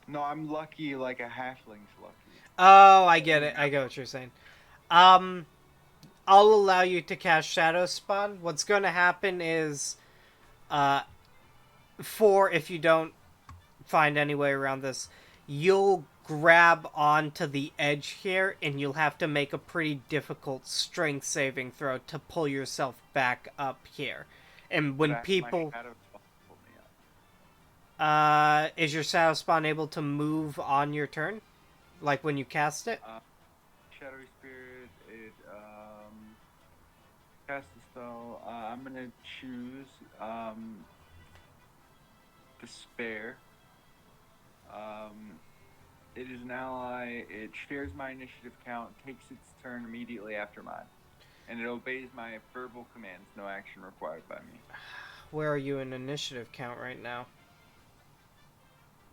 No, I'm lucky like a halfling's lucky. Oh, I get it. I get what you're saying. I'll allow you to cast Shadow Spawn. What's going to happen is, if you don't find any way around this, you'll grab onto the edge here, and you'll have to make a pretty difficult strength saving throw to pull yourself back up here. And when That's people... my Shadow Spawn pull me up. is your Shadow Spawn able to move on your turn? Like when you cast it? Shadowy Spirit, it cast the spell. I'm gonna choose Despair. It is an ally. It shares my initiative count, takes its turn immediately after mine, and it obeys my verbal commands. No action required by me. Where are you in initiative count right now?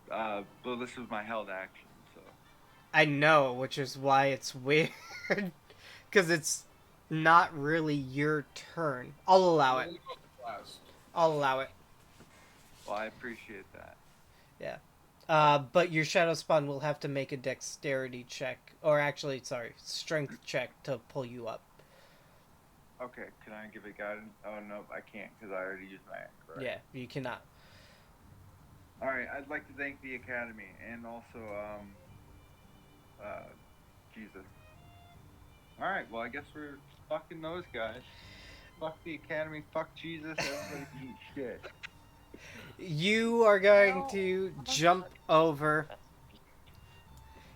Well, this was my held action, so. I know, which is why it's weird. Because it's not really your turn. I'll allow it. I'll allow it. Well, I appreciate that. Yeah. But your Shadow Spawn will have to make a dexterity check. Or actually, sorry, strength check to pull you up. Okay, can I give it guidance? Oh, no, I can't because I already used my act, right? Yeah, you cannot. Alright, I'd like to thank the Academy and also, Jesus. Alright, well, I guess we're fucking those guys. Fuck the Academy, fuck Jesus, everybody eat shit. You are going to jump over.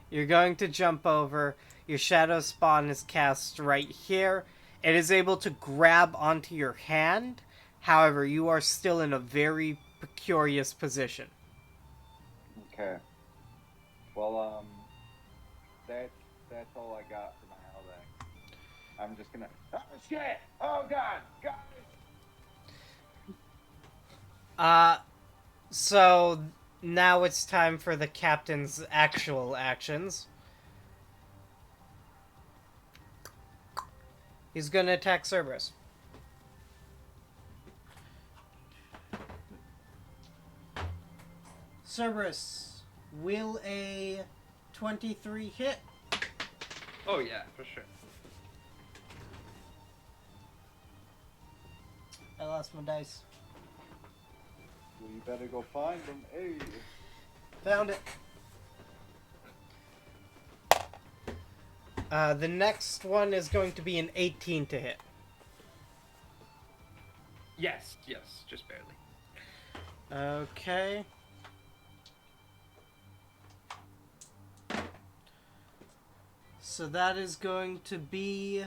You're going to jump over. Your Shadow Spawn is cast right here. It is able to grab onto your hand. However, you are still in a very precarious position. Okay. Well, that's all I got for my hell then. I'm just gonna. Oh shit! Oh god! Guys! So now it's time for the captain's actual actions. He's gonna attack Cerberus. Cerberus, will a 23 hit? Oh yeah, for sure. I lost my dice. Well, you better go find them. Hey. Found it. The next one is going to be an 18 to hit. Yes, just barely. Okay. So that is going to be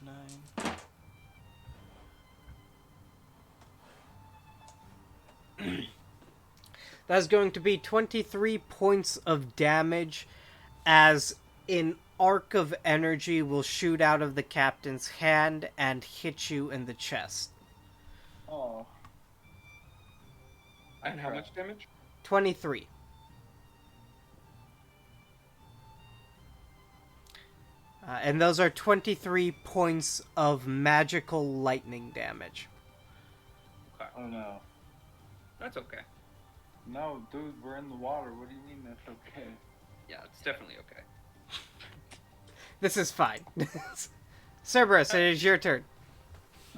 9. That's going to be 23 points of damage as an arc of energy will shoot out of the captain's hand and hit you in the chest. Oh. And how much damage? 23. And those are 23 points of magical lightning damage. Okay. Oh no. That's okay. No, dude, we're in the water. What do you mean that's okay? Yeah, it's definitely okay. This is fine. Cerberus, it is your turn.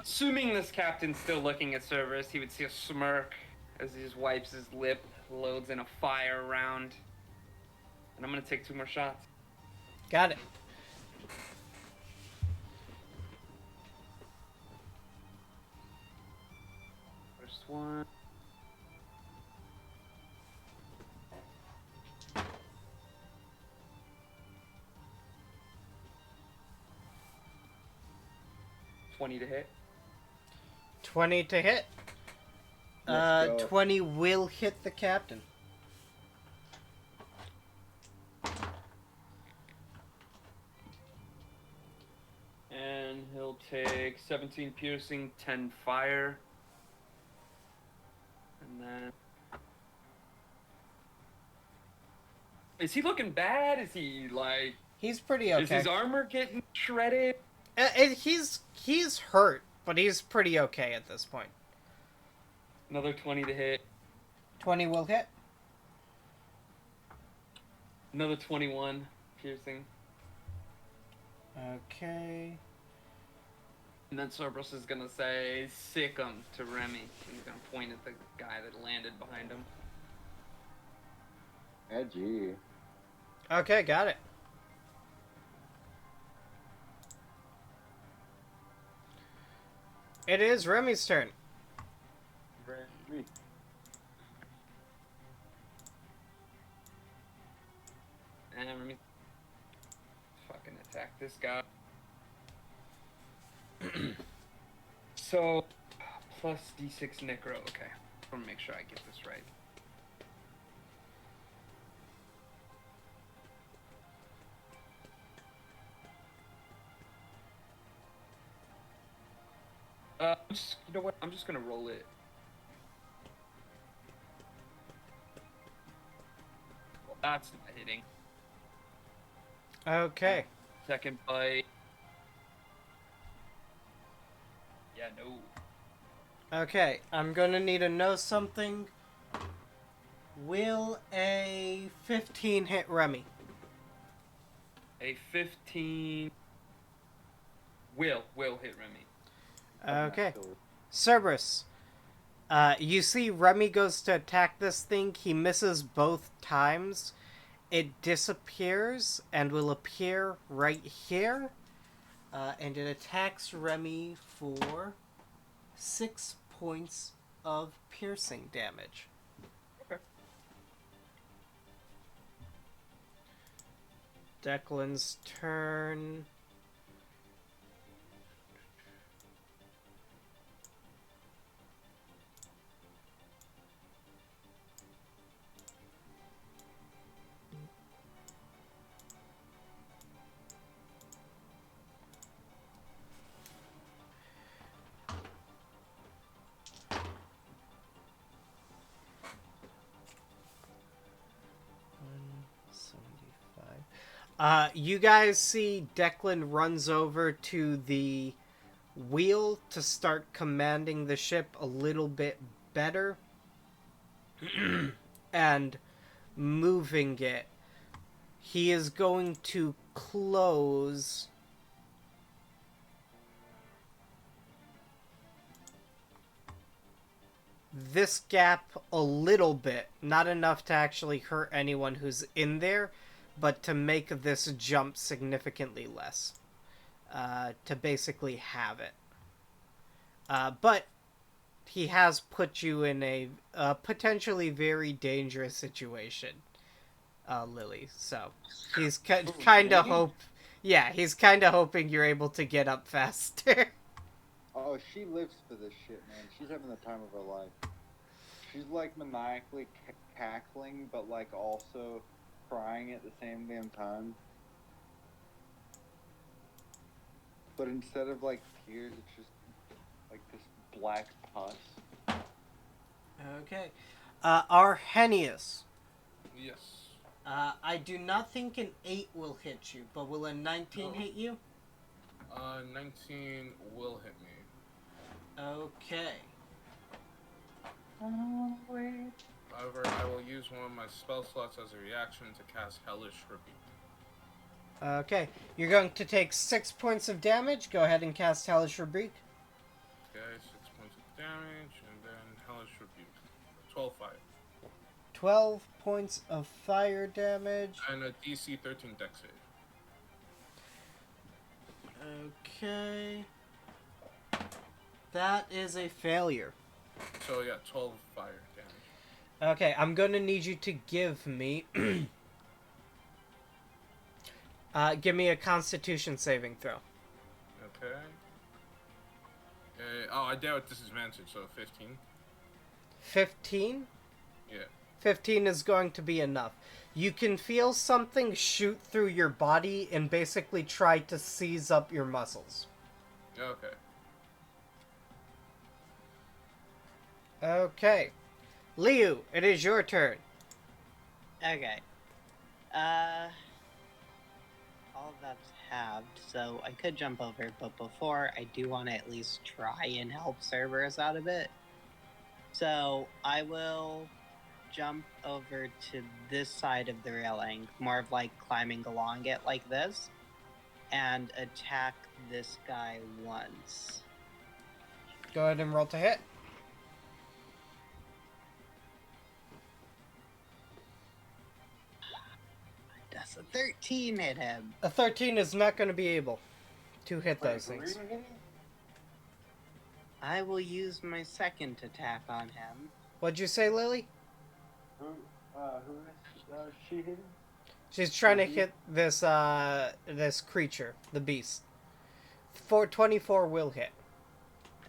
Assuming this captain's still looking at Cerberus, he would see a smirk as he just wipes his lip, loads in a fire round. And I'm gonna take 2 more shots. Got it. First one. $20 to hit. 20 to hit. Let's go. 20 will hit the captain. And he'll take 17 piercing, 10 fire. And then... Is he looking bad? Is he, like... He's pretty Is okay. his armor getting shredded? He's hurt, but he's pretty okay at this point. Another 20 to hit. 20 will hit. Another 21 piercing. Okay. And then Cerberus is gonna say, sick 'em to Remy. And he's gonna point at the guy that landed behind him. Edgy. Okay, got it. It is Remy's turn. Remy. And Remy... fucking attack this guy. So, plus D6 Necro. Okay. I want to make sure I get this right. You know what? I'm just gonna roll it. Well, that's not hitting. Okay. Second bite. Yeah, no. Okay, I'm gonna need to know something. Will a 15 hit Remy? A 15 will hit Remy. Okay. Cerberus. You see Remy goes to attack this thing. He misses both times. It disappears and will appear right here. And it attacks Remy for 6 points of piercing damage. Okay. Declan's turn. You guys see Declan runs over to the wheel to start commanding the ship a little bit better and moving it. He is going to close this gap a little bit, not enough to actually hurt anyone who's in there, but to make this jump significantly less. To basically have it. But he has put you in a potentially very dangerous situation, Lily. So he's kind of he's kind of hoping you're able to get up faster. Oh, she lives for this shit, man. She's having the time of her life. She's like maniacally cackling, but like also crying at the same damn time. But instead of like tears, it's just like this black pus. Okay. Arrhenius. Yes. I do not think an 8 will hit you, but will a 19 hit you? 19 will hit me. Okay. However, I will use one of my spell slots as a reaction to cast Hellish Rebuke. Okay, you're going to take 6 points of damage. Go ahead and cast Hellish Rebuke. Okay, 6 points of damage, and then Hellish Rebuke. 12 fire. 12 points of fire damage. And a DC 13 dex save. Okay. That is a failure. So yeah, 12 fire damage. Okay, I'm going to need you to give me... give me a Constitution saving throw. Okay. Oh, I doubt disadvantage, so 15. 15? Yeah. 15 is going to be enough. You can feel something shoot through your body and basically try to seize up your muscles. Okay. Okay. Liu, it is your turn. Okay. All of that's halved, so I could jump over, but before I do want to at least try and help Cerberus out a bit. So I will jump over to this side of the railing, more of like climbing along it like this, and attack this guy once. Go ahead and roll to hit. Does a 13 hit him? A 13 is not going to be able to hit those things. I will use my second attack on him. What'd you say, Lily? Who is she hitting? She's trying to hit this this creature, the beast. 424 will hit.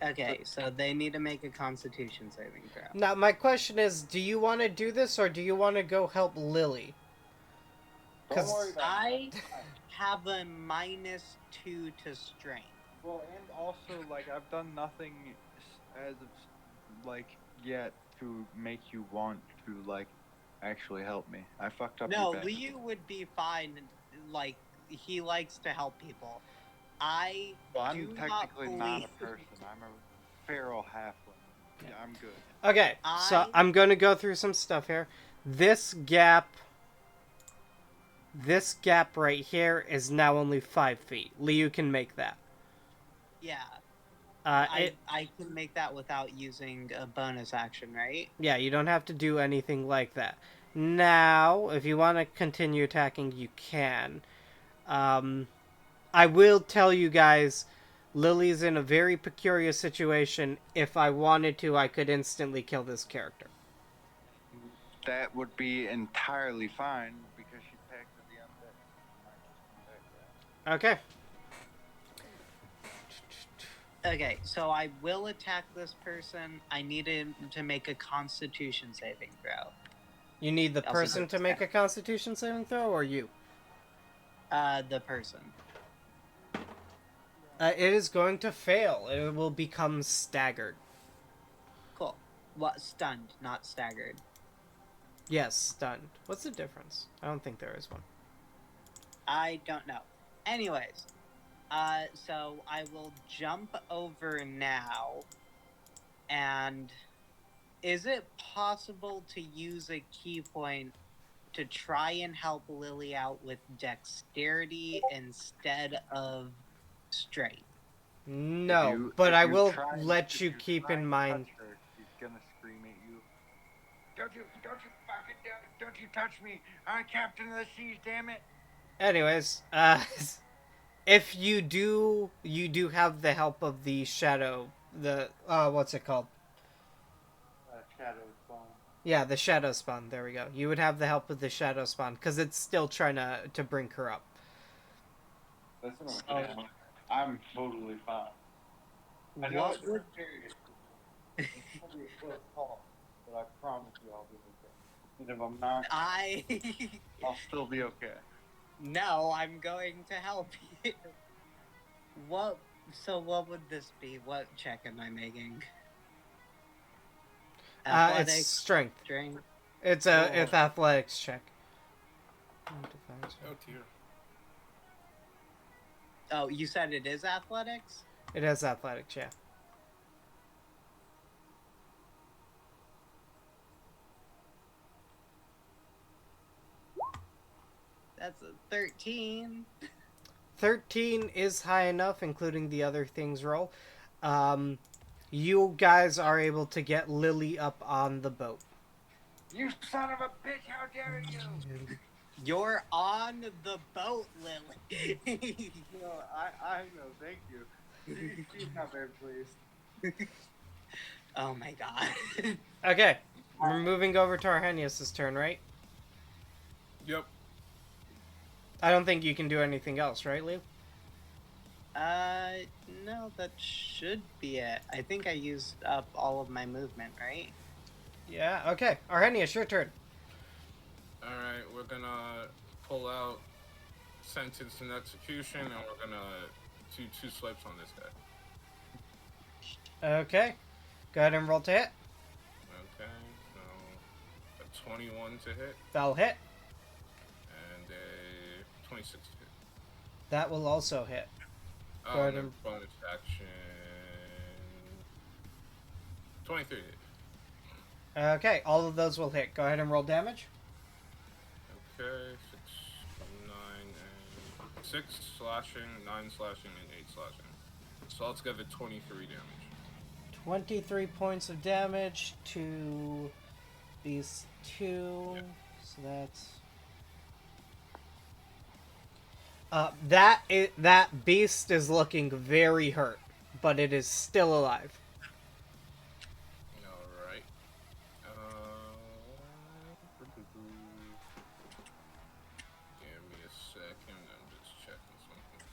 Okay, so they need to make a Constitution saving throw. Now, my question is, do you want to do this or do you want to go help Lily? Don't worry about I it. have a -2 to strength. Well, and also, like, I've done nothing as of, like, yet to make you want to, like, actually help me. I fucked up No, your bet. Liu would be fine. Like, he likes to help people. I Well, do I'm technically not a believe- person. I'm a feral halfling. Yeah, I'm good. Okay, so I'm going to go through some stuff here. This gap right here is now only 5 feet. Liu can make that. Yeah, It, I can make that without using a bonus action, right? yeah, you don't have to do anything like that. Now, if you want to continue attacking, you can. I will tell you guys, Lily's in a very peculiar situation. If I wanted to, I could instantly kill this character. That would be entirely fine because she tagged to the undead. Might just come back, yeah. Okay. Okay, so I will attack this person. I need him to make a Constitution saving throw. You need the Also person good to make a Constitution saving throw, or you? The person. It is going to fail. It will become staggered. Cool. What? Stunned, not staggered. Yes, stunned. What's the difference? I don't think there is one. I don't know. Anyways, so I will jump over now, and is it possible to use a key point to try and help Lily out with dexterity instead of strength? No, If but I you will try- let if you keep try in and mind. touch her, she's gonna scream at you. Don't you fucking don't you touch me! I'm captain of the seas, damn it! Anyways, if you do have the help of the shadow, the what's it called? Shadow spawn. Yeah, the shadow spawn. There we go. You would have the help of the shadow spawn because it's still trying to bring her up. Listen, So- I'm totally fine. I know What it's would serious. It's gonna be a close call, but I promise you I'll be okay. And if I'm not, I? I'll still be okay. No, I'm going to help you. What? So what would this be? What check am I making? It's Athletics, strength. strength. It's athletics check. Oh dear. Oh, you said it is athletics? It has athletics, yeah. That's a 13. 13 is high enough, including the other things roll. You guys are able to get Lily up on the boat. You son of a bitch! How dare you! You're on the boat, Lily. No, I know. Thank you. She's not very pleased. Oh my god. Okay, we're moving over to Arrhenius' turn, right? Yep. I don't think you can do anything else, right, Lou? No, that should be it. I think I used up all of my movement, right? Yeah, okay. Arrhenius, your turn. Alright, we're gonna pull out sentence and execution, and we're gonna do 2 swipes on this guy. Okay. Go ahead and roll to hit. Okay, so a 21 to hit, That'll hit. and a 26 to hit. That will also hit. Oh, Go ahead and then and- bonus action. 23 to hit. Okay, all of those will hit. Go ahead and roll damage. Okay, 6, 9, and 6 slashing, 9 slashing, and 8 slashing. So altogether 23 damage. 23 points of damage to these two. Yep. So that's... that beast is looking very hurt, but it is still alive. Alright. Give me a second, I'm just checking something.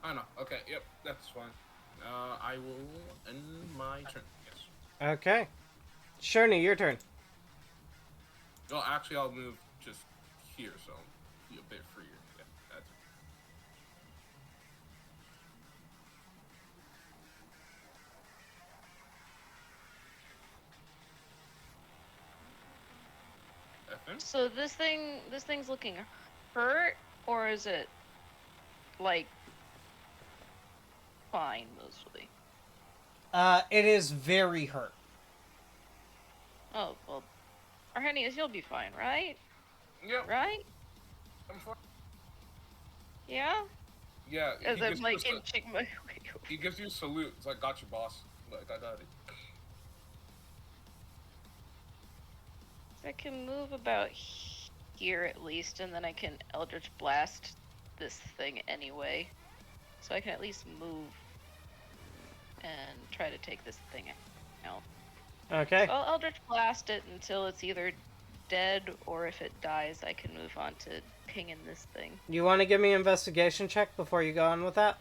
Oh no, okay, yep, that's fine. I will end my turn, yes. Okay. Sherney, your turn. Well, actually, I'll move just here, so I'll be a bit freer. Yeah, that's it. FN? So this thing's looking hurt, or is it like fine mostly? It is very hurt. Oh well, Arrhenius, you'll be fine, right? Yep, Right? I'm fine. Yeah. Yeah, As I'm like you inching my way over. he gives you a salute. It's like, got you, boss. Like, I got it. I can move about here at least, and then I can Eldritch Blast this thing anyway. So I can at least move and try to take this thing out. Okay. So I'll Eldritch Blast it until it's either dead, or if it dies, I can move on to pinging this thing. You want to give me an investigation check before you go on with that?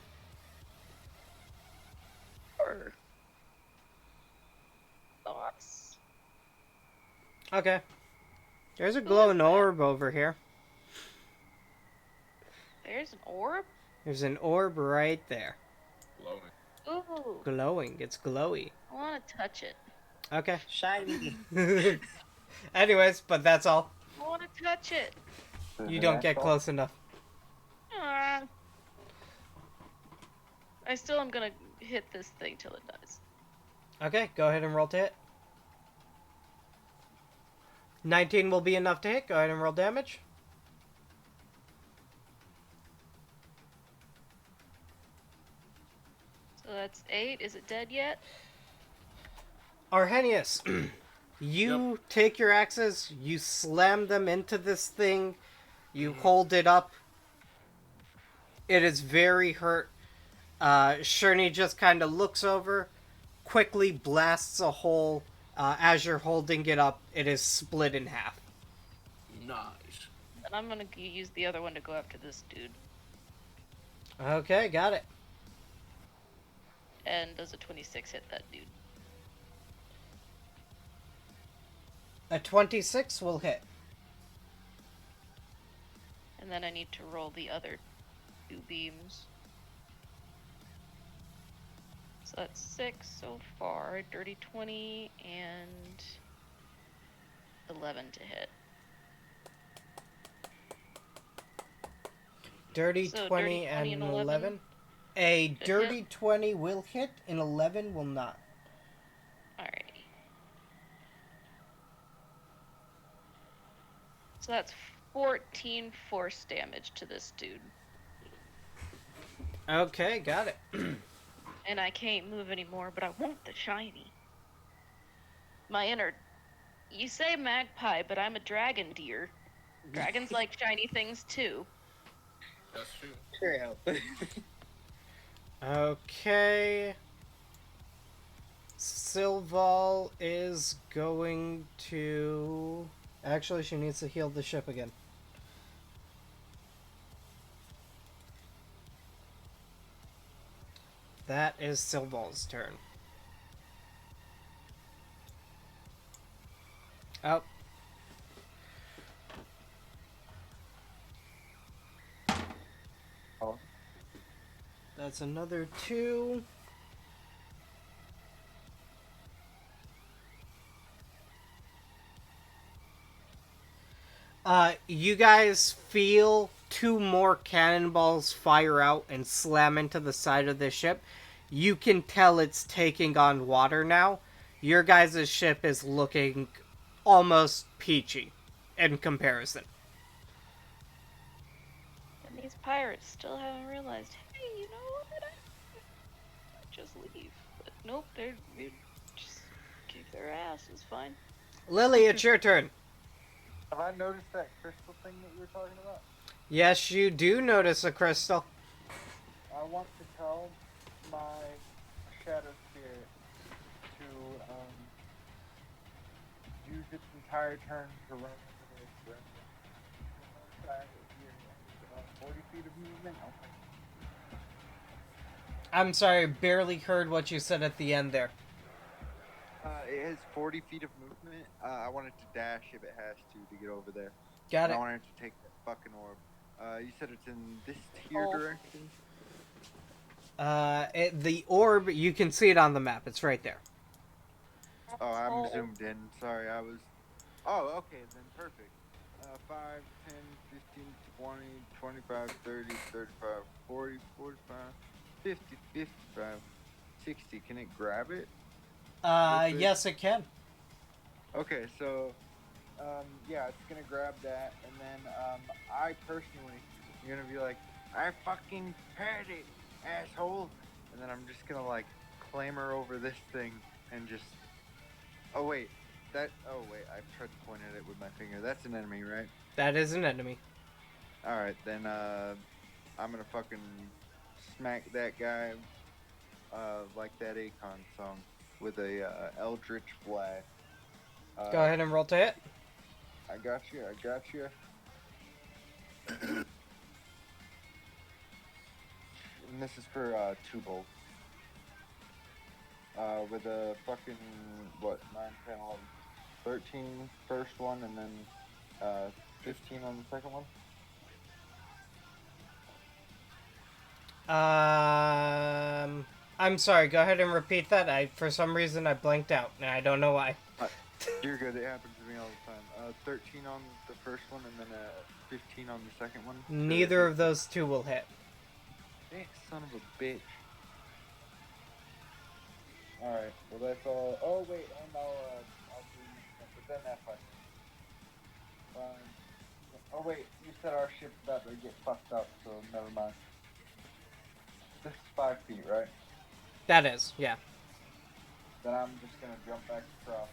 Or thoughts? Okay. There's a glowing orb over here. There's an orb? There's an orb right there. Glowing. Ooh, Glowing. It's glowy. I want to touch it. Okay. Shiny. Anyways, but that's all. I want to touch it. You don't get close enough. Ah. I still am gonna hit this thing till it dies. Okay, go ahead and roll to hit. 19 will be enough to hit. Go ahead and roll damage. So that's 8. Is it dead yet? Arrhenius, you take your axes, you slam them into this thing, you hold it up. It is very hurt. Sherney just kind of looks over, quickly blasts a hole. As you're holding it up, it is split in half. Nice. And I'm gonna use the other one to go after this dude. Okay, got it. And does a 26 hit that dude? A 26 will hit. And then I need to roll the other 2 beams. So that's 6 so far. Dirty 20 and 11 to hit. Dirty So 20 dirty 20 and and 11. 11. A Should dirty hit. 20 will hit, and 11 will not. So that's 14 force damage to this dude. Okay, got it. And I can't move anymore, but I want the shiny. My inner... You say magpie, but I'm a dragon deer. Dragons like shiny things too. That's true. True. Okay. Silval is going to... Actually, she needs to heal the ship again. That is Silval's turn. Oh. Oh. That's another 2. You guys feel 2 more cannonballs fire out and slam into the side of the ship. You can tell it's taking on water now. Your guys' ship is looking almost peachy in comparison. And these pirates still haven't realized, hey, you know what? I might just leave. But nope, they're just kick their ass. It's fine. Lily, it's your turn. Have I noticed that crystal thing that you were talking about? Yes, you do notice a crystal. I want to tell my shadow spirit to use its entire turn to run over this. 40 feet of movement. I'm sorry, barely heard what you said at the end there. It has 40 feet of movement. I want it to dash if it has to get over there. Got I it. want it to take that fucking orb. You said it's in this tier Oh. direction? The orb, you can see it on the map. It's right there. Oh, I'm Oh. zoomed in. Sorry, I was... Oh, okay, then perfect. 5, 10, 15, 20, 25, 30, 35, 40, 45, 50, 55, 60. Can it grab it? Yes, it can. Okay, so, yeah, it's gonna grab that, and then, I personally am gonna be like, I fucking had it, asshole! And then I'm just gonna, like, clamber over this thing and just... Oh, wait. I tried to point at it with my finger. That's an enemy, right? That is an enemy. Alright, then, I'm gonna fucking smack that guy, like that Akon song, with a, Eldritch Blast. Go ahead and roll to hit. I got you. And this is for 2 bolts. With a fucking, 9, 10, 11, 13 first one, and then 15 on the second one. I'm sorry, go ahead and repeat that. For some reason, I blanked out, and I don't know why. You're good, it happens to me all the time. 13 on the first one, and then 15 on the second one. Neither of those 2 will hit. That son of a bitch. Alright, well that's all. Oh wait, and I'll do, but then that's fine. Oh wait, you said our ship's about to get fucked up, so never mind. This is 5 feet, right? That is, yeah. Then I'm just gonna jump back across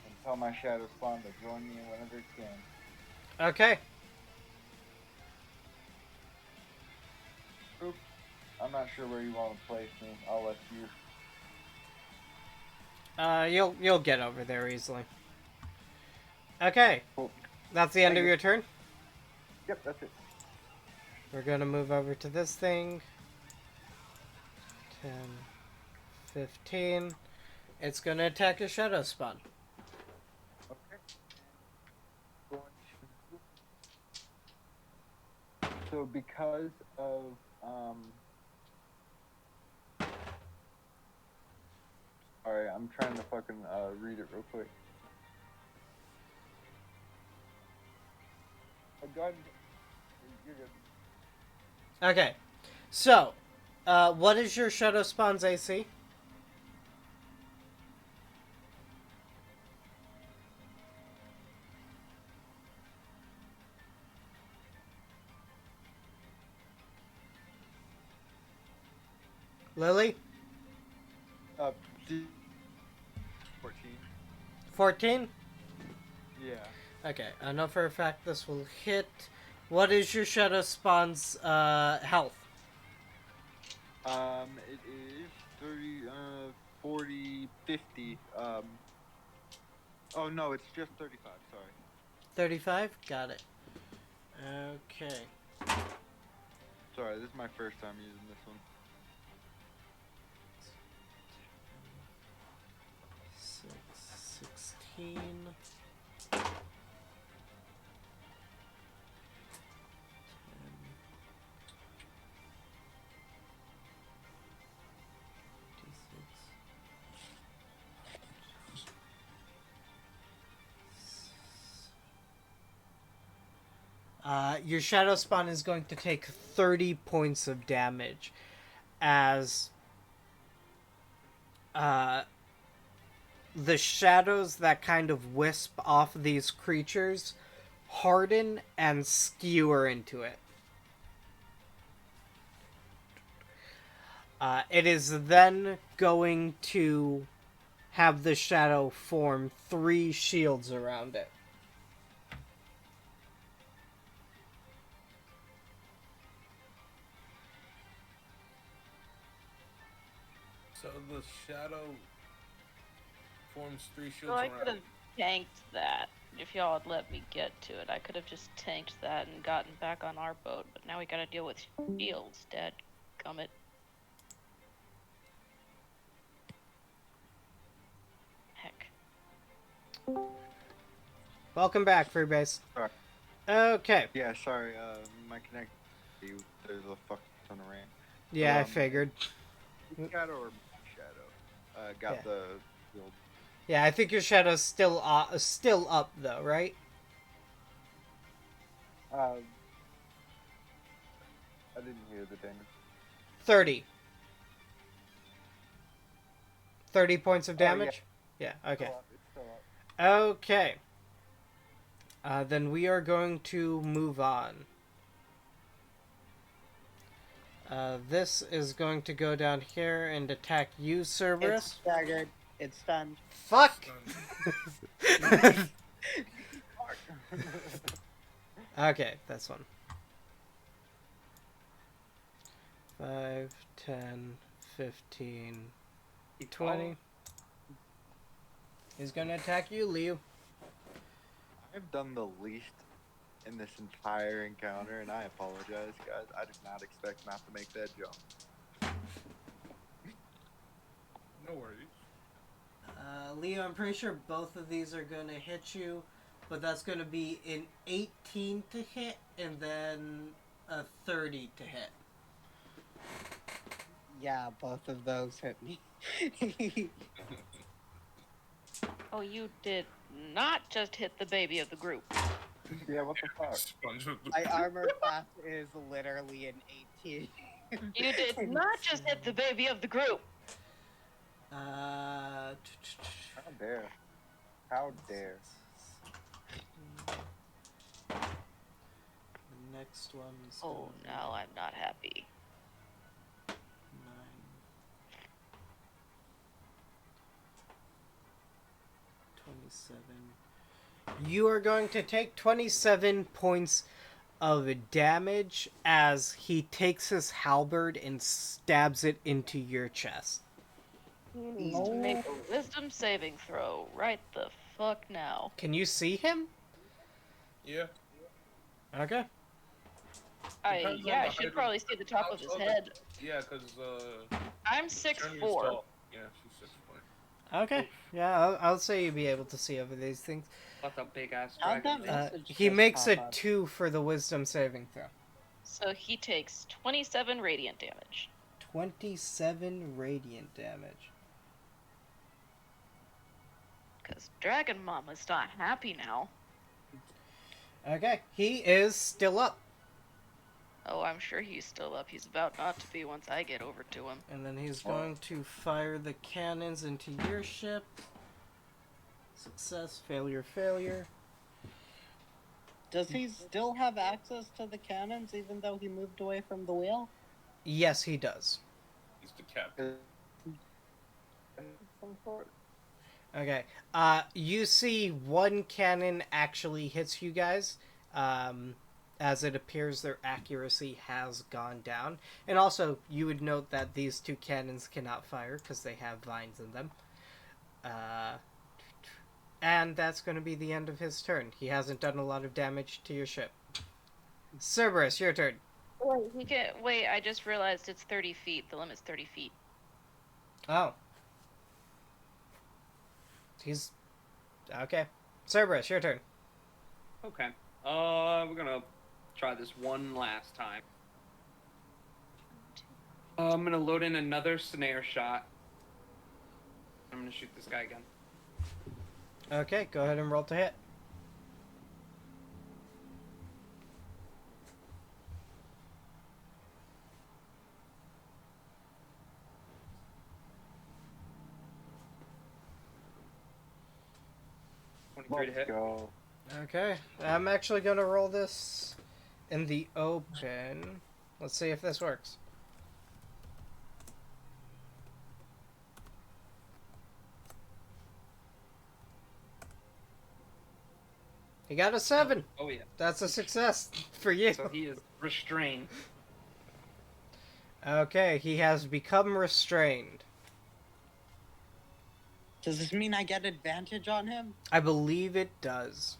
and tell my shadow spawn to join me whenever it can. Okay. Oop. I'm not sure where you want to place me. I'll let you. You'll get over there easily. Okay. Cool. That's the end Thank of you. your turn. Yep, that's it. We're gonna move over to this thing. 10, 15. It's gonna attack a shadow spawn. Okay. So because of Alright, I'm trying to fucking read it real quick. Go ahead. You're good. Okay. So, what is your shadow spawn's AC? Lily? Uh, 14. 14? Yeah. Okay, I know for a fact this will hit. What is your Shadow Spawn's health? It is 30, 40, 50. Oh no, it's just 35. Sorry. 35? Got it. Okay. Sorry, this is my first time using this one. 16. Your Shadow Spawn is going to take 30 points of damage as the shadows that kind of wisp off these creatures harden and skewer into it. It is then going to have the shadow form 3 shields around it. So the shadow forms 3 shields So I could around. have tanked that. If y'all had let me get to it, I could have just tanked that and gotten back on our boat. But now we gotta deal with shields, Dad. Gummit. Heck. Welcome back, Freebase. Sorry. Okay. Yeah, sorry. My connect. There's a fuck ton of rain. Yeah, I figured. Shadow or Shadow? Got Yeah. the shield. Yeah, I think your shadow's still up though, right? I didn't hear the damage. 30. 30 points of Oh, yeah. damage? Yeah, okay. It's still up. Okay. Then we are going to move on. This is going to go down here and attack you, It's Cerberus. staggered. It's stunned. Fuck! Okay, that's one. 5, 10, 15, 20. He's gonna attack you, Liu. I've done the least in this entire encounter, and I apologize, guys. I did not expect not to make that jump. No worries. Leo, I'm pretty sure both of these are gonna hit you, but that's gonna be an 18 to hit and then a 30 to hit. Yeah, both of those hit me. Oh, you did not just hit the baby of the group. Yeah, what the fuck? Sponge of the My armor class is literally an 18. You did not just hit the baby of the group. How dare? How dare? The next one's Oh, now I'm not happy. 9. 27. You are going to take 27 points of damage as he takes his halberd and stabs it into your chest. Needs to make a wisdom saving throw right the fuck now. Can you see him? Yeah. Okay. Depends on I the should height probably see the top of his head. Yeah, because I'm Journey is 6'4". tall. Yeah, she's 6'4". Okay. Yeah, I'll say you'd be able to see over these things. What a big ass How'd dragon. that man. message He just makes a pop up? 2 for the wisdom saving throw. So he takes 27 radiant damage. 27 radiant damage. Because Dragon Mama's not happy now. Okay, he is still up. Oh, I'm sure he's still up. He's about not to be once I get over to him. And then he's going to fire the cannons into your ship. Success, failure, failure. Does he still have access to the cannons even though he moved away from the wheel? Yes, he does. He's the captain. Some sort. Okay. You see one cannon actually hits you guys. As it appears their accuracy has gone down. And also, you would note that these two cannons cannot fire because they have vines in them. And that's going to be the end of his turn. He hasn't done a lot of damage to your ship. Cerberus, your turn. Wait, he can. Wait, I just realized it's 30 feet. The limit's 30 feet. Oh. He's... Okay. Cerberus, your turn. Okay. We're gonna try this one last time. I'm gonna load in another snare shot. I'm gonna shoot this guy again. Okay, go ahead and roll to hit. Let's go. Okay, I'm actually gonna roll this in the open. Let's see if this works. He got a 7. Oh yeah. That's a success for you. So he is restrained. Okay, he has become restrained. Does this mean I get advantage on him? I believe it does.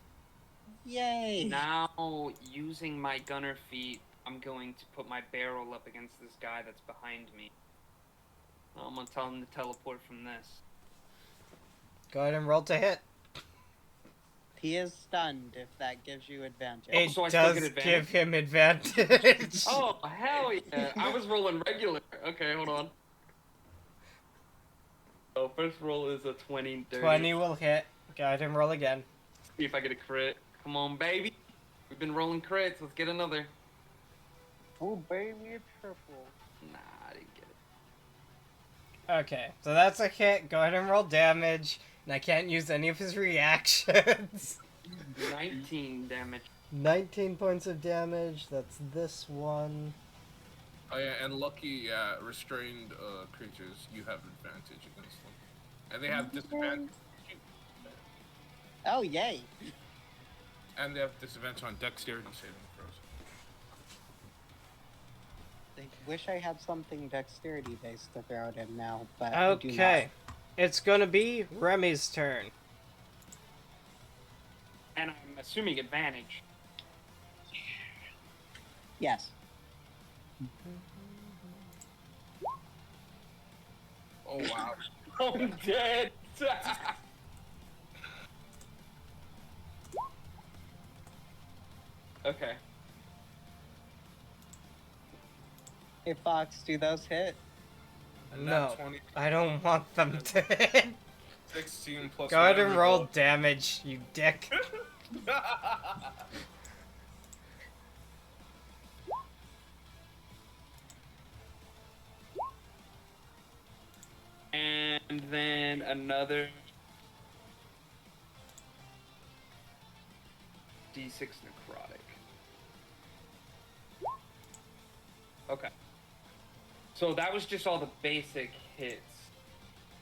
Yay! Now, using my gunner feat, I'm going to put my barrel up against this guy that's behind me. I'm gonna tell him to teleport from this. Go ahead and roll to hit. He is stunned, if that gives you advantage. It so I still does get advantage? give him advantage. Oh, hell yeah. I was rolling regular. Okay, hold on. So first roll is a 20. 20 will hit. Go ahead and roll again. See if I get a crit. Come on, baby. We've been rolling crits. Let's get another. Oh, baby, it's triple. Nah, I didn't get it. Okay, so that's a hit. Go ahead and roll damage. And I can't use any of his reactions. 19 damage. 19 points of damage. That's this one. Oh yeah, and lucky restrained creatures, you have advantage against them, and they have disadvantage. Oh, yay! And they have disadvantage on dexterity saving throws. I wish I had something dexterity based to throw it in now, but I do Okay. It's gonna be Remy's turn. And I'm assuming advantage. not. Yes. Oh wow! I'm dead. Okay. Hey, Fox, do those hit? And No, that 20, I don't want them to hit. 16 plus. Go ahead and whatever roll goes. damage, you dick. And then another D6 necrotic. Okay. So that was just all the basic hits.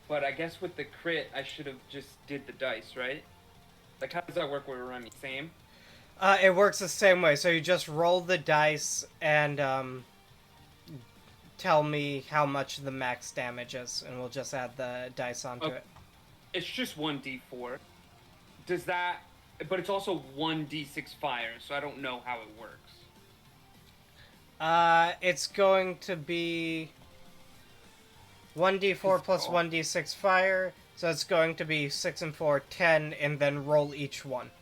But I guess with the crit, I should have just did the dice, right? Like, how does that work with Remy? Same? It works the same way. So you just roll the dice and tell me how much the max damage is, and we'll just add the dice onto Okay. it. It's just 1d4. Does that... But it's also 1d6 fire, so I don't know how it works. It's going to be 1d4 plus 1d6 fire, so it's going to be 6 and 4, 10, and then roll each one.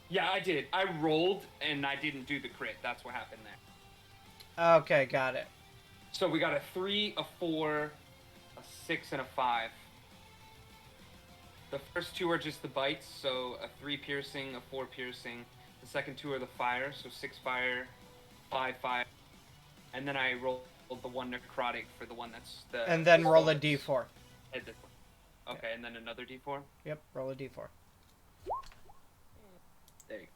Yeah, I did. I rolled, and I didn't do the crit. That's what happened there. Okay, got it. So we got a 3, a 4, a 6, and a 5. The first two are just the bites, so a 3 piercing, a 4 piercing. The second two are the fire, so 6 fire, 5 fire. And then I rolled the 1 necrotic for the one that's the... And then roll a d4. Okay, and then another d4? Yep, roll a d4. There you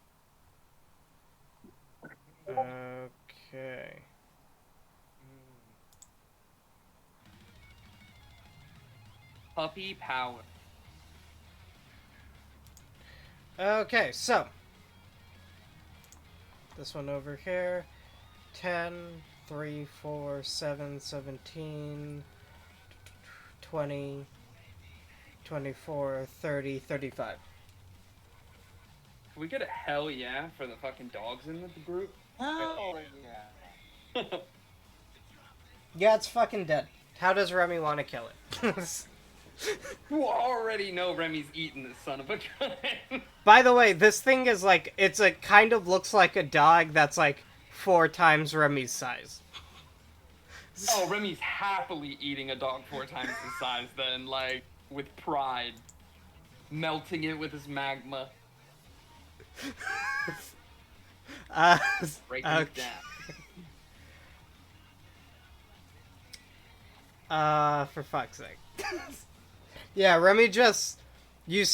Okay. Puppy power. Okay, so this one over here. 10, 3, 4, 7, 17, 20, 24, 30, 35. Can we get a hell yeah for the fucking dogs in the group? Oh, yeah. Yeah, it's fucking dead. How does Remy want to kill it? You already know Remy's eating this son of a gun. By the way, this thing is like, it's a kind of looks like a dog that's like 4 times Remy's size. Oh, Remy's happily eating a dog 4 times his size then, like, with pride. Melting it with his magma. Breaking it okay. down. For fuck's sake. Yeah, Remy just... You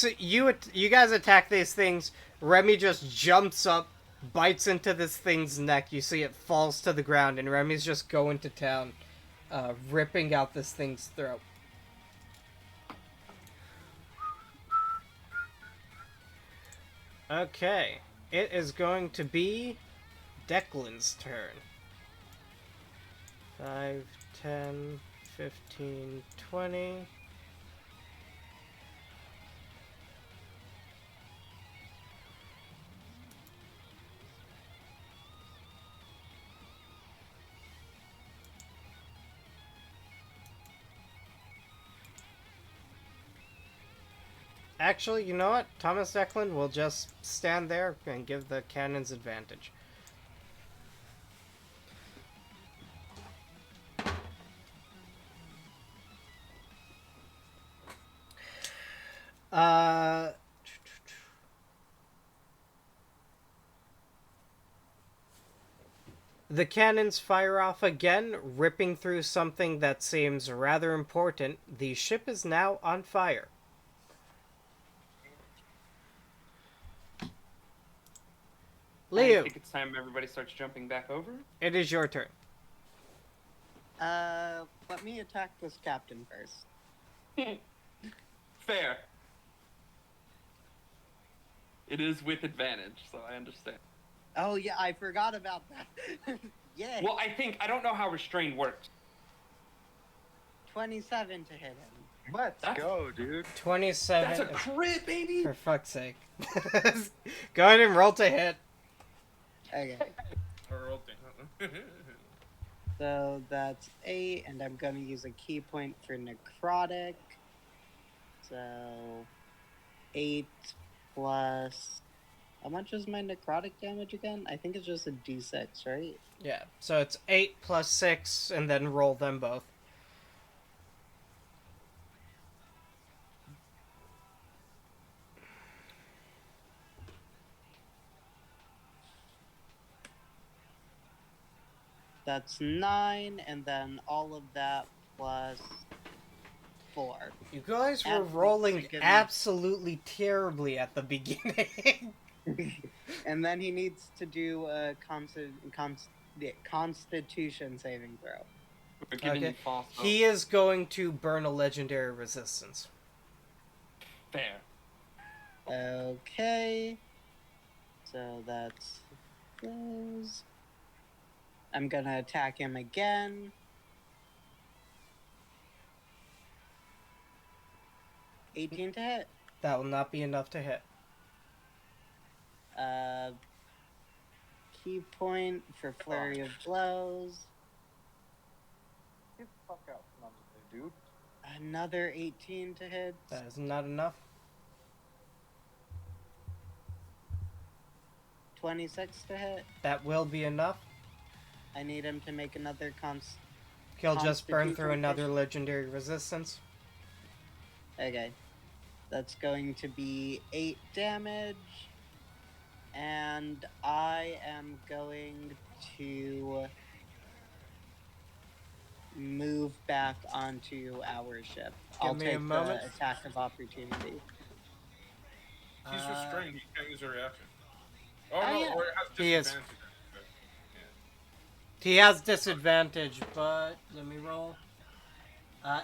guys attack these things, Remy just jumps up, bites into this thing's neck, you see it falls to the ground, and Remy's just going to town, ripping out this thing's throat. Okay, it is going to be Declan's turn. 5, 10, 15, 20... Actually, you know what? Thomas Declan will just stand there and give the cannons advantage. The cannons fire off again, ripping through something that seems rather important. The ship is now on fire. Leo, I think it's time everybody starts jumping back over. it is your turn. Let me attack this captain first. Fair. It is with advantage, so I understand. Oh yeah, I forgot about that. Yay! Well, I don't know how restrain works. 27 to hit him. Let's go, dude. 27. That's a crit, baby! For fuck's sake. Go ahead and roll to hit. Okay. Or thing. So that's 8, and I'm gonna use a key point for necrotic. So 8 plus... How much is my necrotic damage again? I think it's just a d6, right? Yeah, so it's 8 plus 6, and then roll them both. That's 9, and then all of that plus 4. You guys were And rolling again- absolutely terribly at the beginning. And then he needs to do a constitution saving throw. We're giving Okay. you false hope. He is going to burn a legendary resistance. Fair. Okay. So that's those. I'm gonna attack him again. 18 to hit. That will not be enough to hit. Key point for flurry of blows. Get the fuck out from under there, dude. Another 18 to hit. That is not enough. 26 to hit. That will be enough. I need him to make another He'll just burn through Constitution another save. legendary resistance. Okay. That's going to be 8 damage. And I am going to move back onto our ship. I'll me a take moment. the attack of opportunity. He's restrained. He can't use a reaction. Oh, no, yeah. or it has He is. disadvantage. He has disadvantage, but let me roll.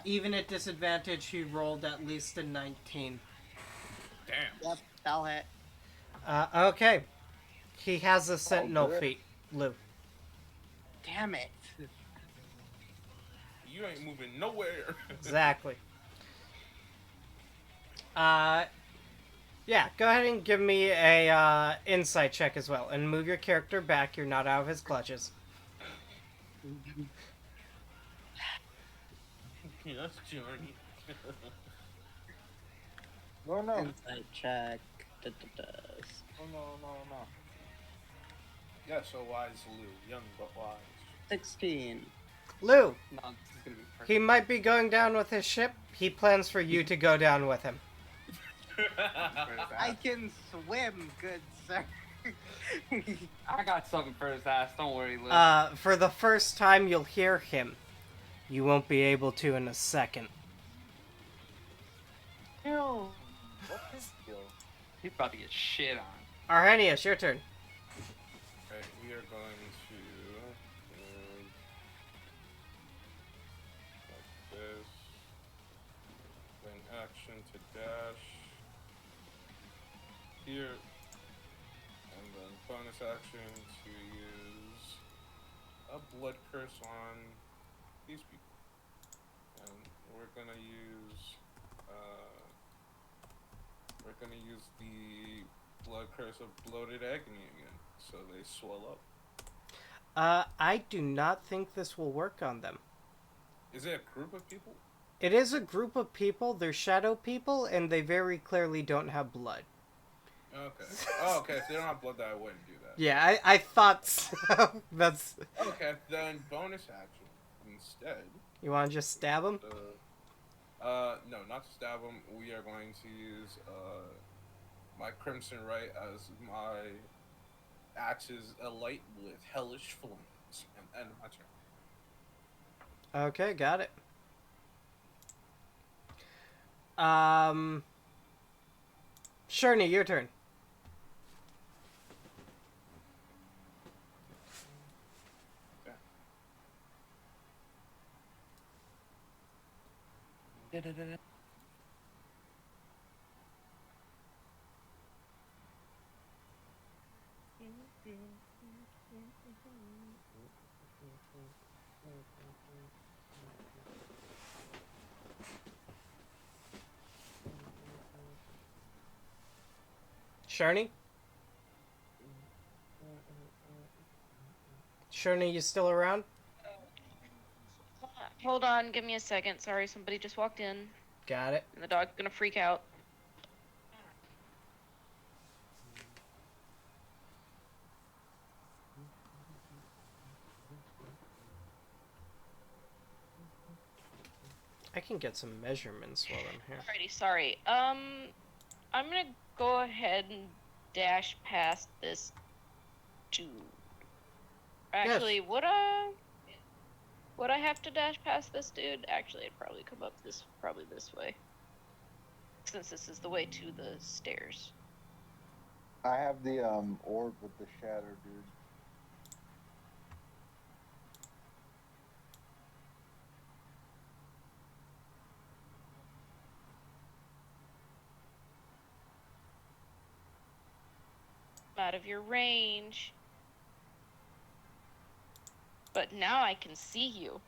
Even at disadvantage, he rolled at least a 19. Damn. Yep, that'll hit. Okay. He has a sentinel good. feat, Lou. Damn it. You ain't moving nowhere. Exactly. Yeah, go ahead and give me a insight check as well. And move your character back. You're not out of his clutches. Yes, Journey. No, no. Insight check. No. Yeah, so wise Lou. Young but wise. Lou, 16. No, this is gonna be perfect. he might be going down with his ship. He plans for you to go down with him. I can swim, good sir. I got something for his ass. Don't worry, Lou. For the first time, you'll hear him. You won't be able to in a second. No. What's his skill? He's about to get shit on. Arrhenius, your turn. Okay, we are going to like this. Then action to dash here, and then bonus action to use a blood curse on these people. And we're gonna use the blood curse of bloated agony again, so they swell up. I do not think this will work on them. Is it a group of people? It is a group of people. They're shadow people, and they very clearly don't have blood. Okay. Oh, okay. If they don't have blood, then I wouldn't do that. Yeah, I thought so. That's... Okay, then bonus action instead. You want to just stab him? No, not to stab him. We are going to use my Crimson Right as my axes alight with hellish flames, and end my turn. Okay, got it. Sherney, your turn. Sherney? Sherney, you still around? Hold on, give me a second. Sorry, somebody just walked in, Got it. and the dog's gonna freak out. I can get some measurements while I'm here. Alrighty, sorry. I'm gonna go ahead and dash past this dude. Actually, would I have to dash past this dude? Actually, I'd probably come up this way, since this is the way to the stairs. I have the orb with the shatter, dude. I'm out of your range. But now I can see you.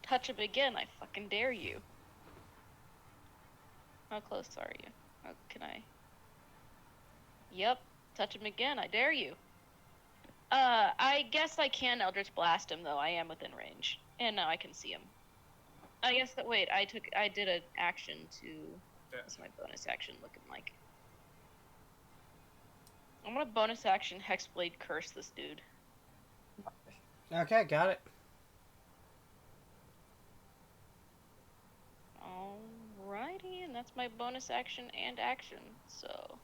Touch him again, I fucking dare you. How close are you? How can I? Yep, touch him again, I dare you. I guess I can Eldritch Blast him though, I am within range. And now I can see him. I guess that, wait, I did an action to, what's my bonus action looking like? I'm gonna bonus action Hexblade Curse this dude. Okay, got it. Alrighty, and that's my bonus action and action, so...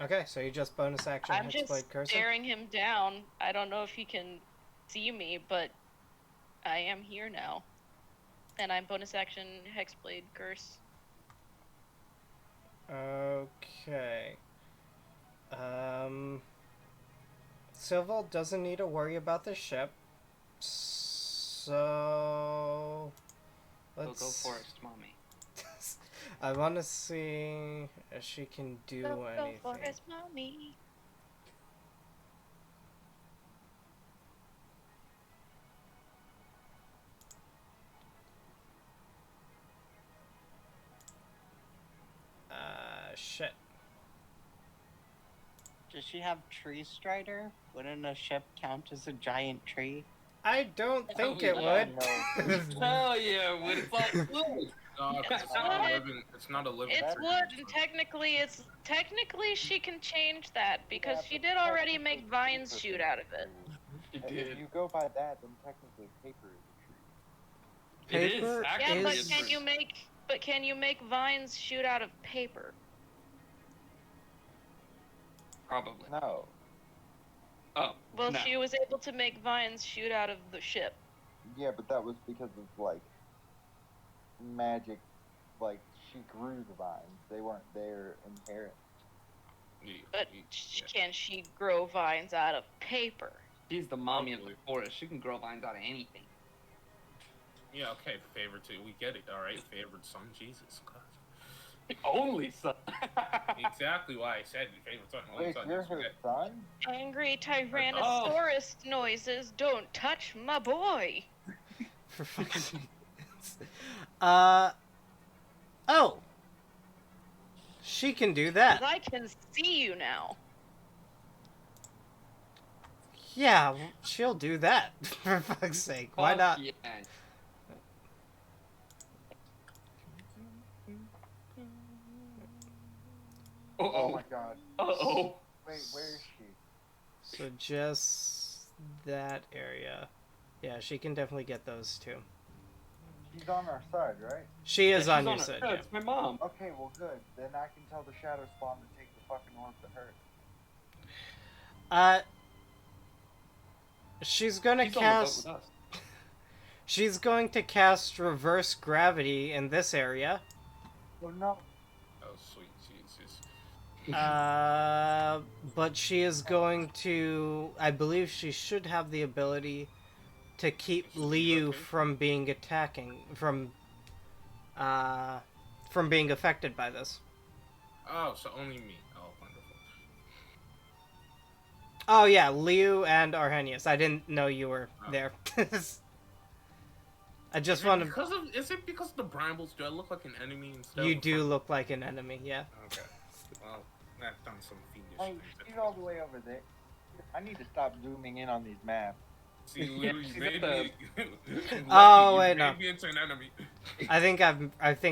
Okay, so you just bonus action I'm just Hexblade Curse him? staring him down. I don't know if he can see me, but I am here now. And I'm bonus action Hexblade Curse. Okay. Silval doesn't need to worry about the ship. So... Let's... Go forest, mommy. I want to see if she can do Go anything. forest, mommy. Shit. Does she have tree strider? Wouldn't a ship count as a giant tree? I don't think it yeah, would. Hell yeah, wood. It's all wood. No, 'cause it's wood. not a living. It's not a living. It's tree, wood, so- and technically she can change that because Yeah, she but did already technically make vines paper shoot is out a of it. tree. It And did. if you go by that, then technically paper is a tree. It is, Paper actually. Yeah, but is- can you make vines shoot out of paper? Probably. No. Oh. Well, no. she was able to make vines shoot out of the ship. Yeah, but that was because of like magic. Like she grew the vines; they weren't there inherent. Yeah, But yeah. can she grow vines out of paper? She's the mommy of the Probably. forest. She can grow vines out of anything. Yeah, okay, favorite too. We get it, alright? Favorite son, Jesus. God. Only son. Exactly why I said favorite son. Only Wait, son. you're Yes, we her get- son? Angry Tyrannosaurus noises. Don't touch my boy. For fuck's sake. Oh! She can do 'Cause that. I can see you now. Yeah, she'll do that. For fuck's sake. Why Fuck not? Yeah. Oh my god. Uh-oh. Wait, where is she? So just that area. Yeah, she can definitely get those too. She's on our side, right? She is Yeah, on she's your her- side, yeah, yeah. It's my mom. Okay, well good. Then I can tell the shadow spawn to take the fucking orb to her. She's gonna She's on the boat cast... with us. She's going to cast reverse gravity in this area. Oh no. Oh, sweet Jesus. But she is going to... I believe she should have the ability to keep Should be Liu okay. from being from being affected by this. Oh, so only me. Oh, wonderful. Oh yeah, Liu and Arrhenius. I didn't know you were Oh. there. I just Is it want to... because of, is it because of the brambles? Do I look like an enemy instead You of a do friend? look like an enemy, yeah. Okay. Well, that's done some fiendish Hey, things. she's all the way over there. I need to stop zooming in on these maps. See, you she's made at me... Oh, you wait, made no. me into an enemy. I think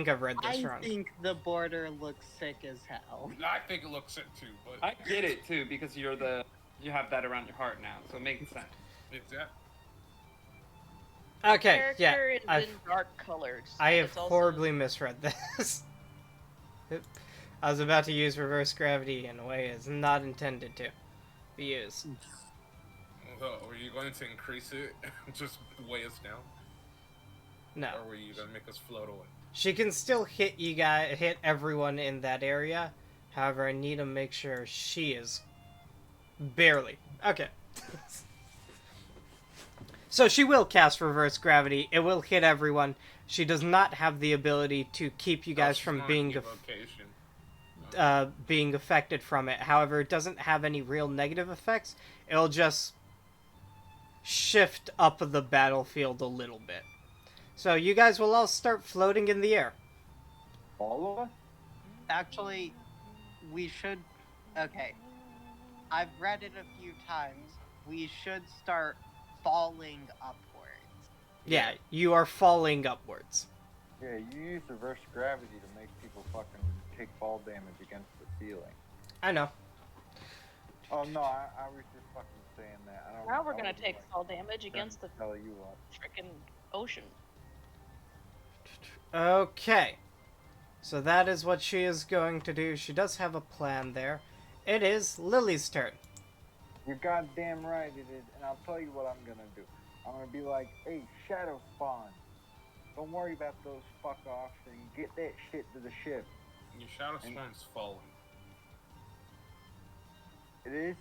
I've read this I wrong. think the border looks sick as hell. I think it looks sick too, but... I get it too because you have that around your heart now, so it makes sense. Exactly. Okay, yeah. Character is I've, in dark colors. I and have it's also- horribly misread this. I was about to use reverse gravity in a way it's not intended to be used. Well, were you going to increase it? Just weigh us down? No. Or were you going to make us float away? She can still hit you guys, hit everyone in that area. However, I need to make sure she is barely. Okay. So she will cast reverse gravity. It will hit everyone. She does not have the ability to keep you guys Oh, she's from on being evocation. being affected from it. However, it doesn't have any real negative effects. It'll just shift up the battlefield a little bit. So you guys will all start floating in the air. All of us? Actually, we should. Okay. I've read it a few times. We should start falling upwards. Yeah, you are falling upwards. Yeah, you use reverse gravity to make people fucking take fall damage against the ceiling. I know. Oh no, I was just fucking saying that. I don't, Now we're I gonna wasn't, take like, fall damage trying against to the tell you what. freaking ocean. Okay. So that is what she is going to do. She does have a plan there. It is Lily's turn. You're goddamn right it is, and I'll tell you what I'm gonna do. I'm gonna be like, hey, shadow spawn. Don't worry about those fuck offs and get that shit to the ship. Your shadow spawn's falling. It is?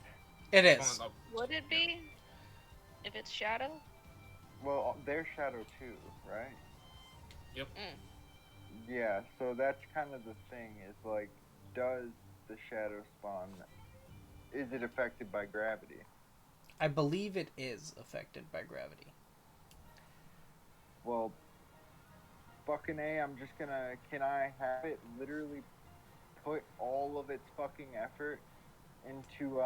It is. Falling up. Would it be? If it's shadow? Well, they're shadow too, right? Yep. Yeah, so that's kind of the thing. Is like, does the shadow spawn? Is it affected by gravity? I believe it is affected by gravity. Well, fucking A. I'm just gonna. Can I have it literally put all of its fucking effort into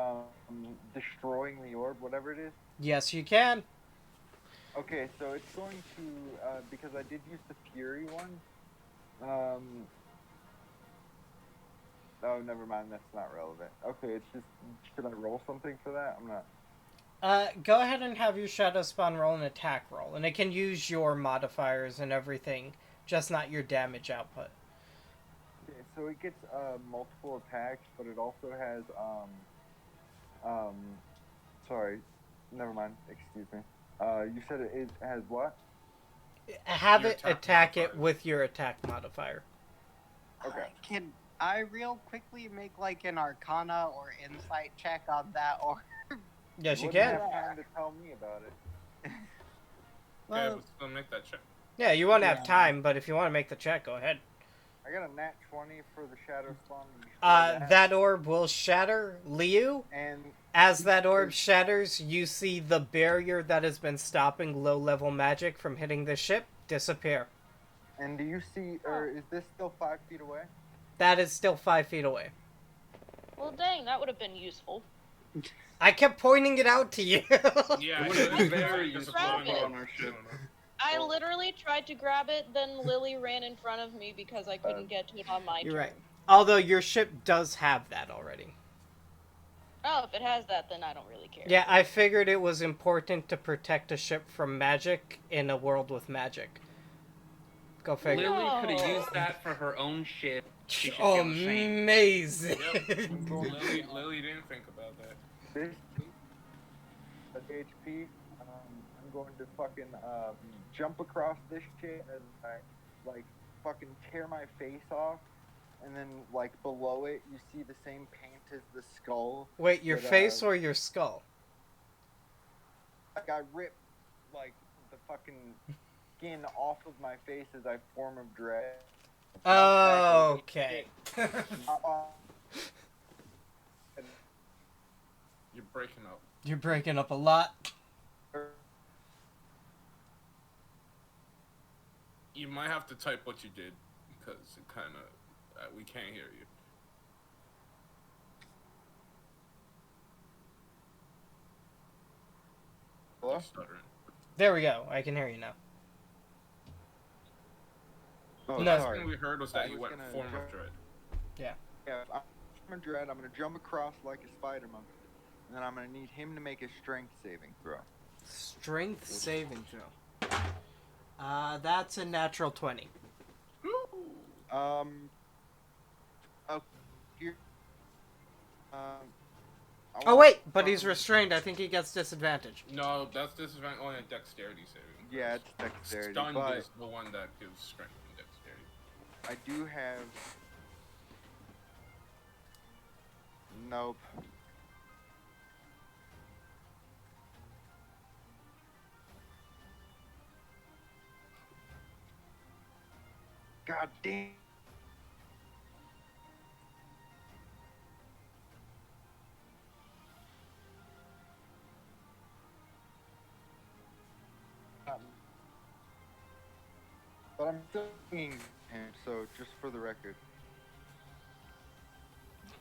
destroying the orb, whatever it is? Yes, you can. Okay, so it's going to because I did use the Fury one. Oh, never mind. That's not relevant. Okay, it's just should I roll something for that? I'm not. Go ahead and have your shadow spawn roll an attack roll, and it can use your modifiers and everything, just not your damage output. Okay, so it gets multiple attacks, but it also has sorry, never mind. Excuse me. You said it has what? Have Your it attack attack it modifier. with your attack modifier. Okay. Can I real quickly make like an Arcana or Insight check on that, or Yes, you Wouldn't can. have time to tell me about it. Okay, well, let's go make that check. Yeah, you won't have Yeah. time, but if you want to make the check, go ahead. I got a nat 20 for the shadow spawn. Before That orb will shatter. Liu, and as that orb shatters, you see the barrier that has been stopping low-level magic from hitting the ship disappear. do you see, or is this still 5 feet away? That is still 5 feet away. Well, dang, that would have been useful. I kept pointing it out to you. Yeah, It would've been it's very just useful floating on around our ship. I literally tried to grab it, then Lily ran in front of me because I couldn't get to it on my You're turn. right. Although your ship does have that already. Oh, if it has that, then I don't really care. Yeah, I figured it was important to protect a ship from magic in a world with magic. Go figure. Lily could have No. used that for her own ship. She should Oh, feel ashamed. amazing. Yep. Lily didn't think about that. This HP. I'm going to fucking jump across this shit as I like fucking tear my face off, and then like below it you see the same paint as the skull. Wait, your But, face or your skull? Like I rip like the fucking skin off of my face as I form of dread. Oh, okay. You're breaking up. You're breaking up a lot. You might have to type what you did because it kind of we can't hear you. Hello? You're stuttering. There we go. I can hear you now. Oh, The No. last sorry. thing we heard was I that you was went gonna form of jump- dread. Yeah, I'm from dread. I'm gonna jump across like a spider monkey, and then I'm gonna need him to make a strength saving throw. Strength saving throw. That's a natural 20. Oh, here. Oh, wait, but he's restrained. I think he gets disadvantage. No, that's disadvantage only a dexterity saving. Yeah, it's dexterity, Stunned but is the one that gives strength and dexterity. I do have. Nope. God damn. But I'm still seeing him, so just for the record.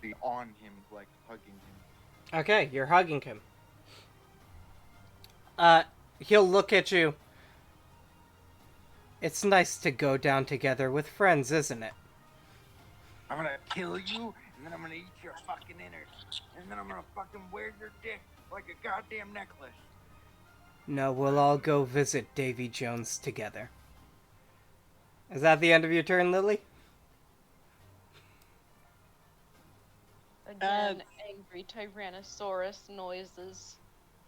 Be on him, like hugging him. Okay, you're hugging him. He'll look at you. It's nice to go down together with friends, isn't it? I'm gonna kill you, and then I'm gonna eat your fucking innards, and then I'm gonna fucking wear your dick like a goddamn necklace. No, we'll all go visit Davy Jones together. Is that the end of your turn, Lily? Again, angry Tyrannosaurus noises.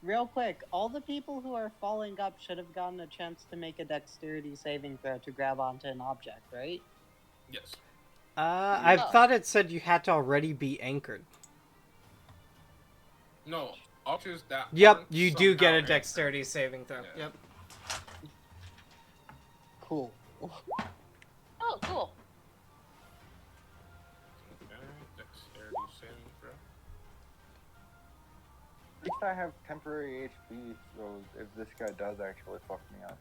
real quick, all the people who are falling up should have gotten a chance to make a dexterity saving throw to grab onto an object, right? Yes. I Oh. thought it said you had to already be anchored. No, archers that. Yep, aren't you do get a somehow dexterity saving throw. Yeah. Yep. Cool. Oh, cool. Okay, dexterity saving throw. At least I have temporary HP, so if this guy does actually fuck me up.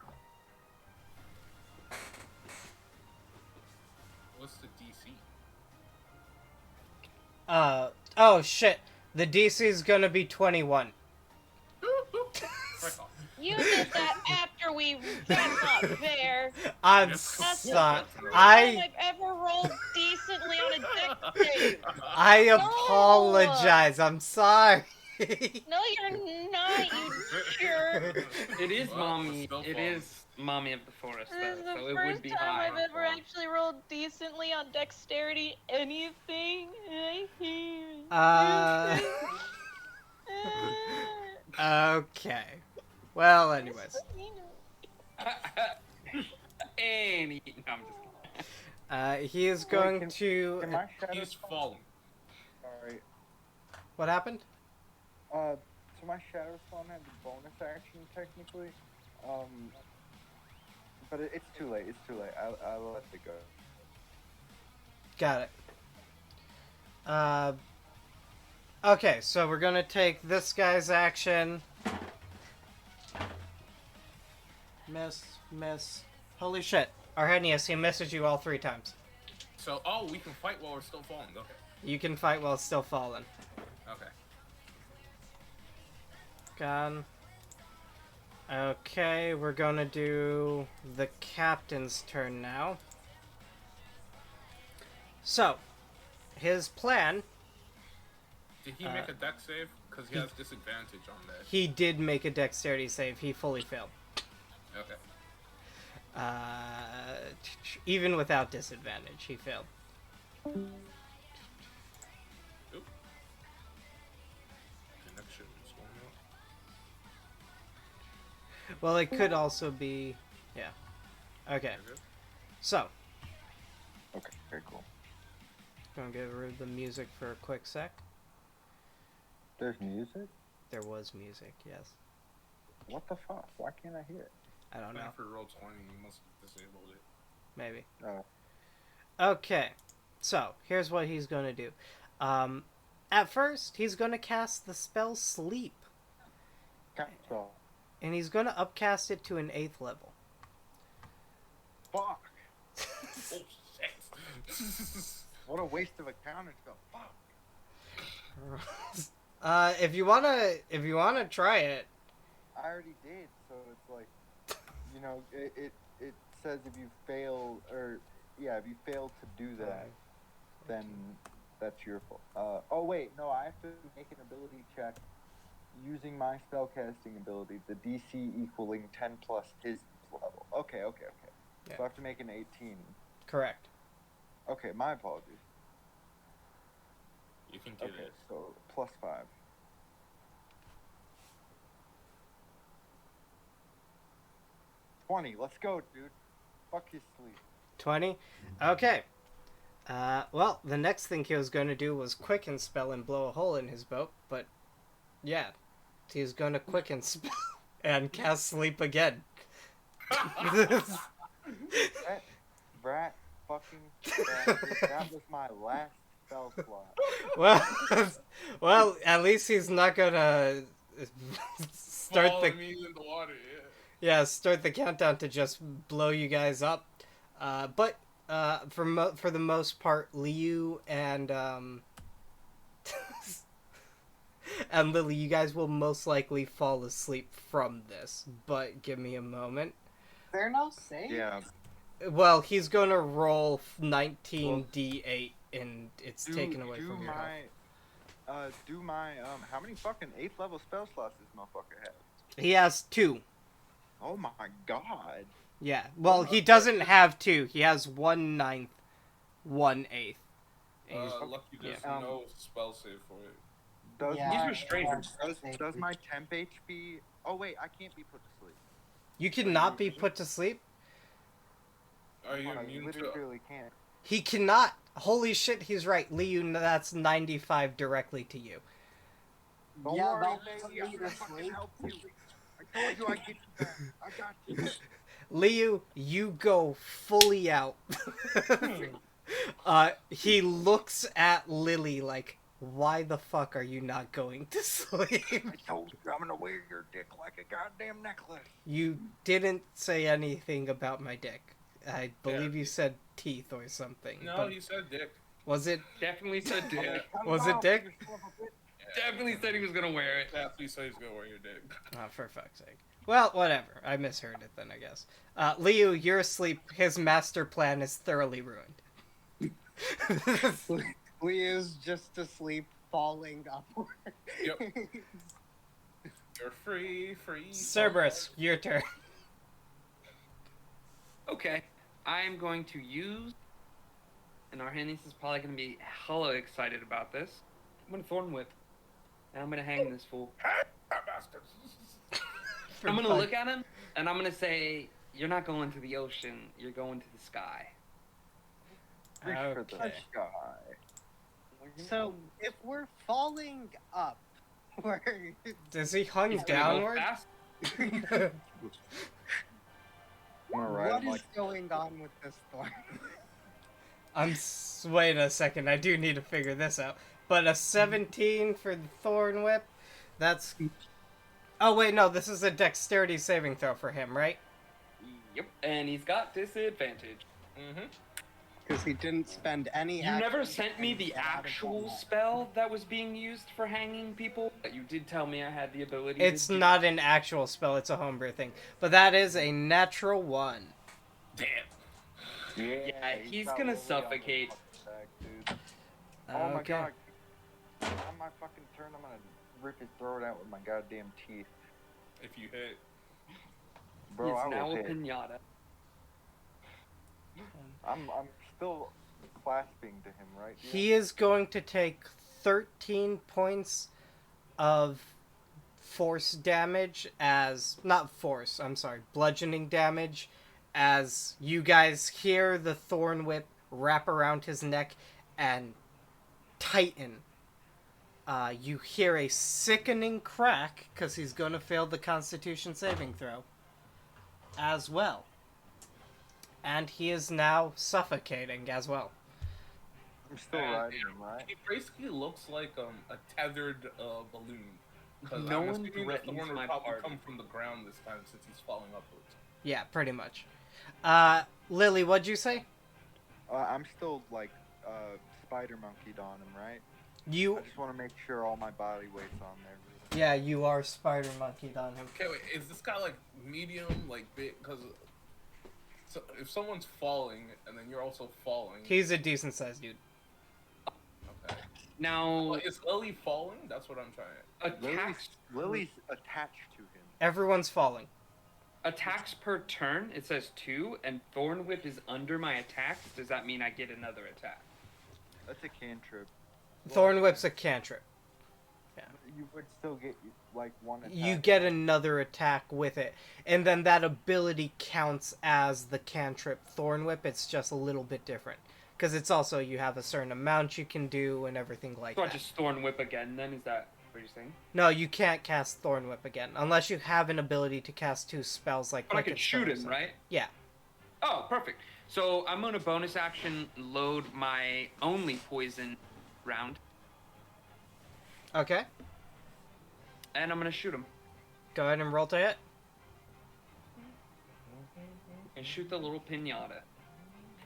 What's the DC? Oh shit. The DC is gonna be 21. Frick off. You did that after we. That's not fair. I'm Yes. That's the sorry. first time I I've ever rolled decently on a deck save. I No. apologize. I'm sorry. No, you're not, you jerk. It is Well, mommy. still It falling. is mommy of the forest, This is though, the so it first would be time high. I've ever actually rolled decently on dexterity anything. I hate it. Okay. Well, anyways. Any. No, I'm just kidding. He is going to. Can my shadow He's falling. Sorry. What happened? So my shadow spawn has a bonus action technically, but it's too late. It's too late. I'll let it go. Got it. Okay, so we're gonna take this guy's action. Miss. Holy shit. Arrhenius, he misses you all 3 times. So, we can fight while we're still falling. Okay. You can fight while it's still falling. Okay. Gone. Okay, we're gonna do the captain's turn now. So, his plan, Did he make a dex save? Because he has disadvantage on that. he did make a dexterity save. He fully failed. Okay. Even without disadvantage, he failed. Oop. Connection is going out. Well, it could also be... Yeah. Okay. You're good? So, Okay, very cool. gonna get rid of the music for a quick sec. There's music? There was music, yes. What the fuck? Why can't I hear it? I don't know. For roll 20, you must have disabled it. Maybe. Oh. Okay. So, here's what he's gonna do. At first, he's gonna cast the spell Sleep. Cancel. And he's gonna upcast it to an 8th level. Fuck. Oh, shit. What a waste of a counter spell. Fuck. If you wanna try it, I already did, so it's like, you know, it says if you fail, if you fail to do that, then that's your fault. Oh wait, no, I have to make an ability check using my spellcasting ability, the DC equaling 10 plus his level. Okay. Yeah. So I have to make an 18. correct. Okay, my apologies. You can get Okay, it. so plus 5. 20. Let's go, dude. Fuck his sleep. 20? Okay. Well, the next thing he was going to do was quicken spell and blow a hole in his boat, but yeah, he's going to quicken spell and cast sleep again. That rat fucking bastard, that was my last spell slot. well, at least he's not going to start Fall the immediately in the water, start the countdown to just blow you guys up. But for the most part, Liu and and Lily, you guys will most likely fall asleep from this. But give me a moment. There no save? Yeah. Well, he's gonna roll 19d8, and it's taken away do from your my, health. Do my, how many fucking 8th level spell slots this motherfucker has? He has 2. Oh my god. Yeah. Well, he doesn't have 2. He has 1/9, 1/8. lucky there's Yeah. no spell save for it. Does Yeah, He's my, restrained. does my temp HP... Oh wait, I can't be put to sleep. You cannot be put to sleep. Are you I immune to... literally can't. He cannot. Holy shit, he's right. Liu, that's 95 directly to you. Don't Yeah, worry, that's baby, me I'm to gonna fucking sleep. help you. I told you I'd get you back. I got you. Liu, you go fully out. He looks at Lily like, why the fuck are you not going to sleep? I told you I'm gonna wear your dick like a goddamn necklace. You didn't say anything about my dick. I believe you said teeth or something. No, but he said dick. was it? Definitely said dick. Was it dick? Definitely said he was gonna wear it. Definitely said he's gonna wear your dick. Oh, for fuck's sake. Well, whatever. I misheard it then, I guess. Liu, you're asleep. His master plan is thoroughly ruined. Leo's just asleep, falling upward. Yep. You're free. Cerberus, your turn. Okay, I'm going to use, and Arrhenius is probably going to be hella excited about this. I'm going to Thorn Whip, and I'm going to hang this fool. I'm going to look at him, and I'm going to say, you're not going to the ocean, you're going to the sky. Reach for the Okay. sky. So, if we're falling up, we're... Is he hung He's gonna go downward? fast. I'm gonna ride What him is like going on with this thorn? Wait a second, I do need to figure this out. But a 17 for the Thorn Whip? That's... Oh wait, no, this is a dexterity saving throw for him, right? Yep, and he's got disadvantage. Mm-hmm. Because he didn't spend any You action never sent me to the get out of actual that. spell that was being used for hanging people. But you did tell me I had the ability It's to do. not an actual spell, it's a homebrew thing. But that is a natural 1. Damn. Yeah, he's got gonna Lily on the suffocate. fucking back, dude. Oh my Okay. god. On my fucking turn, I'm gonna rip his throat out with my goddamn teeth. If you hit. Bro, He's I now will a hit. pinata. I'm still clasping to him, right? Yeah. He is going to take 13 points of force damage as... Not force, I'm sorry. Bludgeoning damage as you guys hear the Thorn Whip wrap around his neck and tighten. You hear a sickening crack because he's going to fail the Constitution saving throw as well. And he is now suffocating as well. I'm still And riding him, right? He basically looks like a tethered balloon. 'Cause No I'm one assuming the threatens thorn would my probably party. come from the ground this time since he's falling upwards. Yeah, pretty much. Lily, what'd you say? I'm still like spider monkeyed on him, right? You, I just want to make sure all my body weight's on there. yeah, you are spider monkeyed on him. Okay, wait, is this guy like medium, like big? Because so if someone's falling and then you're also falling, He's a decent sized dude. okay. Now, Well, is Lily falling? That's what I'm trying. attacks Lily's attached to him. Everyone's falling. attacks per turn. It says 2, and Thorn Whip is under my attacks. Does that mean I get another attack? That's a cantrip. Thorn Whip's a cantrip. You would still get like one attack. You get another attack with it. And then that ability counts as the cantrip Thorn Whip. It's just a little bit different. Because it's also, you have a certain amount you can do and everything like So I that. just Thorn Whip again. Then is that what you're saying? No, you can't cast Thorn Whip again. Unless you have an ability to cast 2 spells like But I Wicked can shoot Stone or him, something. right? Yeah. Oh, perfect. So I'm gonna bonus action load my only poison round, Okay. and I'm gonna shoot him Go ahead and roll to hit. and shoot the little pinata.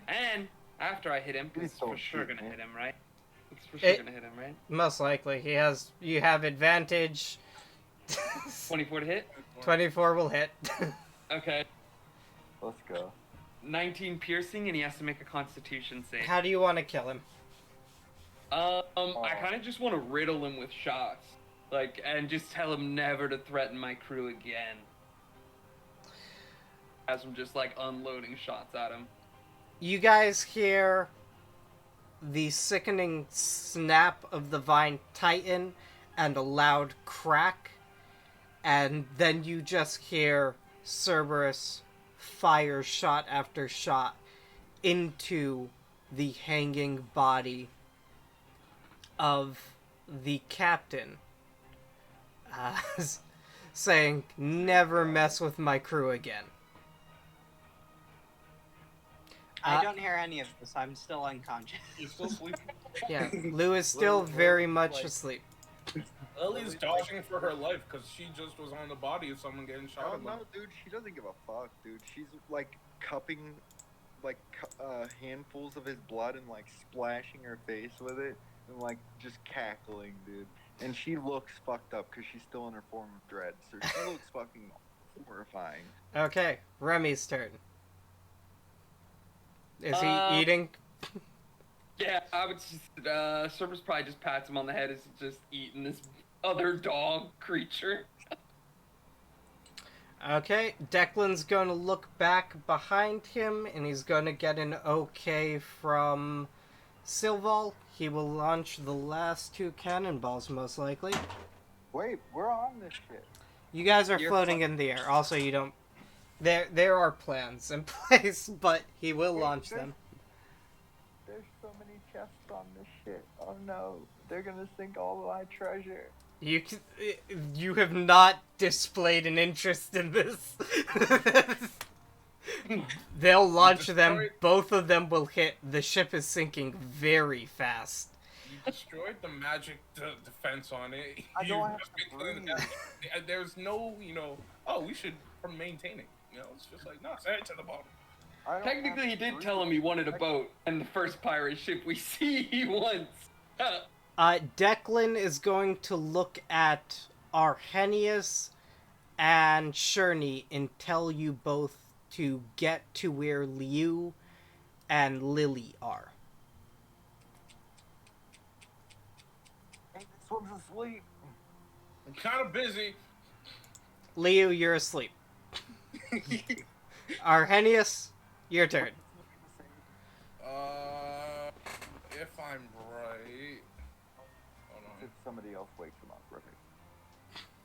And after I hit him, 'cause it's Please don't for sure shoot gonna me. hit him, right? It's for sure It- gonna hit him, right? Most likely. You have advantage. 24 to hit. 24 will hit. Okay. Let's go. 19 piercing, and he has to make a Constitution save. How do you want to kill him? I kind of just want to riddle him with shots, like, and just tell him never to threaten my crew again. As I'm just like unloading shots at him. You guys hear the sickening snap of the vine tighten and a loud crack, and then you just hear Cerberus fire shot after shot into the hanging body of the captain, saying, "Never mess with my crew again." I don't hear any of this. I'm still unconscious. You're still sleeping. Yeah, Lou is still very Lily's much like- asleep. Lily's Lily's dodging like- for her life because she just was on the body of someone getting shot. Oh at. no, dude, she doesn't give a fuck, dude. She's like cupping like handfuls of his blood and like splashing her face with it and like just cackling, dude. And she looks fucked up because she's still in her form of dread, so she looks fucking horrifying. Okay, Remy's turn. Is he Uh, eating? Yeah, I would just, Cerberus probably just pats him on the head as he's just eating this other dog creature. Okay, Declan's going to look back behind him, and he's going to get an okay from Silval. He will launch the last 2 cannonballs, most likely. Wait, we're on this shit. You guys are You're floating in the air. Also, you don't... There are plans in place, but he will launch them. There's so many chests on this shit. Oh no, they're gonna sink all of my treasure. You have not displayed an interest in this. They'll launch them. Both of them will hit. The ship is sinking very fast. You destroyed the magic defense on it. I don't have just to been killing the- There's no, we should maintain it. It's just like, no, send it to the bottom. I don't Technically, he have to did breathe. tell him he wanted a boat, and the first pirate ship we see he wants. Declan is going to look at Arrhenius and Sherney and tell you both to get to where Liu and Lily are. Hey, this one's asleep. I'm kind of busy. Liu, you're asleep. Arrhenius, your turn. If I'm right, hold If on. somebody else wakes him up, right?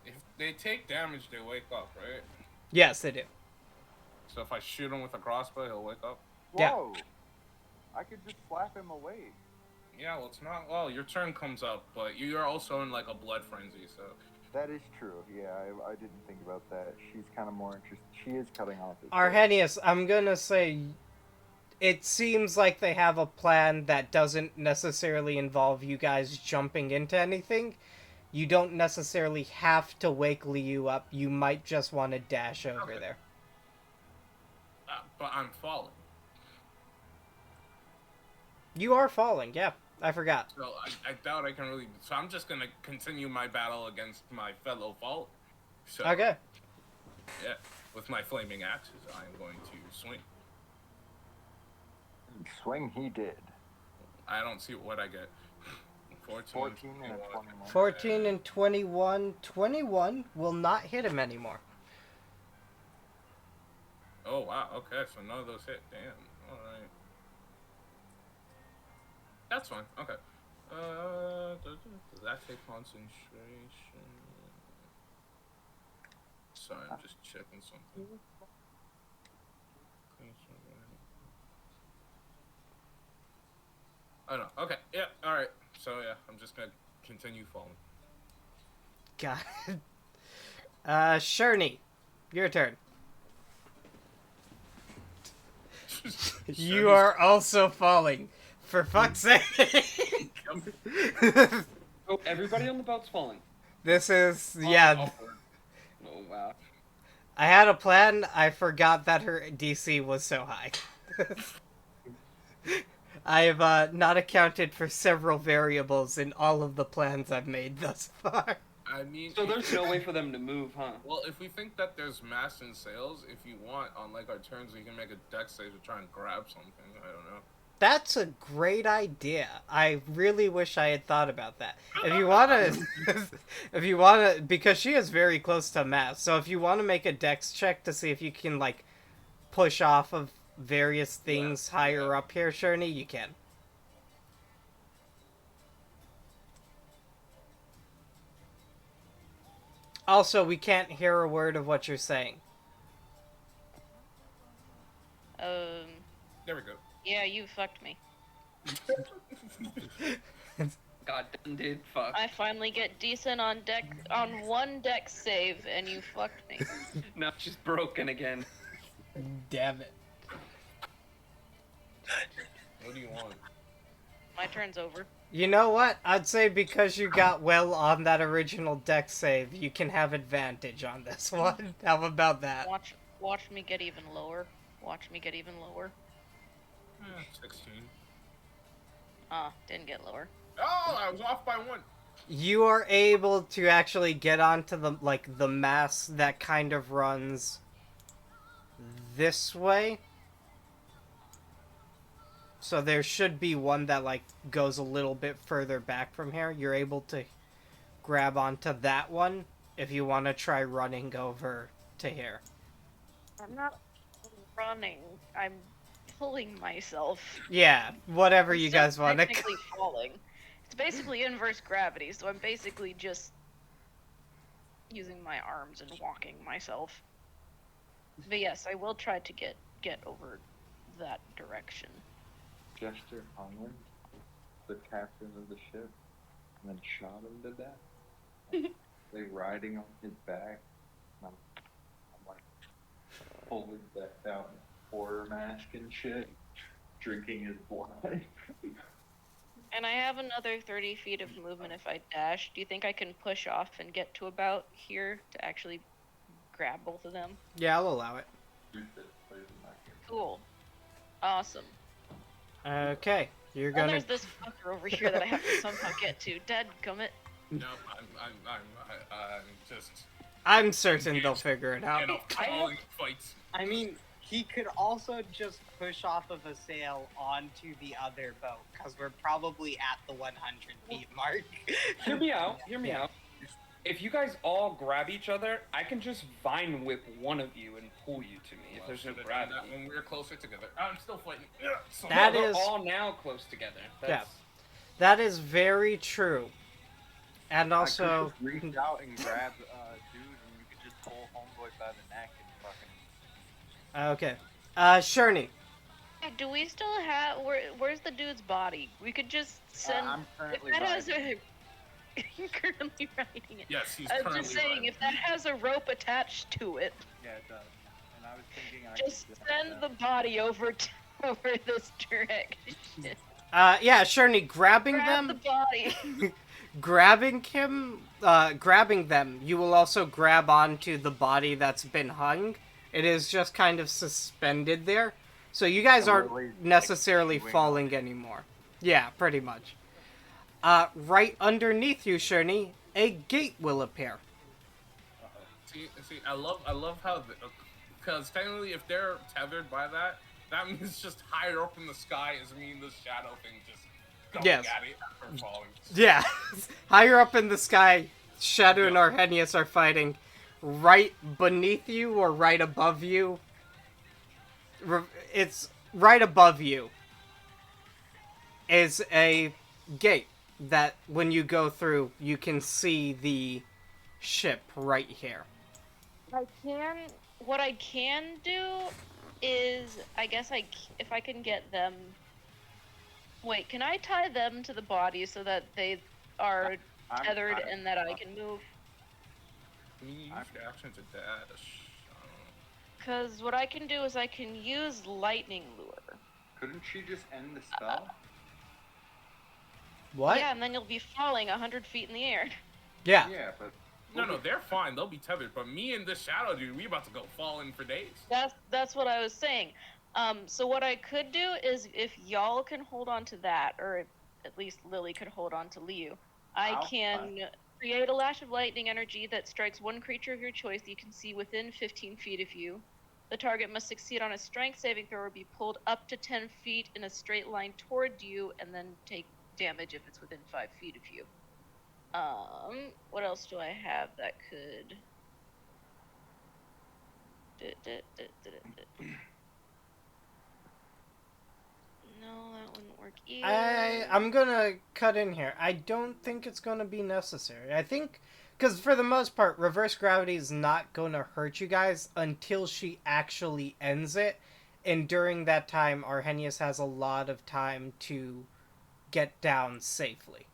If they take damage, they wake up, right? Yes, they do. So if I shoot him with a crossbow, he'll wake up. Yeah. Whoa! I could just slap him awake. Yeah, well, it's not. Well, your turn comes up, but you're also in like a blood frenzy, so. That is true. Yeah, I didn't think about that. She's kind of more interested. She is cutting off his. Arrhenius, I'm gonna say it seems like they have a plan that doesn't necessarily involve you guys jumping into anything. You don't necessarily have to wake Liu up. You might just want to dash over Okay. there. But I'm falling. You are falling, yeah. I forgot. So I doubt I can really. So I'm just gonna continue my battle against my fellow fault. So, Okay. Yeah, with my flaming axes, I am going to swing. Swing he did. I don't see what I get. 14, 14 and a 21. 21. 14 and 21. 21 will not hit him anymore. Oh wow. Okay, so none of those hit. Damn. All right. That's fine. Okay. Does that take concentration? Sorry, I'm just checking something. Oh no. Okay. Yeah. All right. So yeah, I'm just gonna continue falling. God. Sherney, your turn. You are also falling. For fuck's sake. Oh, everybody on the boat's falling. This is, yeah. Upward. Oh, wow. I had a plan. I forgot that her DC was so high. I have not accounted for several variables in all of the plans I've made thus far. I mean. So there's no way for them to move, huh? Well, if we think that there's mass in sails, if you want, on like our turns, we can make a deck save to try and grab something. I don't know. That's a great idea. I really wish I had thought about that. If you wanna, because she is very close to mass, so if you want to make a dex check to see if you can, like, push off of various things higher up here, Sherney, you can. Also, we can't hear a word of what you're saying. There we go. Yeah, you fucked me. God damn, dude, fuck. I finally get decent on one deck save, and you fucked me. Now she's broken again. Damn it. What do you want? My turn's over. You know what? I'd say because you got well on that original deck save, you can have advantage on this one. How about that? Watch me get even lower. Watch me get even lower. 16. Didn't get lower. Oh, I was off by 1. You are able to actually get onto the mass that kind of runs this way. So there should be one that goes a little bit further back from here. You're able to grab onto that one if you want to try running over to here. I'm not running. I'm pulling myself. Yeah, whatever I'm you still guys want to. technically falling. It's basically inverse gravity, so I'm basically just using my arms and walking myself. But yes, I will try to get over that direction. Jester Hunland, the captain of the ship, and then shot him to death. They riding on his back. I'm like fully decked out in horror mask and shit, drinking his blood. And I have another 30 feet of movement if I dash. Do you think I can push off and get to about here to actually grab both of them? Yeah, I'll allow it. Cool. Awesome. Okay, you're And gonna. there's this fucker over here that I have to somehow get to. Dadgummit. No, I'm just. I'm certain they'll figure it out. You know, calling fights. I mean, he could also just push off of a sail onto the other boat, because we're probably at the 100 feet mark. Hear me out. Hear me out. If you guys all grab each other, I can just vine whip one of you and pull you to me. If there's no gravity. When we're closer together, I'm still fighting. So That no, is- we're all now close together. That's... That is very true. And I also, could just reach out and grab dude, and you could just pull homeboy by the neck and fucking. okay, Sherney. Hey, do we still have... Where's the dude's body? We could just send... I'm currently if that has riding. You're currently riding it. Yes, he's I'm currently just saying, riding. if that has a rope attached to it, Yeah, it does. And I was thinking I just could send the body over over this direction. Yeah, Sherney, grabbing Grab them, the body. grabbing them, you will also grab onto the body that's been hung. It is just kind of suspended there. So you guys I'm aren't really, necessarily like, falling anymore. Yeah, pretty much. Right underneath you, Sherney, a gate will appear. See, I love how, because technically, if they're tethered by that, that means just higher up in the sky is mean the shadow thing just going Yes. at it after falling. Yeah, higher up in the sky, Shadow and Arrhenius are fighting. Right beneath you or right above you? It's right above you. Is a gate that when you go through, you can see the ship right here. What I can do is, I guess if I can get them... Wait, can I tie them to the body so that they are tethered and that I can move? Can you use your action to dash? Because what I can do is I can use lightning lure. Couldn't she just end the spell? What? Yeah, and then you'll be falling 100 feet in the air. Yeah. Yeah, but No, they're fine. They'll be tethered. But me and this shadow dude, we about to go falling for days. That's what I was saying. So what I could do is if y'all can hold on to that, or at least Lily could hold on to Liu, I can create a lash of lightning energy that strikes one creature of your choice you can see within 15 feet of you. The target must succeed on a strength saving throw or be pulled up to 10 feet in a straight line toward you, and then take damage if it's within 5 feet of you. What else do I have that could... No, that wouldn't work either. I'm gonna cut in here. I don't think it's gonna be necessary. I think, because for the most part, reverse gravity is not gonna hurt you guys until she actually ends it. And during that time, Arrhenius has a lot of time to get down safely.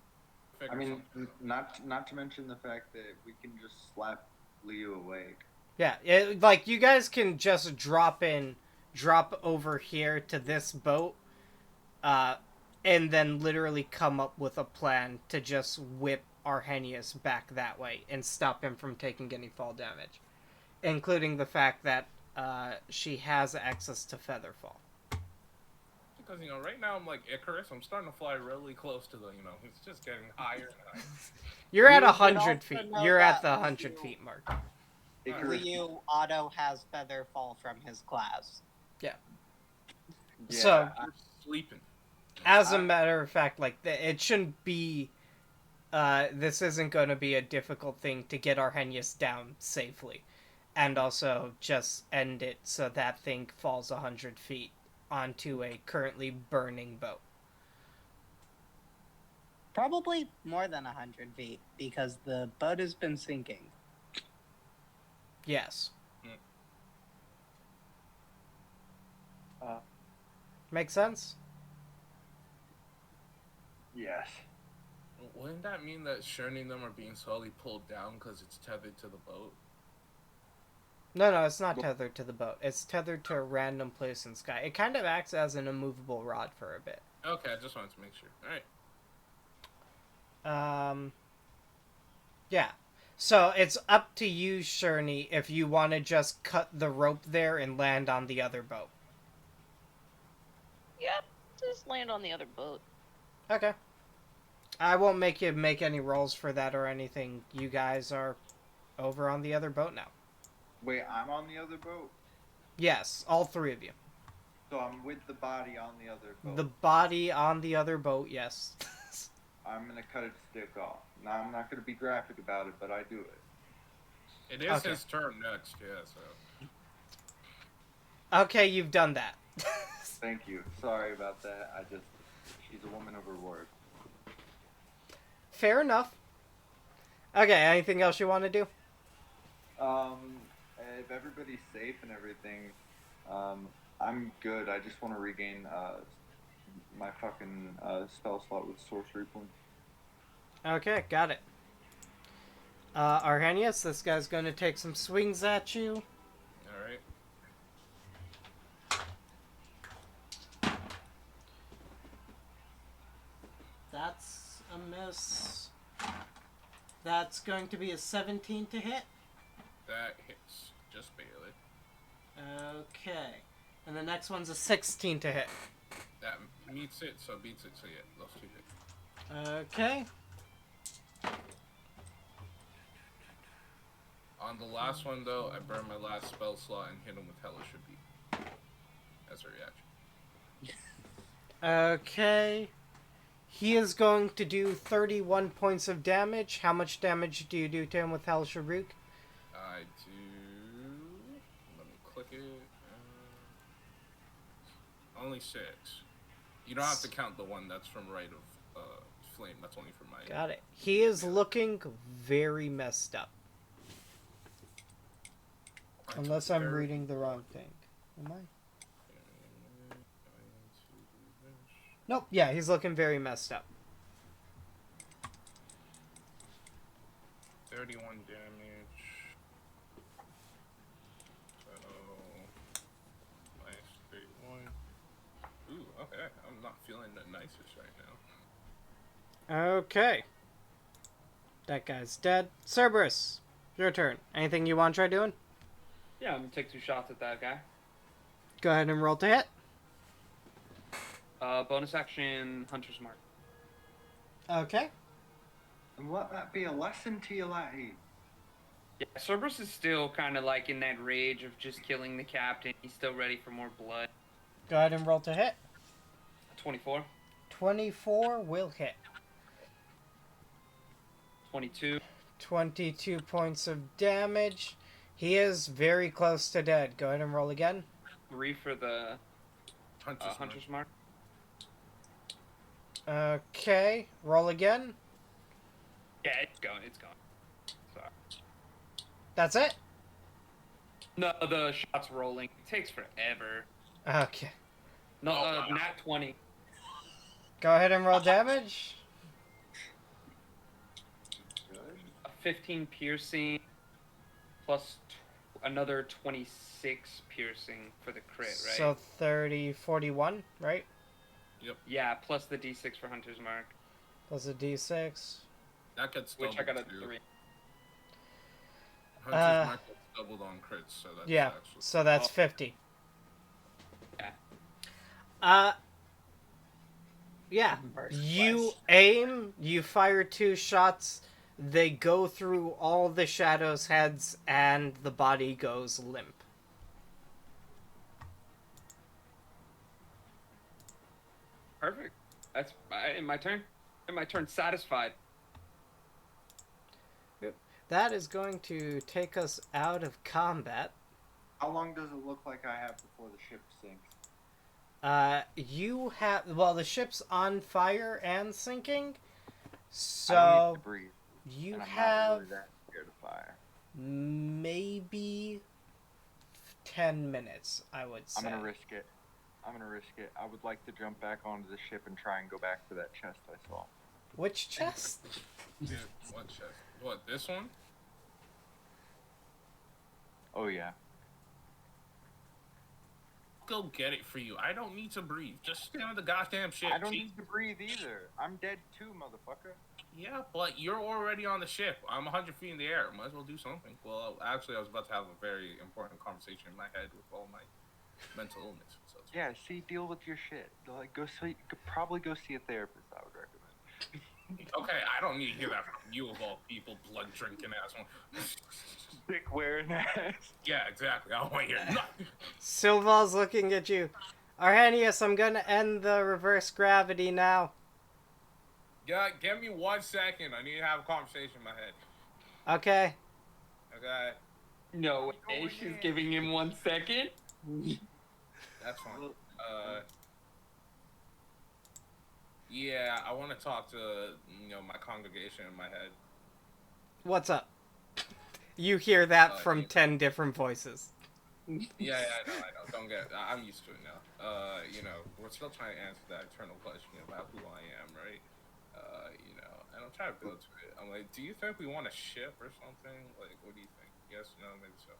I mean, not to mention the fact that we can just slap Leo awake. Yeah, like, you guys can just drop over here to this boat, and then literally come up with a plan to just whip Arrhenius back that way and stop him from taking any fall damage, including the fact that she has access to Featherfall. Because, right now I'm like Icarus. I'm starting to fly really close to the, it's just getting higher and higher. You're at You should 100 also feet. know You're at that the 100 feet mark. Icarus. Liu auto has Featherfall from his class. Yeah, So- I'm sleeping. As a matter of fact, like, it shouldn't be... this isn't going to be a difficult thing to get Arrhenius down safely. And also just end it so that thing falls 100 feet onto a currently burning boat. Probably more than 100 feet, because the boat has been sinking. Yes. Uh, Make sense? yes. Wouldn't that mean that Shern and them are being slowly pulled down because it's tethered to the boat? No, it's not tethered to the boat. It's tethered to a random place in sky. It kind of acts as an immovable rod for a bit. Okay, I just wanted to make sure. Alright. Yeah. So it's up to you, Sherney, if you want to just cut the rope there and land on the other boat. Yep, just land on the other boat. Okay. I won't make you make any rolls for that or anything. You guys are over on the other boat now. Wait, I'm on the other boat? Yes, all three of you. So I'm with the body on the other boat. The body on the other boat, yes. I'm gonna cut its dick off. Now, I'm not gonna be graphic about it, but I do it. It is Okay. his turn next, yeah, so... Okay, you've done that. Thank you. Sorry about that. She's a woman of her word. Fair enough. Okay, anything else you want to do? If everybody's safe and everything, I'm good. I just want to regain, my fucking, spell slot with sorcery point. Okay, got it. Arrhenius, this guy's going to take some swings at you. Alright. That's a miss. That's going to be a 17 to hit. That hits. Just barely. Okay. And the next one's a 16 to hit. That meets it, so beats it, so yeah, those two hit. Okay. On the last one, though, I burned my last spell slot and hit him with Hellish Rebuke. As a reaction. Okay. He is going to do 31 points of damage. How much damage do you do to him with Hellish Rebuke? I do... Let me click it. Only 6. You don't have to count the one that's from right of Flame. That's only for my... Got it. He is looking very messed up. Unless I'm reading the wrong thing. Am I? Nope. Yeah, he's looking very messed up. 31 damage. So... Minus 31. Ooh, okay. I'm not feeling the nicest right now. Okay. That guy's dead. Cerberus, your turn. Anything you want to try doing? Yeah, I'm gonna take 2 shots at that guy. Go ahead and roll to hit. Bonus action, Hunter's Mark. Okay. And let that be a lesson to you, laddie. Yeah, Cerberus is still kind of like in that rage of just killing the captain. He's still ready for more blood. Go ahead and roll to hit. 24. 24 will hit. 22. 22 points of damage. He is very close to dead. Go ahead and roll again. 3 for the Hunter's Hunter's Mark. Okay. Roll again. Yeah, it's gone. It's gone. Sorry. That's it? No, the shot's rolling. It takes forever. Okay. No, nat 20. Go ahead and roll damage. Good. A 15 piercing plus another 26 piercing for the crit, right? So 30, 41, right? Yep. Yeah, plus the D6 for Hunter's Mark, Plus a d6. That gets doubled which I got a too. 3. Hunter's Mark gets doubled on crits, so that's Yeah, actually. so that's Oh. 50. Yeah. Yeah. Merciless. You aim, you fire 2 shots, they go through all the shadows' heads, and the body goes limp. Perfect. That's in my turn. In my turn, satisfied. That is going to take us out of combat. How long does it look like I have before the ship sinks? You have... Well, the ship's on fire and sinking, I don't so need to breathe, you and I'm not have really that scared of fire. maybe 10 minutes, I would say. I'm gonna risk it. I would like to jump back onto the ship and try and go back for that chest I saw. Which chest? Dude, what chest? What, this one? Oh yeah. Go get it for you. I don't need to breathe. Just stay on the goddamn ship. I don't Chief. need to breathe either. I'm dead too, motherfucker. Yeah, but you're already on the ship. I'm 100 feet in the air. Might as well do something. Well, actually, I was about to have a very important conversation in my head with all my mental illness. So it's Yeah, see, deal with your shit. Like, probably go see a therapist. I would recommend. okay, I don't need to hear that from you of all people, blood drinking asshole. Dick wearing ass. Yeah, exactly. I don't want to hear nothing. Silval's looking at you. Arrhenius, I'm gonna end the reverse gravity now. Yeah, give me 1 second. I need to have a conversation in my head. Okay. Okay, No way. going She's in. giving him 1 second. that's fine. Yeah, I want to talk to my congregation in my head. What's up? You hear that from you know. 10 different voices. Yeah, I know. Don't get. I'm used to it now. We're still trying to answer that eternal question about who I am, right? And I'm trying to build to it. I'm like, do you think we want a ship or something? Like, what do you think? Yes, no, maybe so.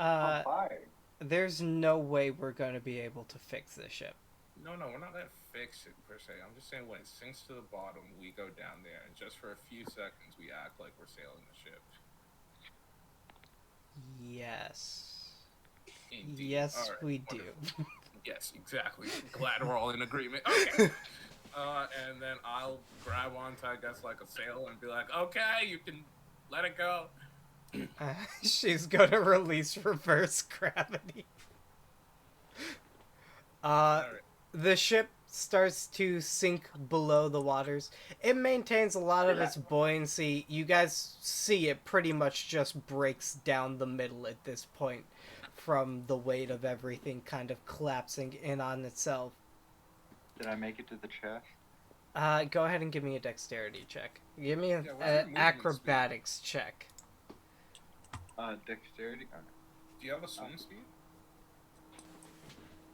I'm fired. There's no way we're gonna be able to fix this ship. No, we're not gonna fix it per se. I'm just saying when it sinks to the bottom, we go down there, and just for a few seconds, we act like we're sailing the ship. Yes. Indeed. Yes, All right, we wonderful. do. Yes, exactly. Glad we're all in agreement. Okay. And then I'll grab onto, I guess, like a sail and be like, okay, you can let it go. She's gonna release reverse gravity. All right. The ship starts to sink below the waters. It maintains a lot of its buoyancy. You guys see it pretty much just breaks down the middle at this point from the weight of everything kind of collapsing in on itself. Did I make it to the chest? Go ahead and give me a dexterity check. Give me what's your an movement acrobatics check. Dexterity? Do you have a swim speed?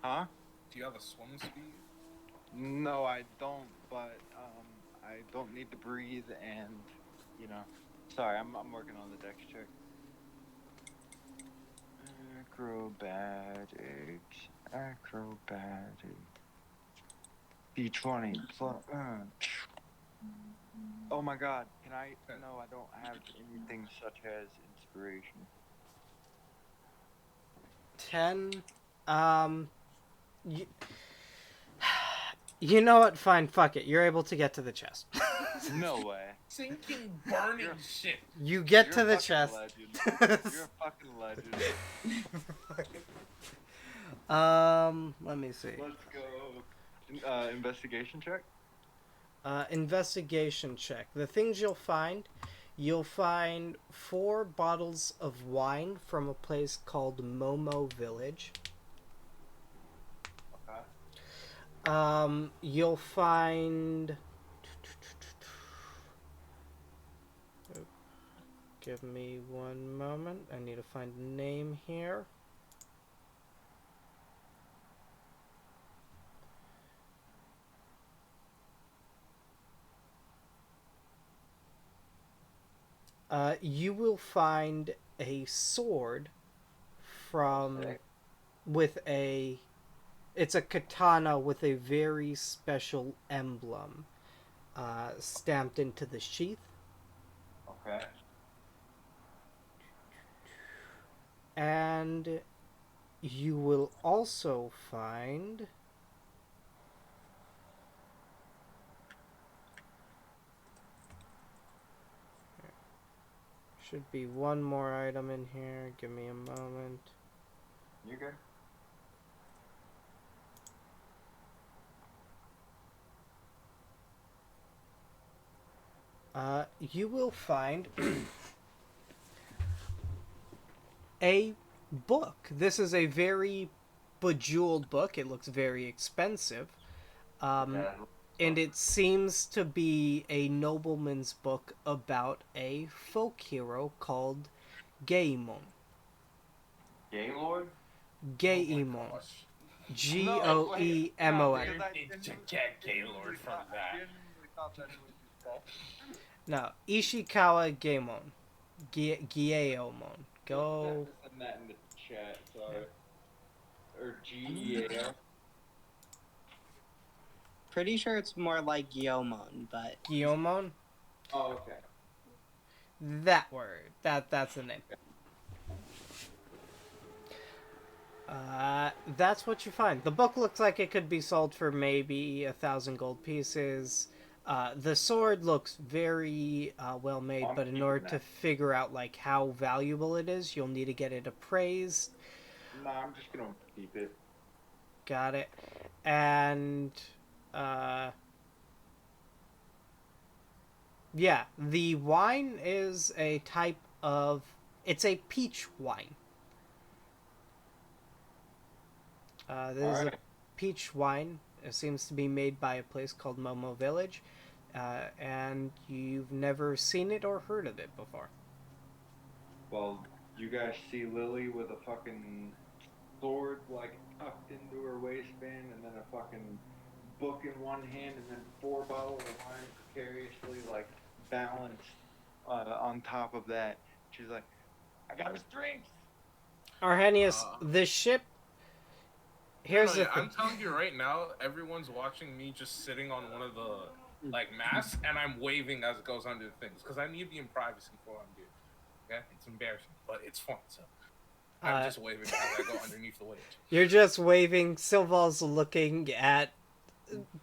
Huh? Do you have a swim speed? No, I don't, but I don't need to breathe and, Sorry, I'm working on the dex check. Acrobatics. D20. Oh my god, can I? No, I don't have anything such as inspiration. 10. You know what? Fine, fuck it. You're able to get to the chest. No way. Sinking, burning You're- shit. You get You're to a the fucking chest. legend. You're a fucking legend. Let me see. Let's go. Investigation check? Investigation check. The things you'll find 4 bottles of wine from a place called Momo Village. Okay. You'll find... Give me 1 moment. I need to find a name here. You will find a sword from... with a... it's a katana with a very special emblem stamped into the sheath. Okay. And you will also find should be one more item in here. Give me a moment. You good? You will find a book. This is a very bejeweled book. It looks very expensive. Yeah. And it seems to be a nobleman's book about a folk hero called Gaemon. Gaylord? Gaemon. Gosh. Goemon. because I Need to genuinely- get Gaylord from I that. genuinely thought that's what you said. No, Ishikawa Gaemon. Gaemon. Go. Send that in the chat, sorry. Or GEAL. Pretty sure it's more like Guillaume, but Gaemon. Oh, okay. That word. That's the name. That's what you find. The book looks like it could be sold for maybe 1,000 gold pieces. The sword looks very well made, I'm but in keeping order that. to figure out like how valuable it is, you'll need to get it appraised. Nah, I'm just gonna keep it. Got it. And yeah, the wine is a type of it's a peach wine. This is a Alright. peach wine. It seems to be made by a place called Momo Village, and you've never seen it or heard of it before. Well, you guys see Lily with a fucking sword like tucked into her waistband and then a fucking book in one hand and then 4 bottles of wine precariously like balanced on top of that. She's like, I got his drinks. Arrhenius, the ship. Here's the thing. I'm telling you right now, everyone's watching me just sitting on one of the like masts, and I'm waving as it goes under the things because I need to be in privacy for what I'm doing. Okay, it's embarrassing, but it's fun. So I'm just waving as I go underneath the waves. You're just waving. Silval's looking at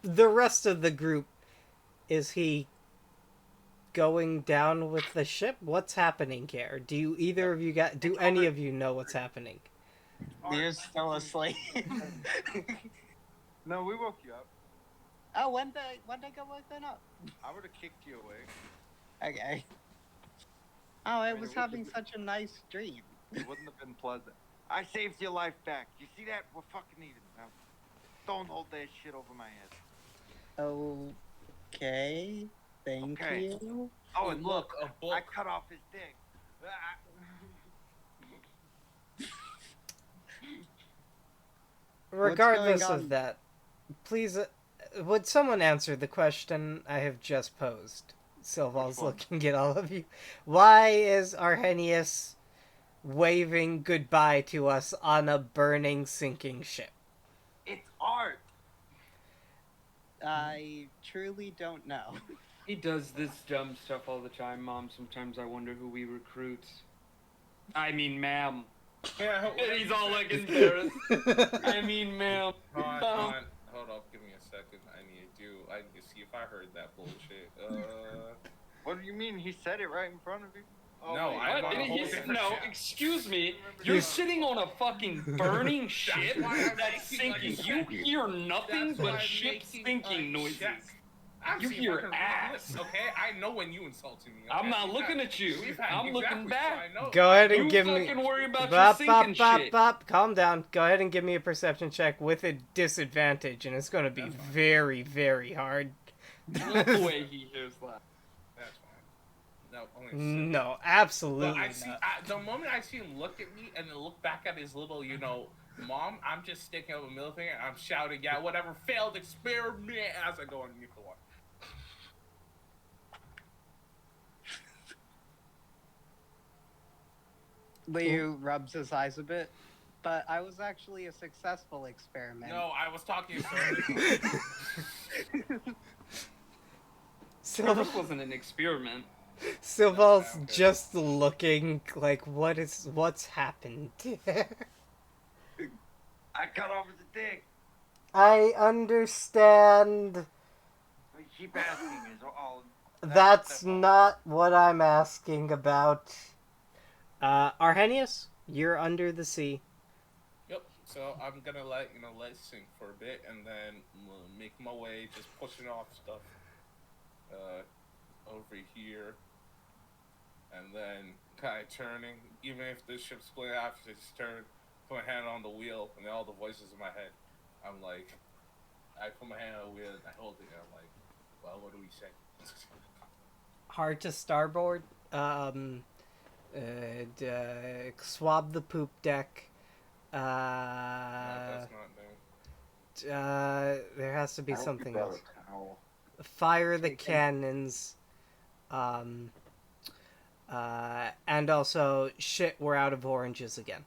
the rest of the group. Is he going down with the ship? What's happening here? Do either of you do any of you know what's happening? you're still asleep. No, we woke you up. Oh, when they go waking up? I would have kicked you awake. Okay. Oh, I mean, was it having wouldn't- such a nice dream. It wouldn't have been pleasant. I saved your life back. You see that? We're fucking even now. Don't hold that shit over my head. Okay. Thank Okay. you. Oh, and look, a book. I cut off his dick. Regardless going on? of that, please, would someone answer the question I have just posed? Silval's Which one? looking at all of you. Why is Arrhenius waving goodbye to us on a burning, sinking ship? It's art. I truly don't know. He does this dumb stuff all the time, Mom. Sometimes I wonder who we recruit. I mean, ma'am. Yeah, He's all like embarrassed. I mean, ma'am. Hold on. Hold up, give me a second. I need to see if I heard that bullshit. What do you mean? He said it right in front of you. Oh, No, wait, I'm What? on a whole He's, different no, ship. excuse me. You're sitting on a fucking burning ship why I'm that's making a sinking. You check. hear nothing That's why but I'm ship making sinking a noises. check. I'm You seeing hear if I can read ass. lips, okay? I know when you insulted me. Okay? I'm not looking at you. I'm looking back. So I know. Go ahead and You give me. fucking worry about your Bop, sinking bop, shit. bop. Calm down. Go ahead and give me a perception check with a disadvantage, and it's going to be That's fine. very, very hard. I love the way he hears that. That's fine. No, only six. No, absolutely But I see not. the moment I see him look at me and then look back at his little, mom, I'm just sticking up a middle finger and I'm shouting, yeah, whatever failed experiment as I go underneath the water. Liu rubs his eyes a bit. but I was actually a successful experiment. No, I was talking to This wasn't an experiment. Silval's Okay, okay. just looking like what's happened. I cut off his dick. I understand. We keep asking is all. That's all. not what I'm asking about. Arrhenius, you're under the sea. Yep. So I'm gonna let it sink for a bit, and then make my way, just pushing off stuff, over here, and then kind of turning. Even if the ship split after it's turned, put my hand on the wheel, and then all the voices in my head. I'm like, I put my hand on the wheel, and I hold it, and I'm like, well, what do we say? Hard to starboard. Swab the poop deck. No, that's not new. There has to be I hope you something brought else. a towel. Fire the cannons. And also, shit, we're out of oranges again.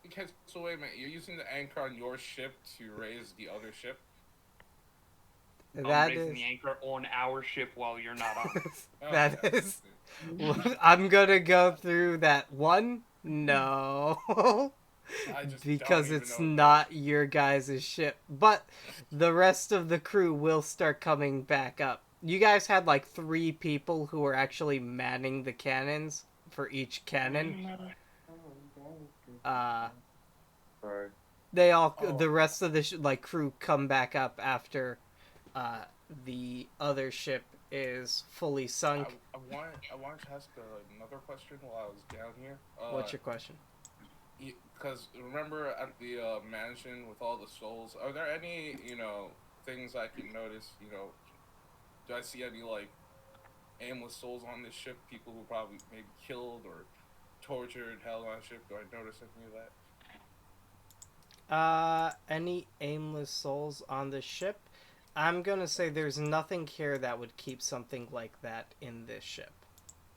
Okay, so wait a minute. You're using the anchor on your ship to raise the other ship? I'm That raising is. the anchor on our ship while you're not on. That Okay. is. I'm gonna go through that one. No. I just Because don't even it's know not your guys' ship. But the rest of the crew will start coming back up. You guys had like 3 people who were actually manning the cannons for each cannon. Sorry. They all, Oh. the rest of the crew come back up after the other ship is fully sunk. I wanted to ask another question while I was down here. What's your question? Because remember at the mansion with all the souls, are there any things I can notice? Do I see any like aimless souls on this ship? People who probably maybe killed or tortured, held on a ship. Do I notice any of that? Any aimless souls on the ship? I'm gonna say there's nothing here that would keep something like that in this ship.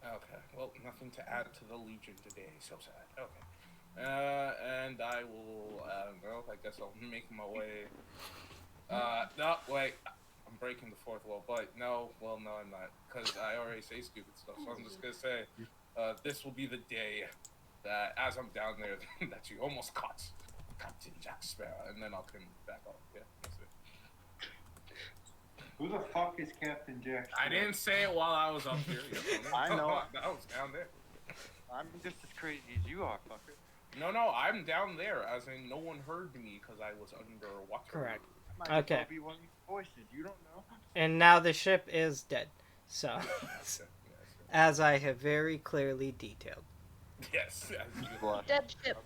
Okay, well, nothing to add to the Legion today. So sad. Okay. And I will, I don't know, I guess I'll make my way. No, wait, I'm breaking the fourth wall, but no, I'm not, because I already say stupid stuff, so I'm just gonna say, this will be the day that, as I'm down there, that you almost caught Captain Jack Sparrow, and then I'll come back up. Yeah, that's it. Who the fuck is Captain Jack? I didn't say it while I was up here. I know. I was down there. I'm just as crazy as you are, fucker. No, I'm down there, as in no one heard me because I was underwater. Correct. Might as well Okay. be one of your voices. You don't know. And now the ship is dead. So, Yes. as I have very clearly detailed. Yes. Dead ship.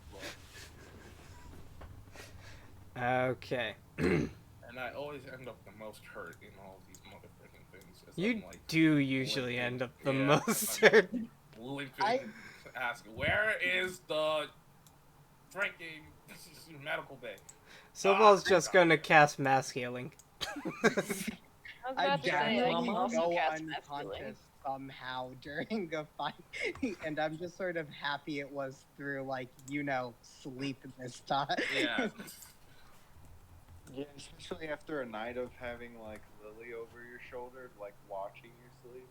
Okay. And I always end up the most hurt in all these motherfucking things. As You I'm, like, do usually limping. end up the Yeah, most I'm hurt. limping, asking, where is the freaking medical bay? Silval's just gonna cast mass healing. I was I about to say, I generally can also go cast mass healing. unconscious somehow during a fight, and I'm just sort of happy it was through, sleep this time. Yeah. Yeah, especially after a night of having Lily over your shoulder, watching you sleep.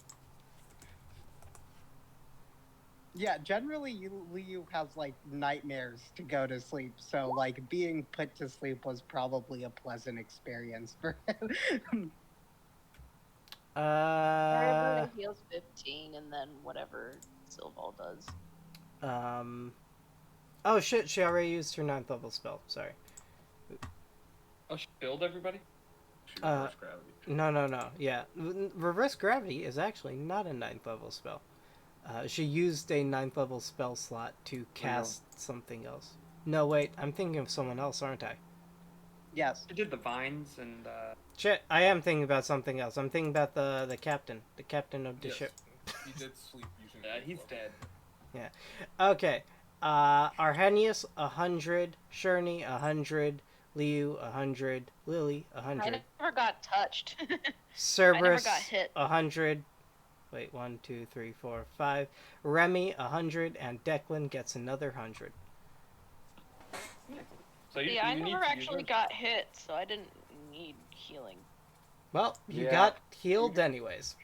Yeah, generally you have nightmares to go to sleep, so being put to sleep was probably a pleasant experience for him. Everybody heals 15, and then whatever Silval does. Oh shit, she already used her 9th level spell. Sorry. Oh, she killed everybody? She reverse gravity. No. Yeah. Reverse gravity is actually not a 9th level spell. She used a 9th level spell slot to cast something else. No, wait, I'm thinking of someone else, aren't I? Yes. She did the vines and, Shit, I am thinking about something else. I'm thinking about the captain of the Yes, ship. he did sleep using. he's dead. Okay. Arrhenius 100, Sherney 100, Liu 100, Lily I 100, never got touched. I never got Cerberus hit. 100. Wait, 1, 2, 3, 4, 5. Remy 100, and Declan gets another 100. So See, you I need never to use actually yours? got hit, so I didn't need healing. Well, you Yeah. got healed anyways.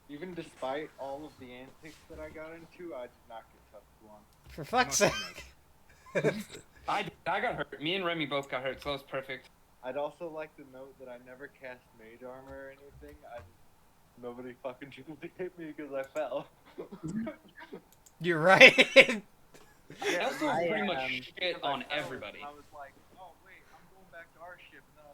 Even despite all of the antics that I got into, I did not get touched once. For fuck's Not sake. I got hurt. Me and Remy both got hurt, so it was perfect. I'd also like to note that I never cast mage armor or anything. Nobody fucking tried to hit me because I fell. You're right. It also I, pretty much um, shit Because I on fell, everybody. and I was like, oh wait, I'm going back to our ship, and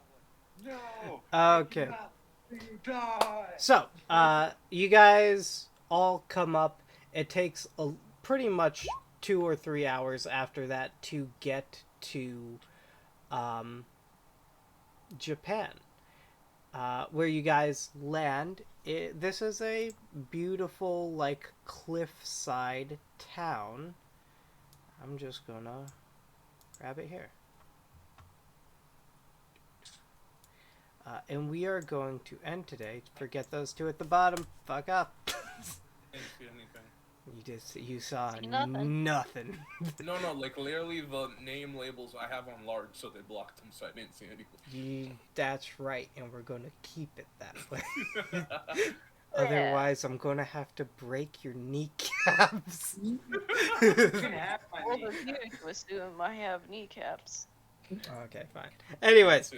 then I was like, no. Okay. do not, You die. So, you guys all come up. It takes pretty much 2 or 3 hours after that to get to Japan. Where you guys land, this is a beautiful, like, cliffside town. I'm just gonna grab it here. And we are going to end today. Forget those two at the bottom. Fuck up. Didn't see anything. You saw See nothing. nothing. No, like literally the name labels I have on large, so they blocked them, so I didn't see anything. That's right, and we're gonna keep it that way. Otherwise, I'm gonna have to break your kneecaps. You can have my Well, name. you to assume I have kneecaps. Okay, fine. Anyways,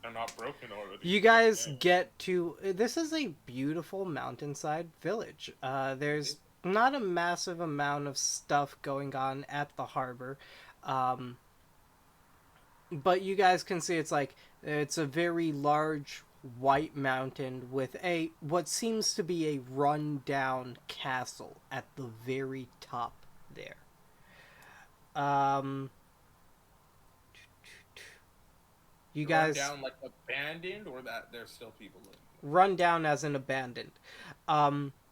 They're not broken already. you guys get to. This is a beautiful mountainside village. There's not a massive amount of stuff going on at the harbor. But you guys can see it's a very large white mountain with what seems to be a run-down castle at the very top there. You guys Run down like abandoned, or that there's still people living. run down as an abandoned.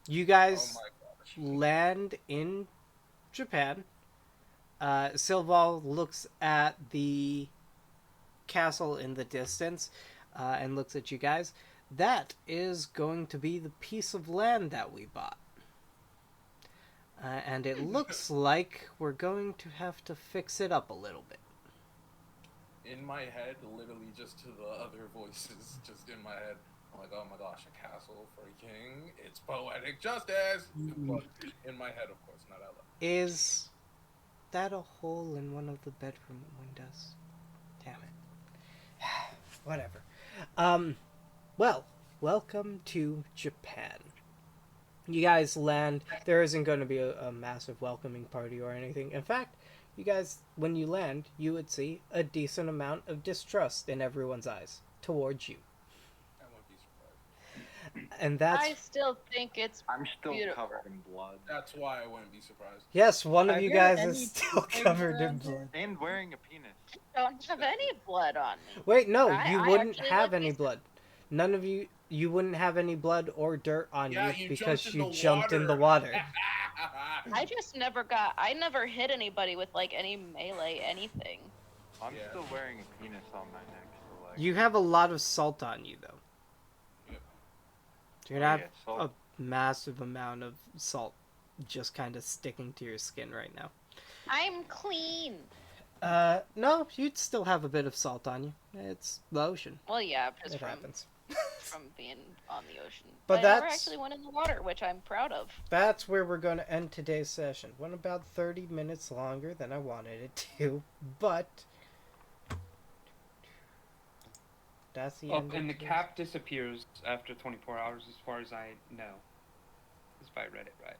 You guys Oh my gosh. land in Japan. Silval looks at the castle in the distance and looks at you guys. That is going to be the piece of land that we bought. And it looks like we're going to have to fix it up a little bit. In my head, literally just to the other voices, just in my head, I'm like, oh my gosh, a castle for a king. It's poetic justice. But in my head, of course, not out loud. Is that a hole in one of the bedroom windows? Damn it. Whatever. Well, welcome to Japan. You guys land. There isn't going to be a massive welcoming party or anything. In fact, you guys, when you land, you would see a decent amount of distrust in everyone's eyes towards you. I won't be surprised. And that's... I still think it's I'm still beautiful. covered in blood. That's why I wouldn't be surprised. Yes, one of Are you there guys any is still things covered in around blood. And wearing a penis. don't have any blood on me. Wait, no, I you wouldn't actually have would any be- blood. None of you wouldn't have any blood or dirt on Yeah, you you because jumped in you the jumped in the water. water. I never hit anybody with like any melee anything. I'm Yeah. still wearing a penis on my neck, so like. You have a lot of salt on you, though. Yep. So you're not yeah, salt. a massive amount of salt just kind of sticking to your skin right now. I'm clean. No, you'd still have a bit of salt on you. It's the ocean. Well, yeah, just It from happens. being on the ocean. But I never that's- actually went in the water, which I'm proud of. That's where we're going to end today's session. Went about 30 minutes longer than I wanted it to, but that's the Oh, end. and the of today's- cap disappears after 24 hours, as far as I know. If I read it right.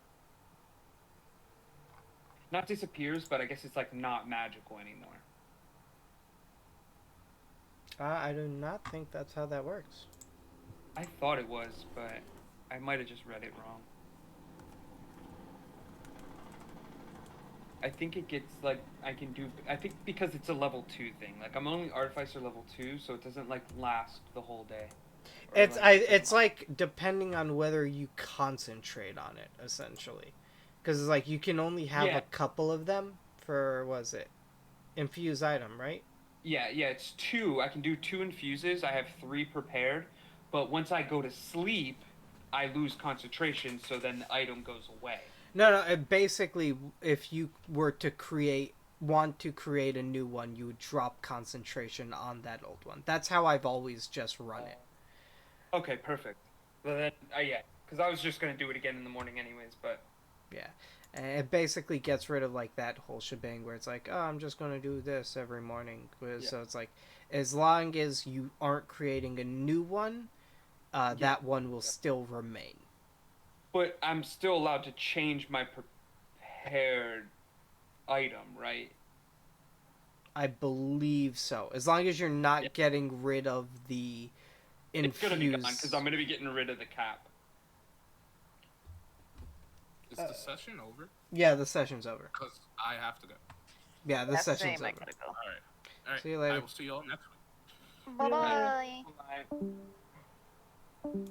Not disappears, but I guess it's like not magical anymore. I do not think that's how that works. I thought it was, but I might have just read it wrong. I think it gets like I think because it's a level 2 thing. Like I'm only artificer level 2, so it doesn't like last the whole day. Or, It's like depending on whether you concentrate on it, essentially, because it's like you can only have Yeah. a couple of them for infused item, right? Yeah, it's 2. I can do 2 infuses. I have 3 prepared, but once I go to sleep, I lose concentration, so then the item goes away. No. Basically, if you were to want to create a new one, you would drop concentration on that old one. That's how I've always just run it. Okay, perfect. Well then, yeah, because I was just gonna do it again in the morning anyways, but Yeah. And it basically gets rid of like that whole shebang where it's like, oh, I'm just gonna do this every morning. So it's like, as long as you aren't creating a new one, that one will still remain. but I'm still allowed to change my prepared item, right? I believe so. As long as you're not getting rid of the It's gonna be gone infused. because I'm gonna be getting rid of the cap. Is the session over? Yeah, the session's over. Because I have to go. Yeah, the session's Same, I over. gotta go. All right. See you later. I will see you all next week. Bye bye. Bye.